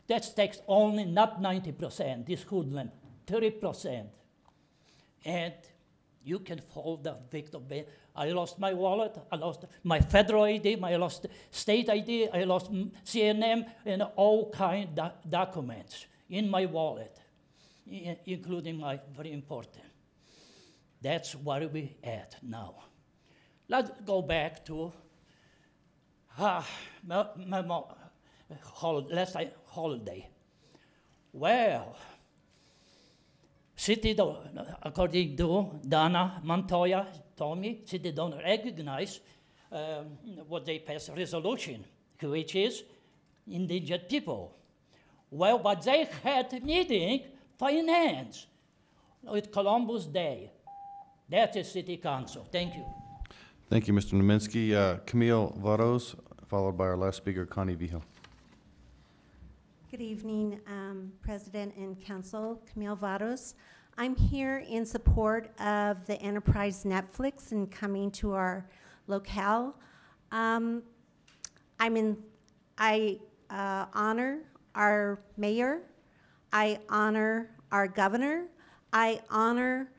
That takes only not 90%, this hoodlum, 30%. And you can hold the victim. I lost my wallet, I lost my federal ID, I lost state ID, I lost CNM, and all kind of documents in my wallet, including my very important. That's where we at now. Let's go back to holiday. Well, city, according to Donna Montoya, told me, city don't recognize what they passed a resolution, which is indigent people. Well, but they had a meeting, finance, with Columbus Day. That is city council. Thank you. Thank you, Mr. Naminsky. Camille Varos, followed by our last speaker, Connie Vihil. Good evening, President and Council. Camille Varos. I'm here in support of the Enterprise Netflix and coming to our locale. I honor our mayor. I honor our governor. I honor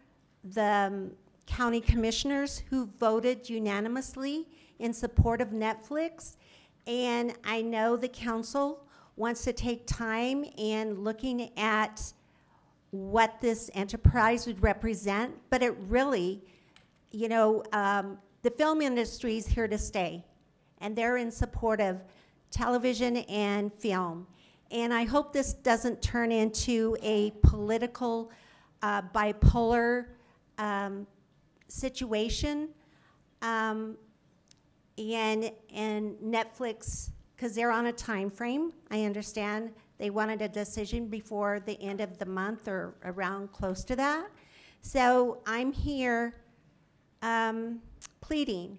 the county commissioners who voted unanimously in support of Netflix. And I know the council wants to take time in looking at what this enterprise would represent, but it really, you know, the film industry is here to stay, and they're in support of television and film. And I hope this doesn't turn into a political, bipolar situation. And Netflix, because they're on a time frame, I understand they wanted a decision before the end of the month or around close to that. So I'm here pleading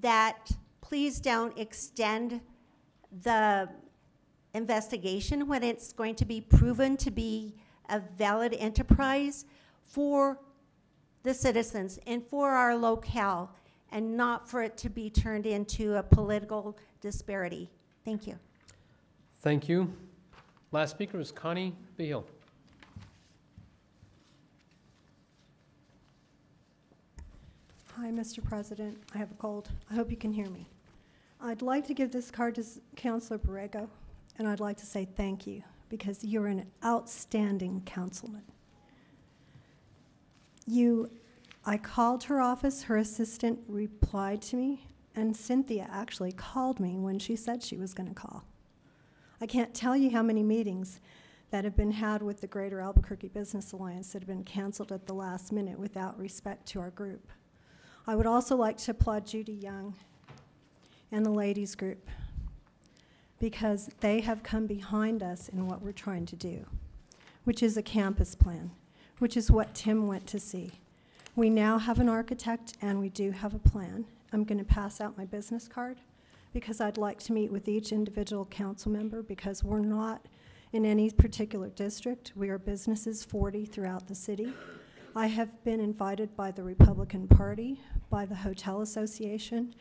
that please don't extend the investigation when it's going to be proven to be a valid enterprise for the citizens and for our locale, and not for it to be turned into a political disparity. Thank you. Thank you. Last speaker is Connie Vihil. Hi, Mr. President. I have a cold. I hope you can hear me. I'd like to give this card to Councilor Borrego, and I'd like to say thank you, because you're an outstanding councilman. I called her office, her assistant replied to me, and Cynthia actually called me when she said she was going to call. I can't tell you how many meetings that have been had with the Greater Albuquerque Business Alliance that have been canceled at the last minute without respect to our group. I would also like to applaud Judy Young and the ladies group because they have come behind us in what we're trying to do, which is a campus plan, which is what Tim went to see. We now have an architect and we do have a plan. I'm going to pass out my business card because I'd like to meet with each individual council member because we're not in any particular district. We are businesses 40 throughout the city. I have been invited by the Republican Party, by the Hotel Association,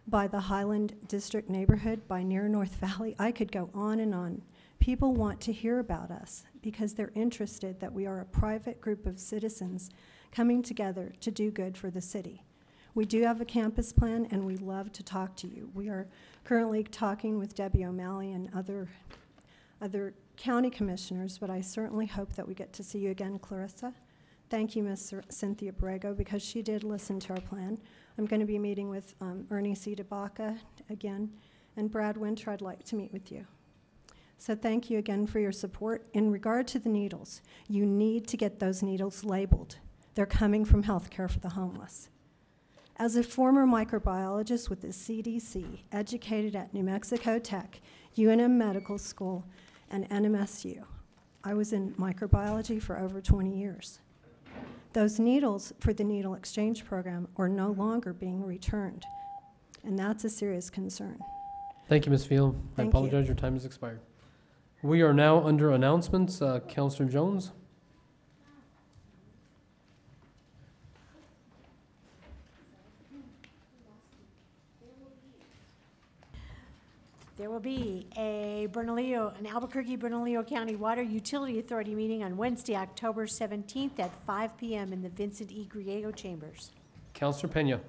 by the Highland District neighborhood, by Near North Valley. I could go on and on. People want to hear about us because they're interested that we are a private group of citizens coming together to do good for the city. We do have a campus plan and we love to talk to you. We are currently talking with Debbie O'Malley and other county commissioners, but I certainly hope that we get to see you again, Clarissa. Thank you, Ms. Cynthia Borrego, because she did listen to our plan. I'm going to be meeting with Ernie C. DeBaca again, and Brad Winter, I'd like to meet with you. So thank you again for your support. In regard to the needles, you need to get those needles labeled. They're coming from healthcare for the homeless. As a former microbiologist with the CDC, educated at New Mexico Tech, UNM Medical School, and NMSU, I was in microbiology for over 20 years. Those needles for the needle exchange program are no longer being returned, and that's a serious concern. Thank you, Ms. Field. I Thank apologize, your time has expired. We are now under announcements. Councilor Jones. There will be an Albuquerque-Bernalillo County Water Utility Authority meeting on Wednesday, October 17th at 5 p.m. in the Vincent E. Griego Chambers. Councilor Pena.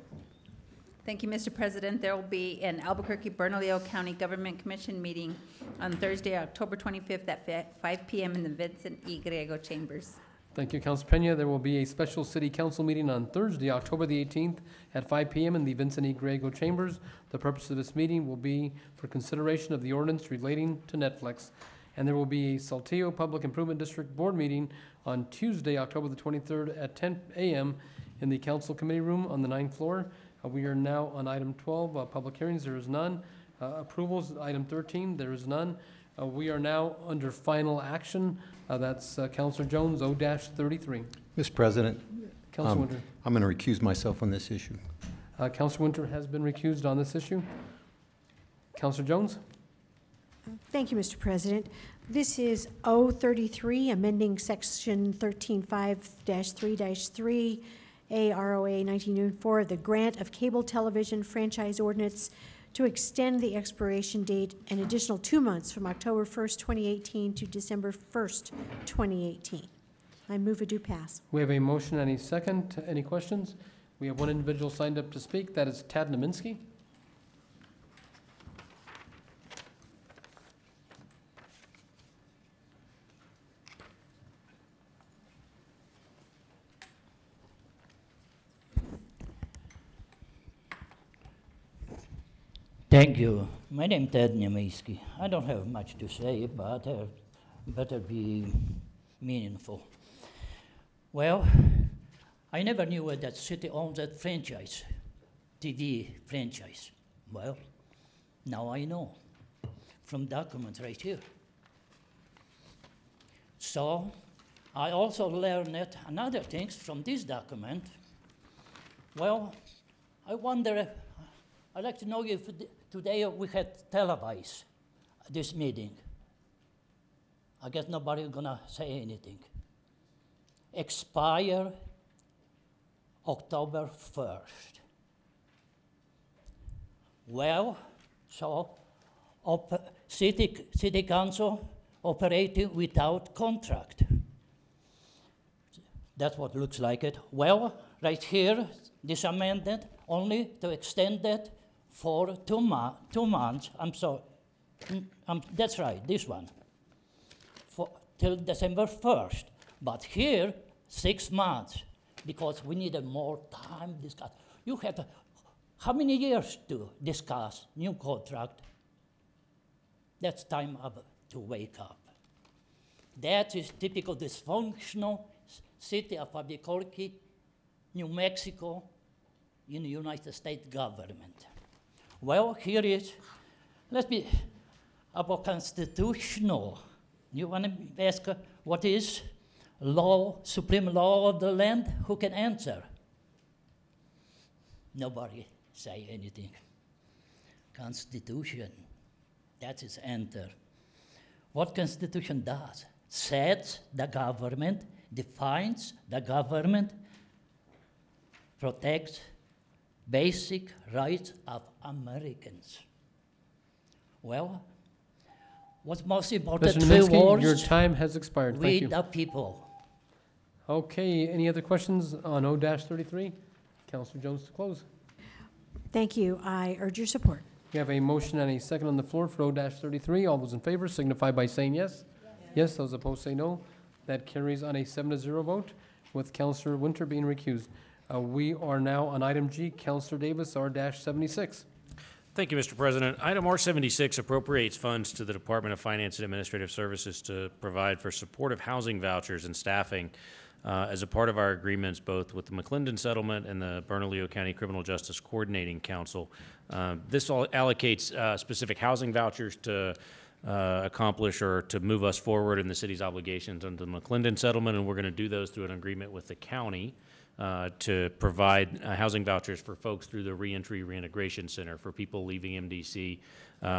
Thank you, Mr. President. There will be an Albuquerque-Bernalillo County Government Commission meeting on Thursday, October 25th at 5 p.m. in the Vincent E. Griego Chambers. Thank you, Councilor Pena. There will be a special city council meeting on Thursday, October the 18th at 5 p.m. in the Vincent E. Griego Chambers. The purpose of this meeting will be for consideration of the ordinance relating to Netflix. And there will be a Saltillo Public Improvement District Board meeting on Tuesday, October the 23rd at 10 a.m. in the council committee room on the 9th floor. We are now on item 12, public hearings. There is none. Approvals, item 13, there is none. We are now under final action. That's Councilor Jones, O-33. Mr. President, Councilor Winter. I'm going to recuse myself on this issue. Councilor Winter has been recused on this issue. Councilor Jones? Thank you, Mr. President. This is O-33, amending Section 13.5-3-3 AROA 1904 of the Grant of Cable Television Franchise Ordinance to extend the expiration date an additional 2 months from October 1st, 2018 to December 1st, 2018. I move a do pass. We have a motion and a second. Any questions? We have one individual signed up to speak. That is Tad Naminsky. Thank you. My name is Ted Niemiecki. I don't have much to say, but better be meaningful. Well, I never knew that city owns that franchise, TV franchise. Well, now I know from documents right here. So I also learned another things from this document. Well, I wonder, I'd like to know if today we had televised this meeting. I guess nobody's gonna say anything. Expire October 1st. Well, so city council operating without contract. That's what looks like it. Well, right here, this amendment only to extend it for 2 months. I'm sorry. That's right, this one. Till December 1st. But here, 6 months, because we needed more time to discuss. You have how many years to discuss new contract? That's time up to wake up. That is typical dysfunctional city of Albuquerque, New Mexico, in the United States government. Well, here is, let's be about constitutional. You want to ask what is law, supreme law of the land? Who can answer? Nobody say anything. Constitution, that is enter. What Constitution does? Sets the government, defines the government, protects basic rights of Americans. Well, what's most important, Mr. three Naminsky, words, your time has expired. Thank we you. the people. Okay, any other questions on O-33? Councilor Jones to close. Thank you. I urge your support. We have a motion and a second on the floor for O-33. All those in favor signify by saying yes. Yes, those opposed say no. That carries on a 7-0 vote, with Councilor Winter being recused. We are now on item G. Councilor Davis, R-76. Thank you, Mr. President. Item R-76 appropriates funds to the Department of Finance and Administrative Services to provide for supportive housing vouchers and staffing as a part of our agreements both with the McClendon Settlement and the Bernalillo County Criminal Justice Coordinating Council. This all allocates specific housing vouchers to accomplish or to move us forward in the city's obligations under the McClendon Settlement, and we're going to do those through an agreement with the county to provide housing vouchers for folks through the Reentry Reintegration Center for people leaving MDC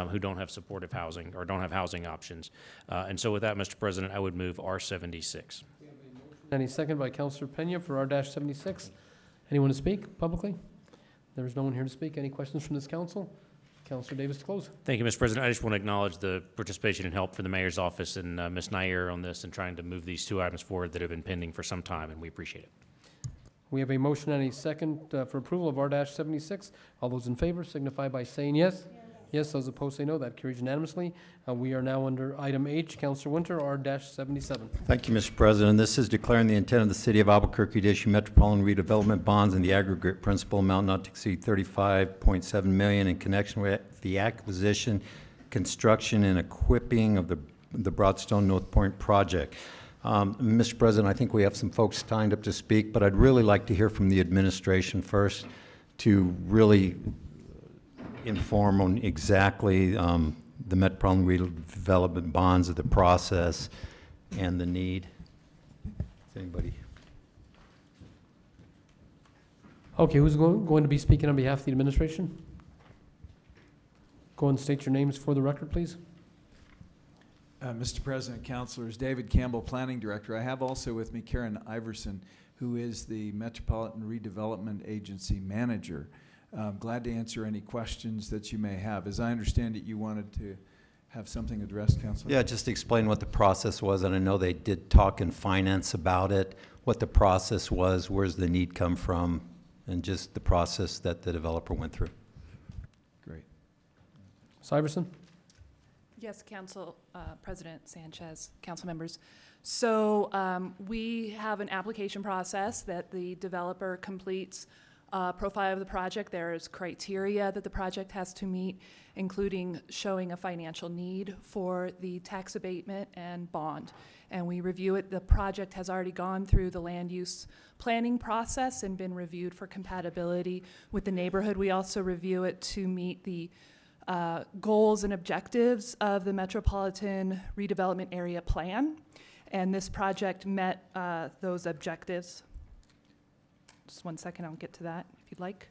who don't have supportive housing or don't have housing options. And so with that, Mr. President, I would move R-76. And a second by Councilor Pena for R-76. Anyone to speak publicly? There is no one here to speak. Any questions from this council? Councilor Davis to close. Thank you, Mr. President. I just want to acknowledge the participation and help for the mayor's office and Ms. Nair on this and trying to move these two items forward that have been pending for some time, and we appreciate it. We have a motion and a second for approval of R-76. All those in favor signify by saying yes. Yes, those opposed say no. That carries unanimously. We are now under item H. Councilor Winter, R-77. Thank you, Mr. President. This is declaring the intent of the City of Albuquerque to issue metropolitan redevelopment bonds in the aggregate principal amount not to exceed $35.7 million in connection with the acquisition, construction, and equipping of the Broadstone North Point project. Mr. President, I think we have some folks signed up to speak, but I'd really like to hear from the administration first to really inform on exactly the metropolitan redevelopment bonds of the process and the need. Is anybody? Okay, who's going to be speaking on behalf of the administration? Go and state your names for the record, please. Mr. President, Councilors, David Campbell, Planning Director. I have also with me Karen Iverson, who is the Metropolitan Redevelopment Agency Manager. I'm glad to answer any questions that you may have. As I understand it, you wanted to have something addressed, Councilor? Yeah, just explain what the process was, and I know they did talk in finance about it, what the process was, where's the need come from, and just the process that the developer went through. Great. Ms. Iverson? Yes, Council President Sanchez, council members. So we have an application process that the developer completes profile of the project. There is criteria that the project has to meet, including showing a financial need for the tax abatement and bond. And we review it. The project has already gone through the land use planning process and been reviewed for compatibility with the neighborhood. We also review it to meet the goals and objectives of the Metropolitan Redevelopment Area Plan. And this project met those objectives. Just 1 second, I'll get to that if you'd like.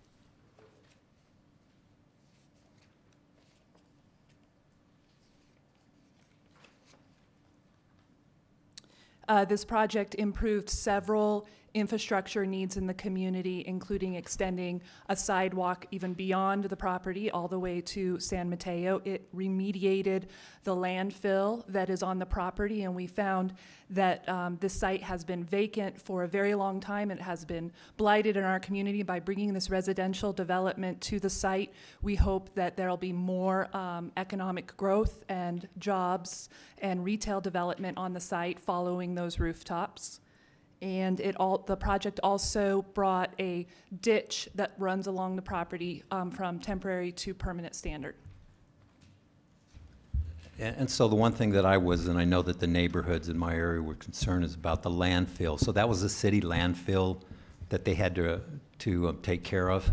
This project improved several infrastructure needs in the community, including extending a sidewalk even beyond the property all the way to San Mateo. It remediated the landfill that is on the property, and we found that this site has been vacant for a very long time. It has been blighted in our community. By bringing this residential development to the site, we hope that there'll be more economic growth and jobs and retail development on the site following those rooftops. And the project also brought a ditch that runs along the property from temporary to permanent standard. And so the one thing that I was, and I know that the neighborhoods in my area were concerned, is about the landfill. So that was a city landfill that they had to take care of?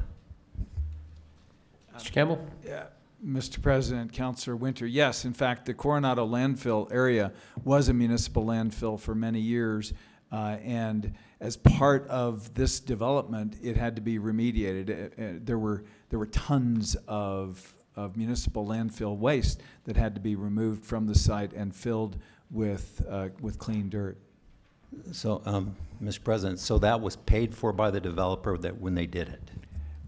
Mr. Campbell? Yeah, Mr. President, Councilor Winter, yes, in fact, the Coronado landfill area was a municipal landfill for many years, and as part of this development, it had to be remediated. There were tons of municipal landfill waste that had to be removed from the site and filled with clean dirt. So, Mr. President, so that was paid for by the developer that when they did it?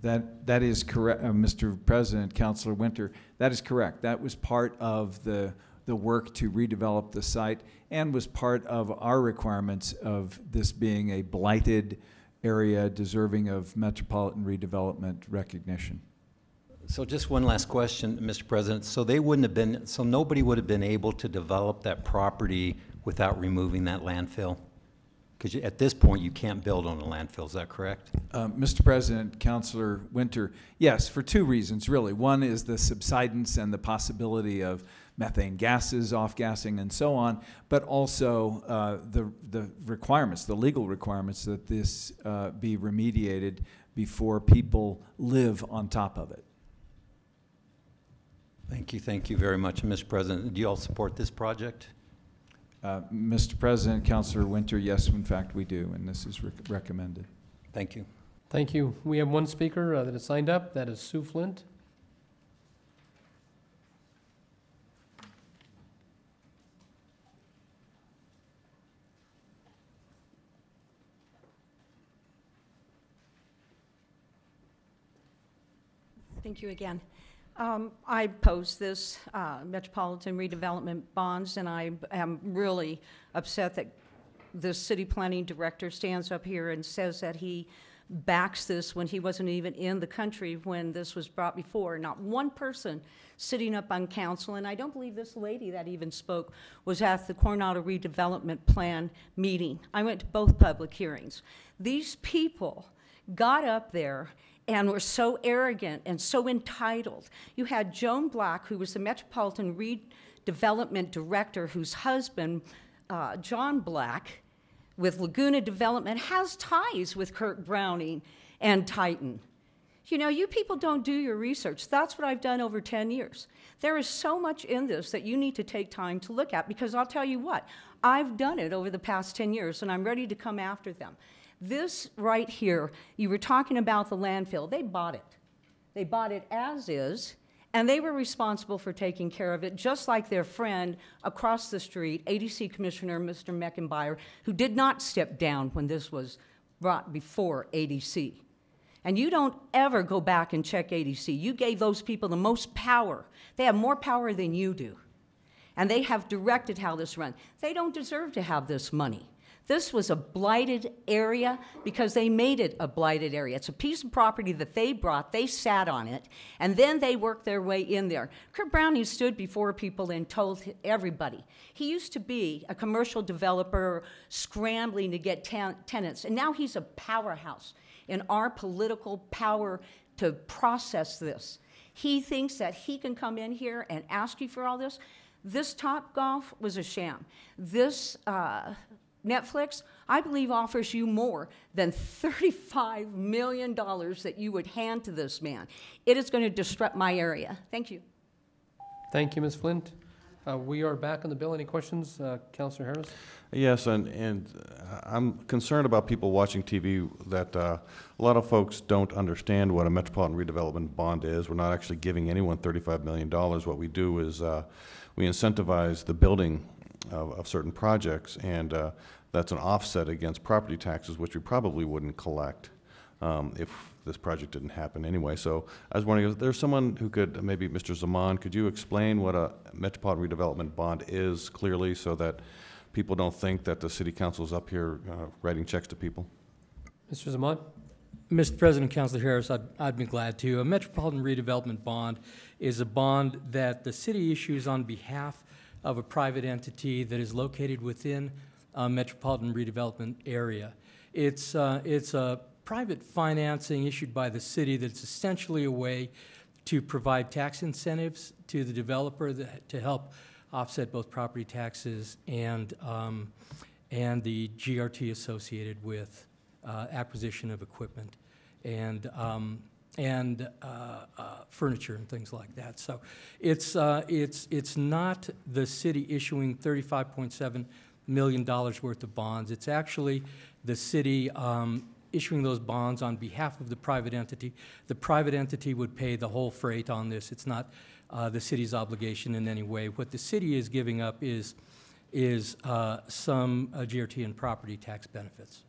That is correct, Mr. President, Councilor Winter. That is correct. That was part of the work to redevelop the site and was part of our requirements of this being a blighted area deserving of metropolitan redevelopment recognition. So just one last question, Mr. President. So they wouldn't have been, so nobody would have been able to develop that property without removing that landfill? Because at this point, you can't build on a landfill, is that correct? Mr. President, Councilor Winter, yes, for two reasons, really. One is the subsidence and the possibility of methane gases, off-gassing, and so on, but also the requirements, the legal requirements that this be remediated before people live on top of it. Thank you very much, Mr. President. Do you all support this project? Mr. President, Councilor Winter, yes, in fact, we do, and this is recommended. Thank you. Thank you. We have one speaker that has signed up. That is Sue Flint. Thank you again. I oppose this metropolitan redevelopment bonds, and I am really upset that the city planning director stands up here and says that he backs this when he wasn't even in the country when this was brought before. Not one person sitting up on council, and I don't believe this lady that even spoke was at the Coronado Redevelopment Plan meeting. I went to both public hearings. These people got up there and were so arrogant and so entitled. You had Joan Black, who was the Metropolitan Redevelopment Director, whose husband, John Black, with Laguna Development, has ties with Kirk Browning and Titan. You know, you people don't do your research. That's what I've done over 10 years. There is so much in this that you need to take time to look at, because I'll tell you what, I've done it over the past 10 years, and I'm ready to come after them. This right here, you were talking about the landfill. They bought it. They bought it as is, and they were responsible for taking care of it, just like their friend across the street, ADC Commissioner Mr. Meckenbauer, who did not step down when this was brought before ADC. And you don't ever go back and check ADC. You gave those people the most power. They have more power than you do. And they have directed how this runs. They don't deserve to have this money. This was a blighted area because they made it a blighted area. It's a piece of property that they brought, they sat on it, and then they worked their way in there. Kirk Browning stood before people and told everybody. He used to be a commercial developer scrambling to get tenants, and now he's a powerhouse in our political power to process this. He thinks that he can come in here and ask you for all this. This Topgolf was a sham. This Netflix, I believe, offers you more than $35 million that you would hand to this man. It is going to disrupt my area. Thank you. Thank you, Ms. Flint. We are back on the bill. Any questions, Councilor Harris? Yes, and I'm concerned about people watching TV that a lot of folks don't understand what a metropolitan redevelopment bond is. We're not actually giving anyone $35 million. What we do is we incentivize the building of certain projects, and that's an offset against property taxes, which we probably wouldn't collect if this project didn't happen anyway. So I was wondering if there's someone who could, maybe Mr. Zaman, could you explain what a metropolitan redevelopment bond is clearly so that people don't think that the city council is up here writing checks to people? Mr. Zaman? Mr. President, Councilor Harris, I'd be glad to. A metropolitan redevelopment bond is a bond that the city issues on behalf of a private entity that is located within a metropolitan redevelopment area. It's a private financing issued by the city that's essentially a way to provide tax incentives to the developer to help offset both property taxes and the GRT associated with acquisition of equipment and furniture and things like that. So it's not the city issuing $35.7 million worth of bonds. It's actually the city issuing those bonds on behalf of the private entity. The private entity would pay the whole freight on this. It's not the city's obligation in any way. What the city is giving up is some GRT and property tax benefits.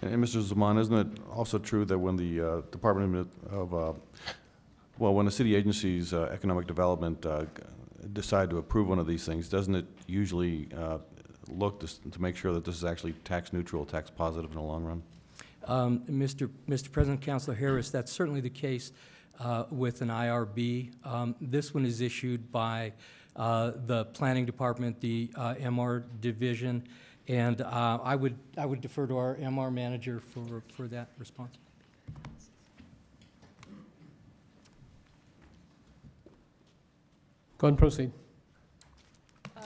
And Mr. Zaman, isn't it also true that when the Department of, when the city agencies, economic development, decide to approve one of these things, doesn't it usually look to make sure that this is actually tax neutral, tax positive in the long run? Mr. President, Councilor Harris, that's certainly the case with an IRB. This one is issued by the Planning Department, the MR Division, and I would defer to our MR manager for that response. Go ahead and proceed.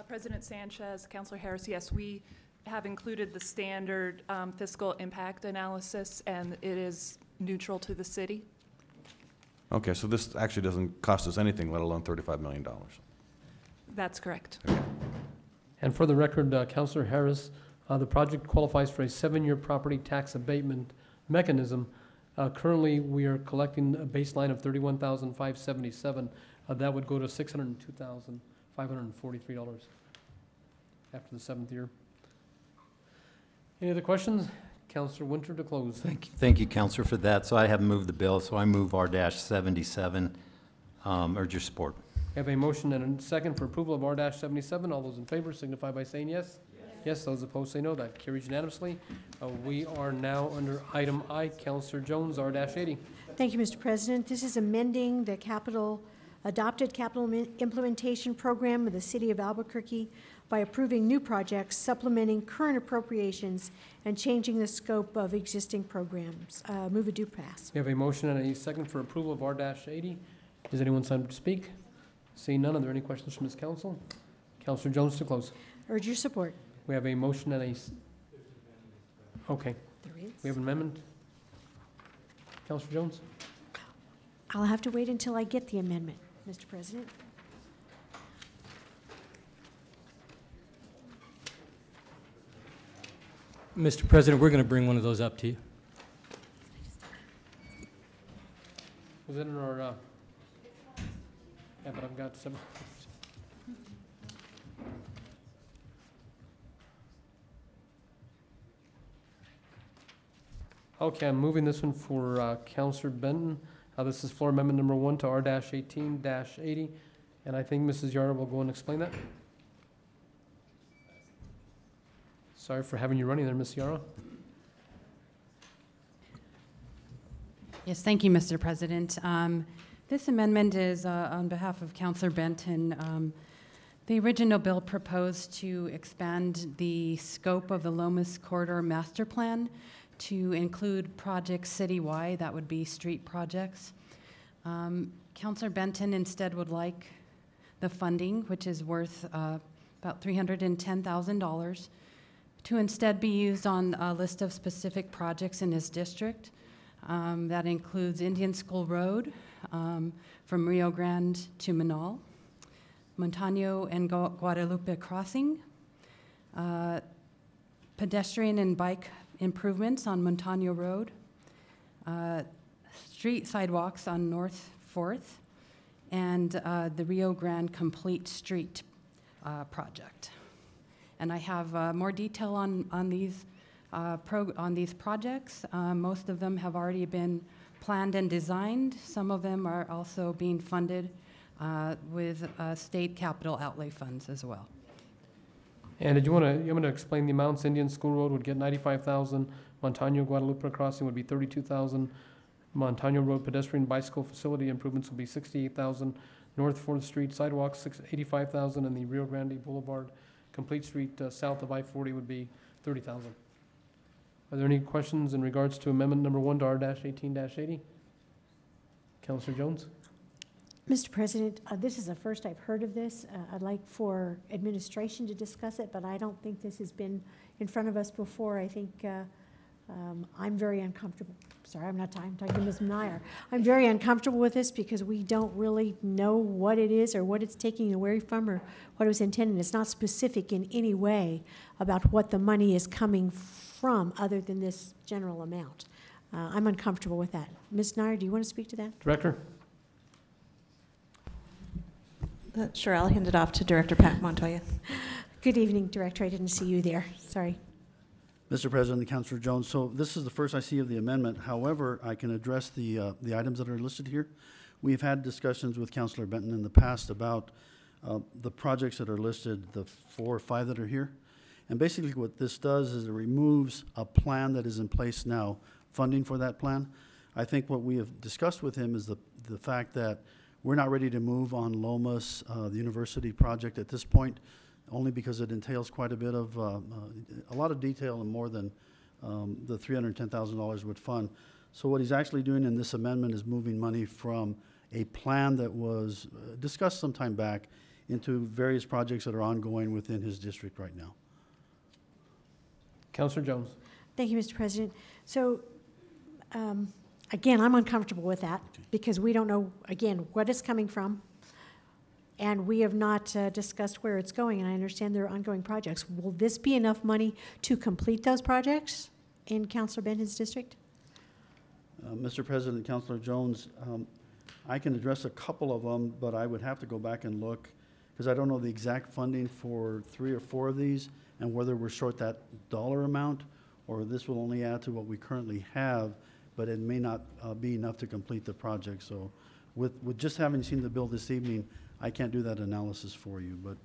President Sanchez, Councilor Harris, yes, we have included the standard fiscal impact analysis, and it is neutral to the city. Okay, so this actually doesn't cost us anything, let alone $35 million. That's correct. And for the record, Councilor Harris, the project qualifies for a 7-year property tax abatement mechanism. Currently, we are collecting a baseline of $31,577. That would go to $602,543 after the 7th year. Any other questions? Councilor Winter to close. Thank you, Councilor, for that. So I have moved the bill, so I move R-77. Urge your support. We have a motion and a second for approval of R-77. All those in favor signify by saying yes. Yes, those opposed say no. That carries unanimously. We are now under item I. Councilor Jones, R-80. Thank you, Mr. President. This is amending the adopted capital implementation program of the City of Albuquerque by approving new projects, supplementing current appropriations, and changing the scope of existing programs. Move it to pass. We have a motion and a second for approval of R-80. Does anyone sign up to speak? Seeing none, are there any questions from this council? Councilor Jones to close. Urge your support. We have a motion and a... Okay. There is. We have an amendment. Councilor Jones? I'll have to wait until I get the amendment, Mr. President. Mr. President, we're going to bring one of those up to you. Was it in our... yeah, but I've got some... Okay, I'm moving this one for Councilor Benton. This is floor amendment number 1 to R-18-80. And I think Mrs. Yara will go and explain that. Sorry for having you running there, Ms. Yara. Yes, thank you, Mr. President. This amendment is on behalf of Councilor Benton. The original bill proposed to expand the scope of the Lomas Corridor Master Plan to include projects citywide, that would be street projects. Councilor Benton instead would like the funding, which is worth about $310,000, to instead be used on a list of specific projects in his district. That includes Indian School Road from Rio Grande to Manal, Montano and Guadalupe Crossing, pedestrian and bike improvements on Montano Road, street sidewalks on North 4th, and the Rio Grande Complete Street project. And I have more detail on these projects. Most of them have already been planned and designed. Some of them are also being funded with state capital outlay funds as well. And did you want to explain the amounts? Indian School Road would get $95,000. Montano Guadalupe Crossing would be $32,000. Montano Road pedestrian bicycle facility improvements would be $68,000. North 4th Street sidewalks $85,000, and the Rio Grande Boulevard Complete Street south of I-40 would be $30,000. Are there any questions in regards to amendment number 1 to R-18-80? Councilor Jones? Mr. President, this is the first I've heard of this. I'd like for administration to discuss it, but I don't think this has been in front of us before. I think I'm very uncomfortable. Sorry, I'm talking to Ms. Meyer. I'm very uncomfortable with this because we don't really know what it is or what it's taking away from or what it was intended. It's not specific in any way about what the money is coming from other than this general amount. I'm uncomfortable with that. Ms. Meyer, do you want to speak to that? Director? Sure, I'll hand it off to Director Pat Montoya. Good evening, Director. I didn't see you there. Sorry. Mr. President and Councilor Jones, so this is the first I see of the amendment. However, I can address the items that are listed here. We've had discussions with Councilor Benton in the past about the projects that are listed, the 4 or 5 that are here. And basically what this does is it removes a plan that is in place now, funding for that plan. I think what we have discussed with him is the fact that we're not ready to move on Lomas, the university project at this point, only because it entails quite a bit of, a lot of detail and more than the $310,000 would fund. So what he's actually doing in this amendment is moving money from a plan that was discussed some time back into various projects that are ongoing within his district right now. Councilor Jones. Thank you, Mr. President. So, again, I'm uncomfortable with that because we don't know, again, what it's coming from. And we have not discussed where it's going, and I understand there are ongoing projects. Will this be enough money to complete those projects in Councilor Benton's district? Mr. President, Councilor Jones, I can address a couple of them, but I would have to go back and look because I don't know the exact funding for 3 or 4 of these and whether we're short that dollar amount or this will only add to what we currently have, but it may not be enough to complete the project. So with just having seen the bill this evening, I can't do that analysis for you, but.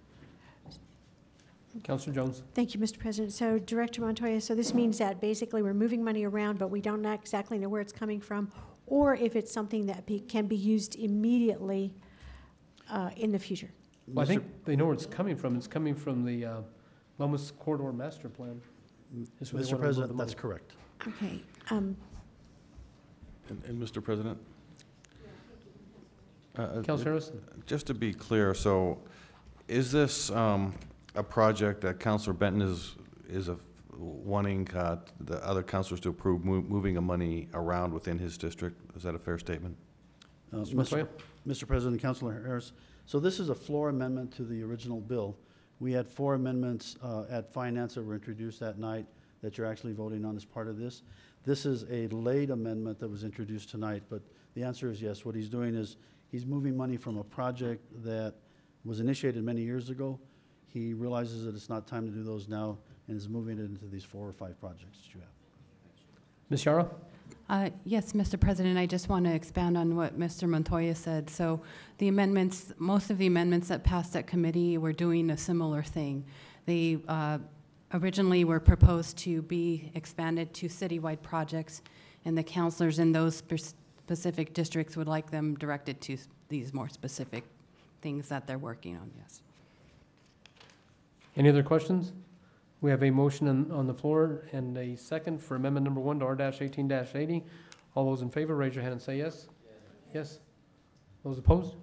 Councilor Jones. Thank you, Mr. President. So Director Montoya, so this means that basically we're moving money around, but we don't exactly know where it's coming from or if it's something that can be used immediately in the future. Well, I think they know where it's coming from. It's coming from the Lomas Corridor Master Plan. Mr. President, that's correct. Okay. And Mr. President? Councilor Harris? Just to be clear, so is this a project that Councilor Benton is wanting the other councilors to approve moving the money around within his district? Is that a fair statement? Mr. President, Councilor Harris, so this is a floor amendment to the original bill. We had 4 amendments at Finance that were introduced that night that you're actually voting on as part of this. This is a late amendment that was introduced tonight, but the answer is yes. What he's doing is he's moving money from a project that was initiated many years ago. He realizes that it's not time to do those now and is moving it into these 4 or 5 projects that you have. Ms. Yara? Yes, Mr. President, I just want to expand on what Mr. Montoya said. So the amendments, most of the amendments that passed at committee were doing a similar thing. They originally were proposed to be expanded to citywide projects, and the councilors in those specific districts would like them directed to these more specific things that they're working on, yes. Any other questions? We have a motion on the floor and a second for amendment number 1 to R-18-80. All those in favor, raise your hand and say yes. Yes. Those opposed?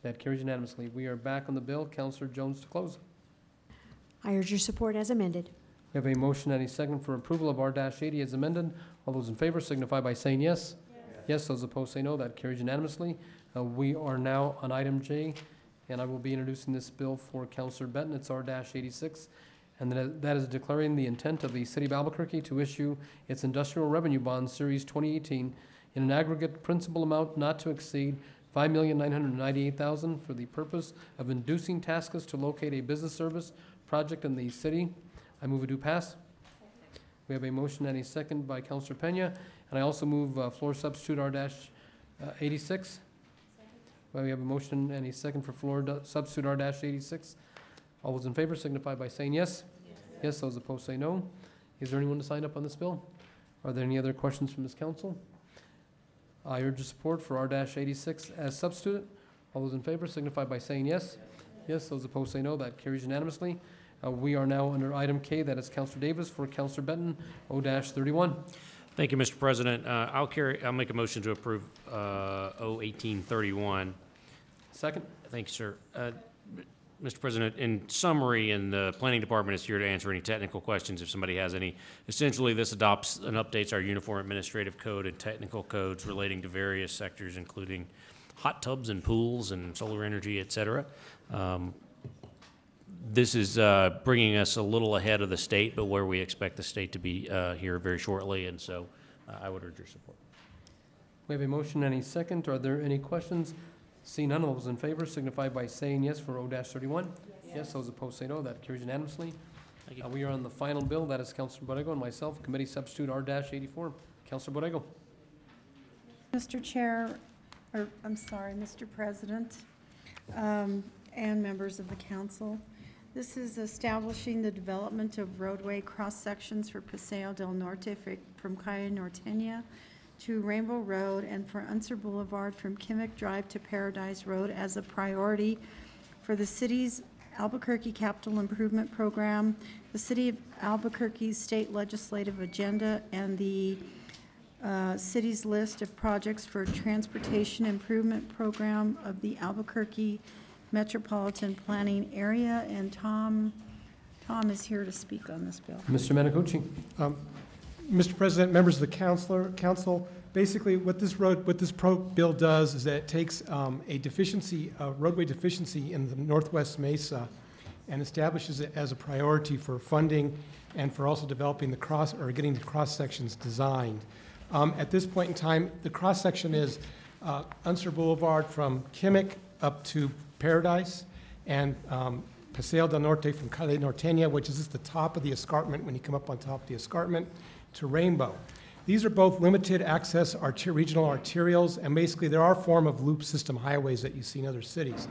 That carries unanimously. We are back on the bill. Councilor Jones to close. I urge your support as amended. We have a motion and a second for approval of R-80 as amended. All those in favor signify by saying yes. Yes. Those opposed say no. That carries unanimously. We are now on item J, and I will be introducing this bill for Councilor Benton. It's R-86. And that is declaring the intent of the City of Albuquerque to issue its Industrial Revenue Bond Series 2018 in an aggregate principal amount not to exceed $5,998,000 for the purpose of inducing Taskus to locate a business service project in the city. I move it do pass. We have a motion and a second by Councilor Pena, and I also move floor substitute R-86. Well, we have a motion and a second for floor substitute R-86. All those in favor signify by saying yes. Yes. Those opposed say no. Is there anyone to sign up on this bill? Are there any other questions from this council? I urge your support for R-86 as substitute. All those in favor signify by saying yes. Yes. Those opposed say no. That carries unanimously. We are now under item K. That is Councilor Davis for Councilor Benton, O-31. Thank you, Mr. President. I'll make a motion to approve O-1831. Second? Thank you, sir. Mr. President, in summary, and the planning department is here to answer any technical questions if somebody has any. Essentially, this adopts and updates our uniform administrative code and technical codes relating to various sectors, including hot tubs and pools and solar energy, et cetera. This is bringing us a little ahead of the state, but where we expect the state to be here very shortly, and so I would urge your support. We have a motion and a second. Are there any questions? Seeing none, all those in favor signify by saying yes for O-31. Yes, those opposed say no. That carries unanimously. We are on the final bill. That is Councilor Borrego and myself, Committee Substitute R-84. Councilor Borrego. Mr. Chair, or I'm sorry, Mr. President, and members of the council. This is establishing the development of roadway cross-sections for Paseo del Norte from Calle Norteña to Rainbow Road and for Unser Boulevard from Kimmick Drive to Paradise Road as a priority for the city's Albuquerque Capital Improvement Program, the City of Albuquerque's state legislative agenda, and the city's list of projects for Transportation Improvement Program of the Albuquerque Metropolitan Planning Area. And Tom is here to speak on this bill. Mr. Managuchi. Mr. President, members of the council, basically what this bill does is that it takes a roadway deficiency in the Northwest Mesa and establishes it as a priority for funding and for also developing getting the cross sections designed. At this point in time, the cross section is Unser Boulevard from Kimmick up to Paradise, and Paseo del Norte from Calle Norteña, which is just the top of the escarpment when you come up on top of the escarpment, to Rainbow. These are both limited access regional arterials, and basically there are a form of loop system highways that you see in other cities.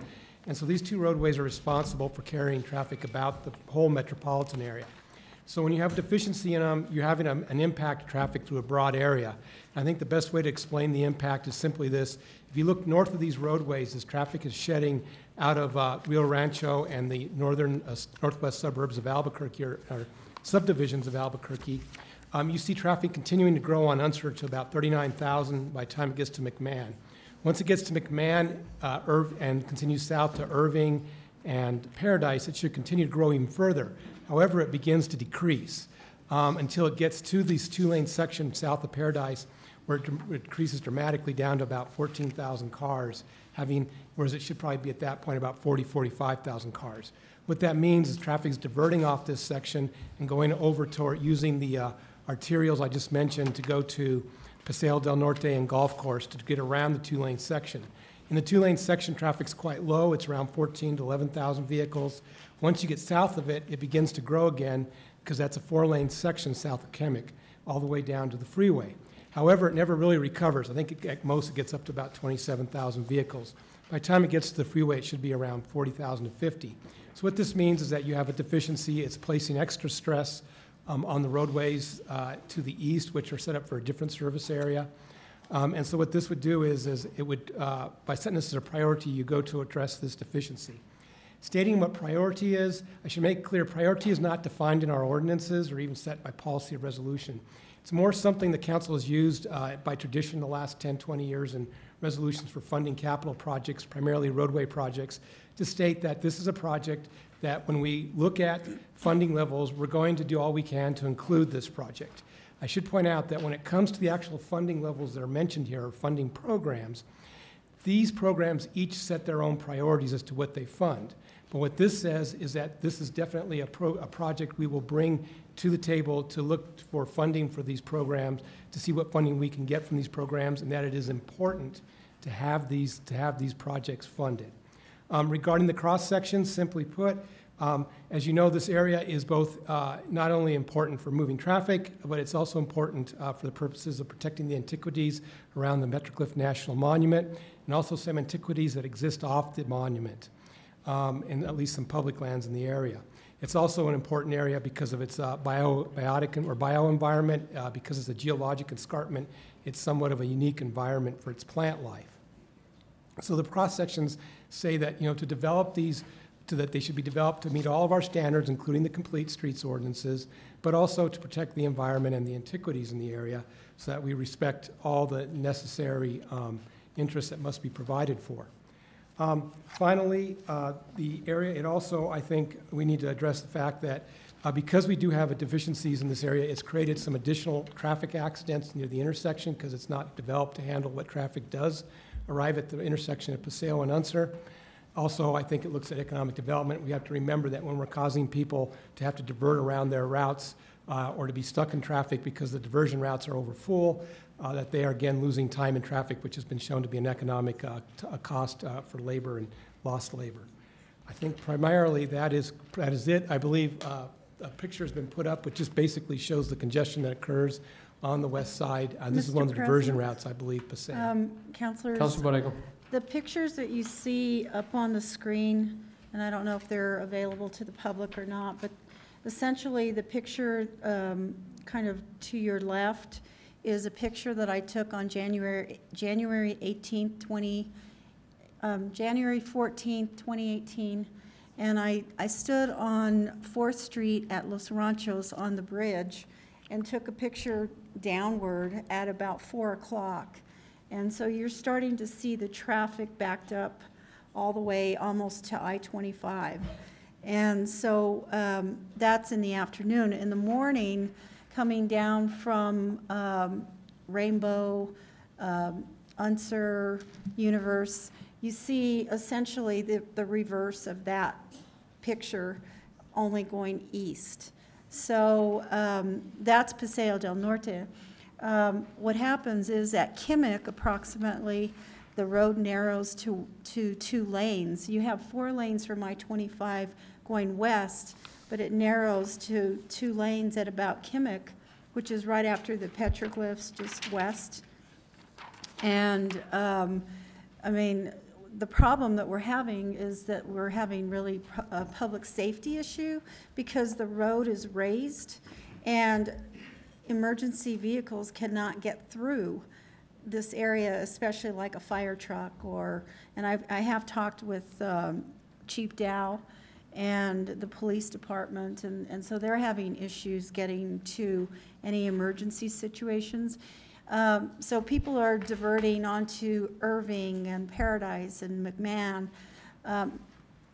And so these two roadways are responsible for carrying traffic about the whole metropolitan area. So when you have deficiency in them, you're having an impact of traffic through a broad area. I think the best way to explain the impact is simply this. If you look north of these roadways, as traffic is shedding out of Rio Rancho and the northwest suburbs of Albuquerque, or subdivisions of Albuquerque, you see traffic continuing to grow on Unser to about 39,000 by the time it gets to McMahon. Once it gets to McMahon and continues south to Irving and Paradise, it should continue to grow even further. However, it begins to decrease until it gets to these two-lane sections south of Paradise, where it decreases dramatically down to about 14,000 cars, whereas it should probably be at that point about 45,000 cars. What that means is traffic is diverting off this section and going over toward using the arterials I just mentioned to go to Paseo del Norte and Golf Course to get around the two-lane section. In the two-lane section, traffic's quite low. It's around 14,000 to 11,000 vehicles. Once you get south of it, it begins to grow again because that's a four-lane section south of Kimmick, all the way down to the freeway. However, it never really recovers. I think at most it gets up to about 27,000 vehicles. By the time it gets to the freeway, it should be around 40,000 to 50. So what this means is that you have a deficiency. It's placing extra stress on the roadways to the east, which are set up for a different service area. And so what this would do is it would, by setting this as a priority, you go to address this deficiency. Stating what priority is, I should make clear, priority is not defined in our ordinances or even set by policy or resolution. It's more something the council has used by tradition the last 10, 20 years in resolutions for funding capital projects, primarily roadway projects, to state that this is a project that when we look at funding levels, we're going to do all we can to include this project. I should point out that when it comes to the actual funding levels that are mentioned here, or funding programs, these programs each set their own priorities as to what they fund. But what this says is that this is definitely a project we will bring to the table to look for funding for these programs, to see what funding we can get from these programs, and that it is important to have these projects funded. Regarding the cross sections, simply put, as you know, this area is both not only important for moving traffic, but it's also important for the purposes of protecting the antiquities around the Metrocliff National Monument, and also some antiquities that exist off the monument, and at least some public lands in the area. It's also an important area because of its bioenvironment, because it's a geologic escarpment. It's somewhat of a unique environment for its plant life. So the cross sections say that, to develop these, that they should be developed to meet all of our standards, including the complete streets ordinances, but also to protect the environment and the antiquities in the area so that we respect all the necessary interests that must be provided for. Finally, the area, it also, I think, we need to address the fact that because we do have deficiencies in this area, it's created some additional traffic accidents near the intersection because it's not developed to handle what traffic does arrive at the intersection of Paseo and Unser. Also, I think it looks at economic development. We have to remember that when we're causing people to have to divert around their routes or to be stuck in traffic because the diversion routes are over full, that they are again losing time in traffic, which has been shown to be an economic cost for labor and lost labor. I think primarily that is it. I believe a picture has been put up which just basically shows the congestion that occurs on the west side. This is one of the diversion routes, I believe, Paseo. Councilors, Councilor Borrego. the pictures that you see up on the screen, and I don't know if they're available to the public or not, but essentially the picture kind of to your left is a picture that I took on January 18th, January 14th, 2018. And I stood on 4th Street at Los Ranchos on the bridge and took a picture downward at about 4 o'clock. And so you're starting to see the traffic backed up all the way almost to I-25. And so that's in the afternoon. In the morning, coming down from Rainbow, Unser, Universe, you see essentially the reverse of that picture, only going east. So that's Paseo del Norte. What happens is at Kimmick, approximately, the road narrows to 2 lanes. You have 4 lanes from I-25 going west, but it narrows to 2 lanes at about Kimmick, which is right after the petroglyphs, just west. And I mean, the problem that we're having is that we're having really a public safety issue because the road is raised and emergency vehicles cannot get through this area, especially like a fire truck and I have talked with Chief Dow and the police department, and so they're having issues getting to any emergency situations. So people are diverting onto Irving and Paradise and McMahon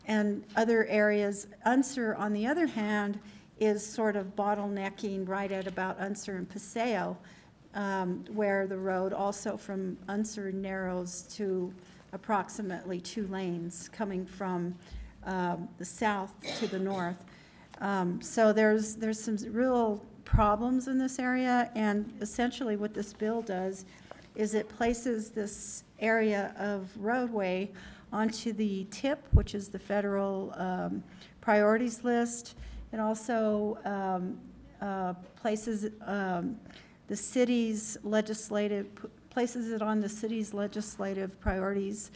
and other areas. Unser, on the other hand, is sort of bottlenecking right at about Unser and Paseo, where the road also from Unser narrows to approximately 2 lanes coming from the south to the north. So there's some real problems in this area, and essentially what this bill does is it places this area of roadway onto the TIP, which is the federal priorities list. It also places the city's places it on the city's legislative priorities,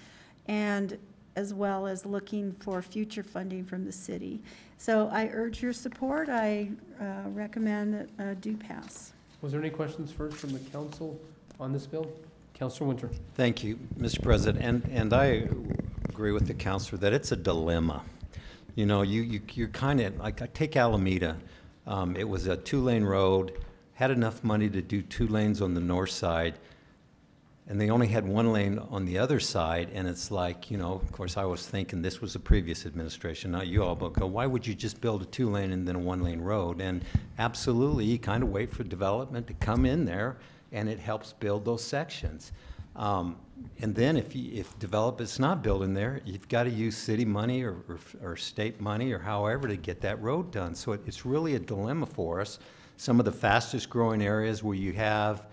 and as well as looking for future funding from the city. So I urge your support. I recommend that do pass. Was there any questions first from the council on this bill? Councilor Winter. Thank you, Mr. President, and I agree with the councilor that it's a dilemma. You know, you're kind of, like, I take Alameda. It was a 2-lane road, had enough money to do 2 lanes on the north side, and they only had 1 lane on the other side, and it's like, you know, of course, I was thinking this was the previous administration, not you all, but go, why would you just build a 2-lane and then a 1-lane road? And absolutely, you kind of wait for development to come in there, and it helps build those sections. And then if development's not building there, you've got to use city money or state money or however to get that road done. So it's really a dilemma for us. Some of the fastest growing areas where you have,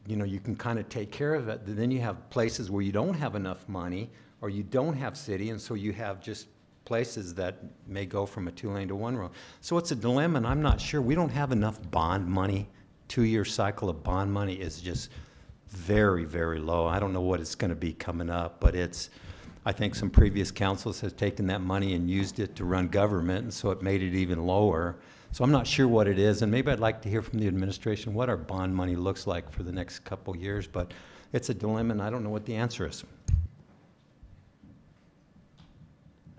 you know, you can kind of take care of it. Then you have places where you don't have enough money or you don't have city, and so you have just places that may go from a 2-lane to 1 road. So it's a dilemma, and I'm not sure. We don't have enough bond money. 2-year cycle of bond money is just very, very low. I don't know what it's going to be coming up, but I think some previous councils have taken that money and used it to run government, and so it made it even lower. So I'm not sure what it is, and maybe I'd like to hear from the administration what our bond money looks like for the next couple years, but it's a dilemma, and I don't know what the answer is.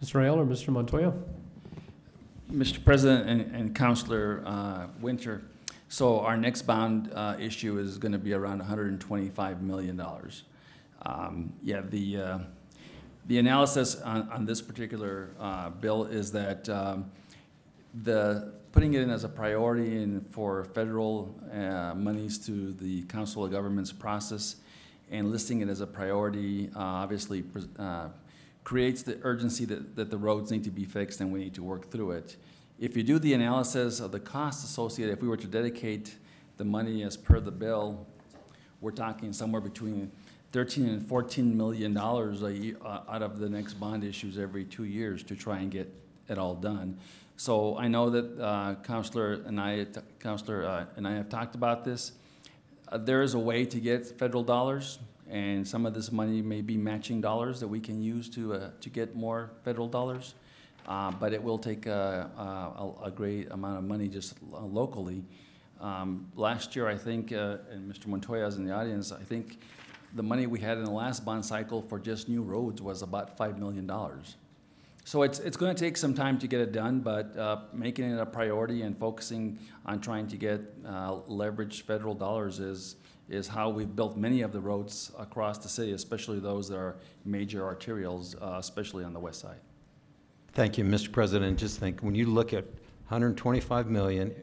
Mr. Ayala or Mr. Montoya? Mr. President and Councilor Winter, so our next bond issue is going to be around $125 million. Yeah, The analysis on this particular bill is that putting it in as a priority for federal monies to the Council of Governments process and listing it as a priority obviously creates the urgency that the roads need to be fixed and we need to work through it. If you do the analysis of the costs associated, if we were to dedicate the money as per the bill, we're talking somewhere between $13 and $14 million a year, out of the next bond issues every 2 years to try and get it all done. So I know that Councilor and I have talked about this. There is a way to get federal dollars, and some of this money may be matching dollars that we can use to get more federal dollars. But it will take a great amount of money just locally. Last year, I think, and Mr. Montoya is in the audience, I think the money we had in the last bond cycle for just new roads was about $5 million. So it's going to take some time to get it done, but making it a priority and focusing on trying to get leveraged federal dollars is how we've built many of the roads across the city, especially those that are major arterials, especially on the west side. Thank you, Mr. President. Just think, when you look at 125 million,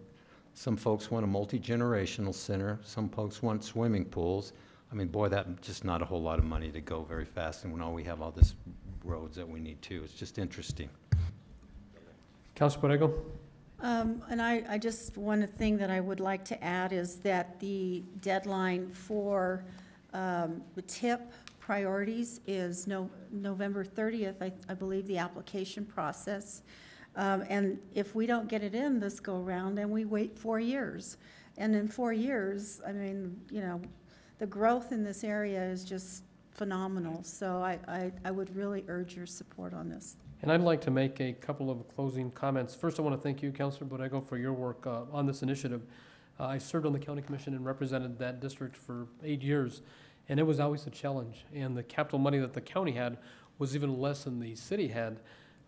some folks want a multi-generational center, some folks want swimming pools. I mean, boy, that's just not a whole lot of money to go very fast, and when all we have all this roads that we need too. It's just interesting. Councilor Borrego? And I just, one thing that I would like to add is that the deadline for the TIP priorities is November 30th, I believe, the application process. And if we don't get it in this go-round, then we wait 4 years. And in 4 years, I mean, you know, the growth in this area is just phenomenal. So I would really urge your support on this. And I'd like to make a couple of closing comments. First, I want to thank you, Councilor Borrego, for your work on this initiative. I served on the county commission and represented that district for 8 years, and it was always a challenge. And the capital money that the county had was even less than the city had.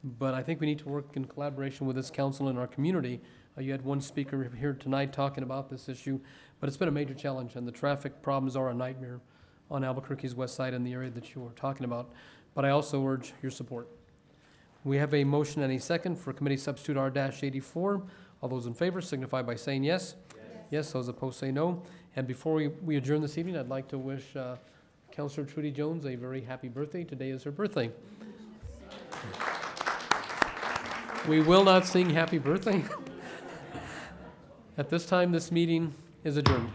But I think we need to work in collaboration with this council and our community. You had one speaker here tonight talking about this issue, but it's been a major challenge, and the traffic problems are a nightmare on Albuquerque's west side in the area that you were talking about. But I also urge your support. We have a motion and a second for Committee Substitute R-84. All those in favor signify by saying yes. Yes, those opposed say no. And before we adjourn this evening, I'd like to wish Councilor Trudy Jones a very happy birthday. Today is her birthday. We will not sing happy birthday. At this time, this meeting is adjourned.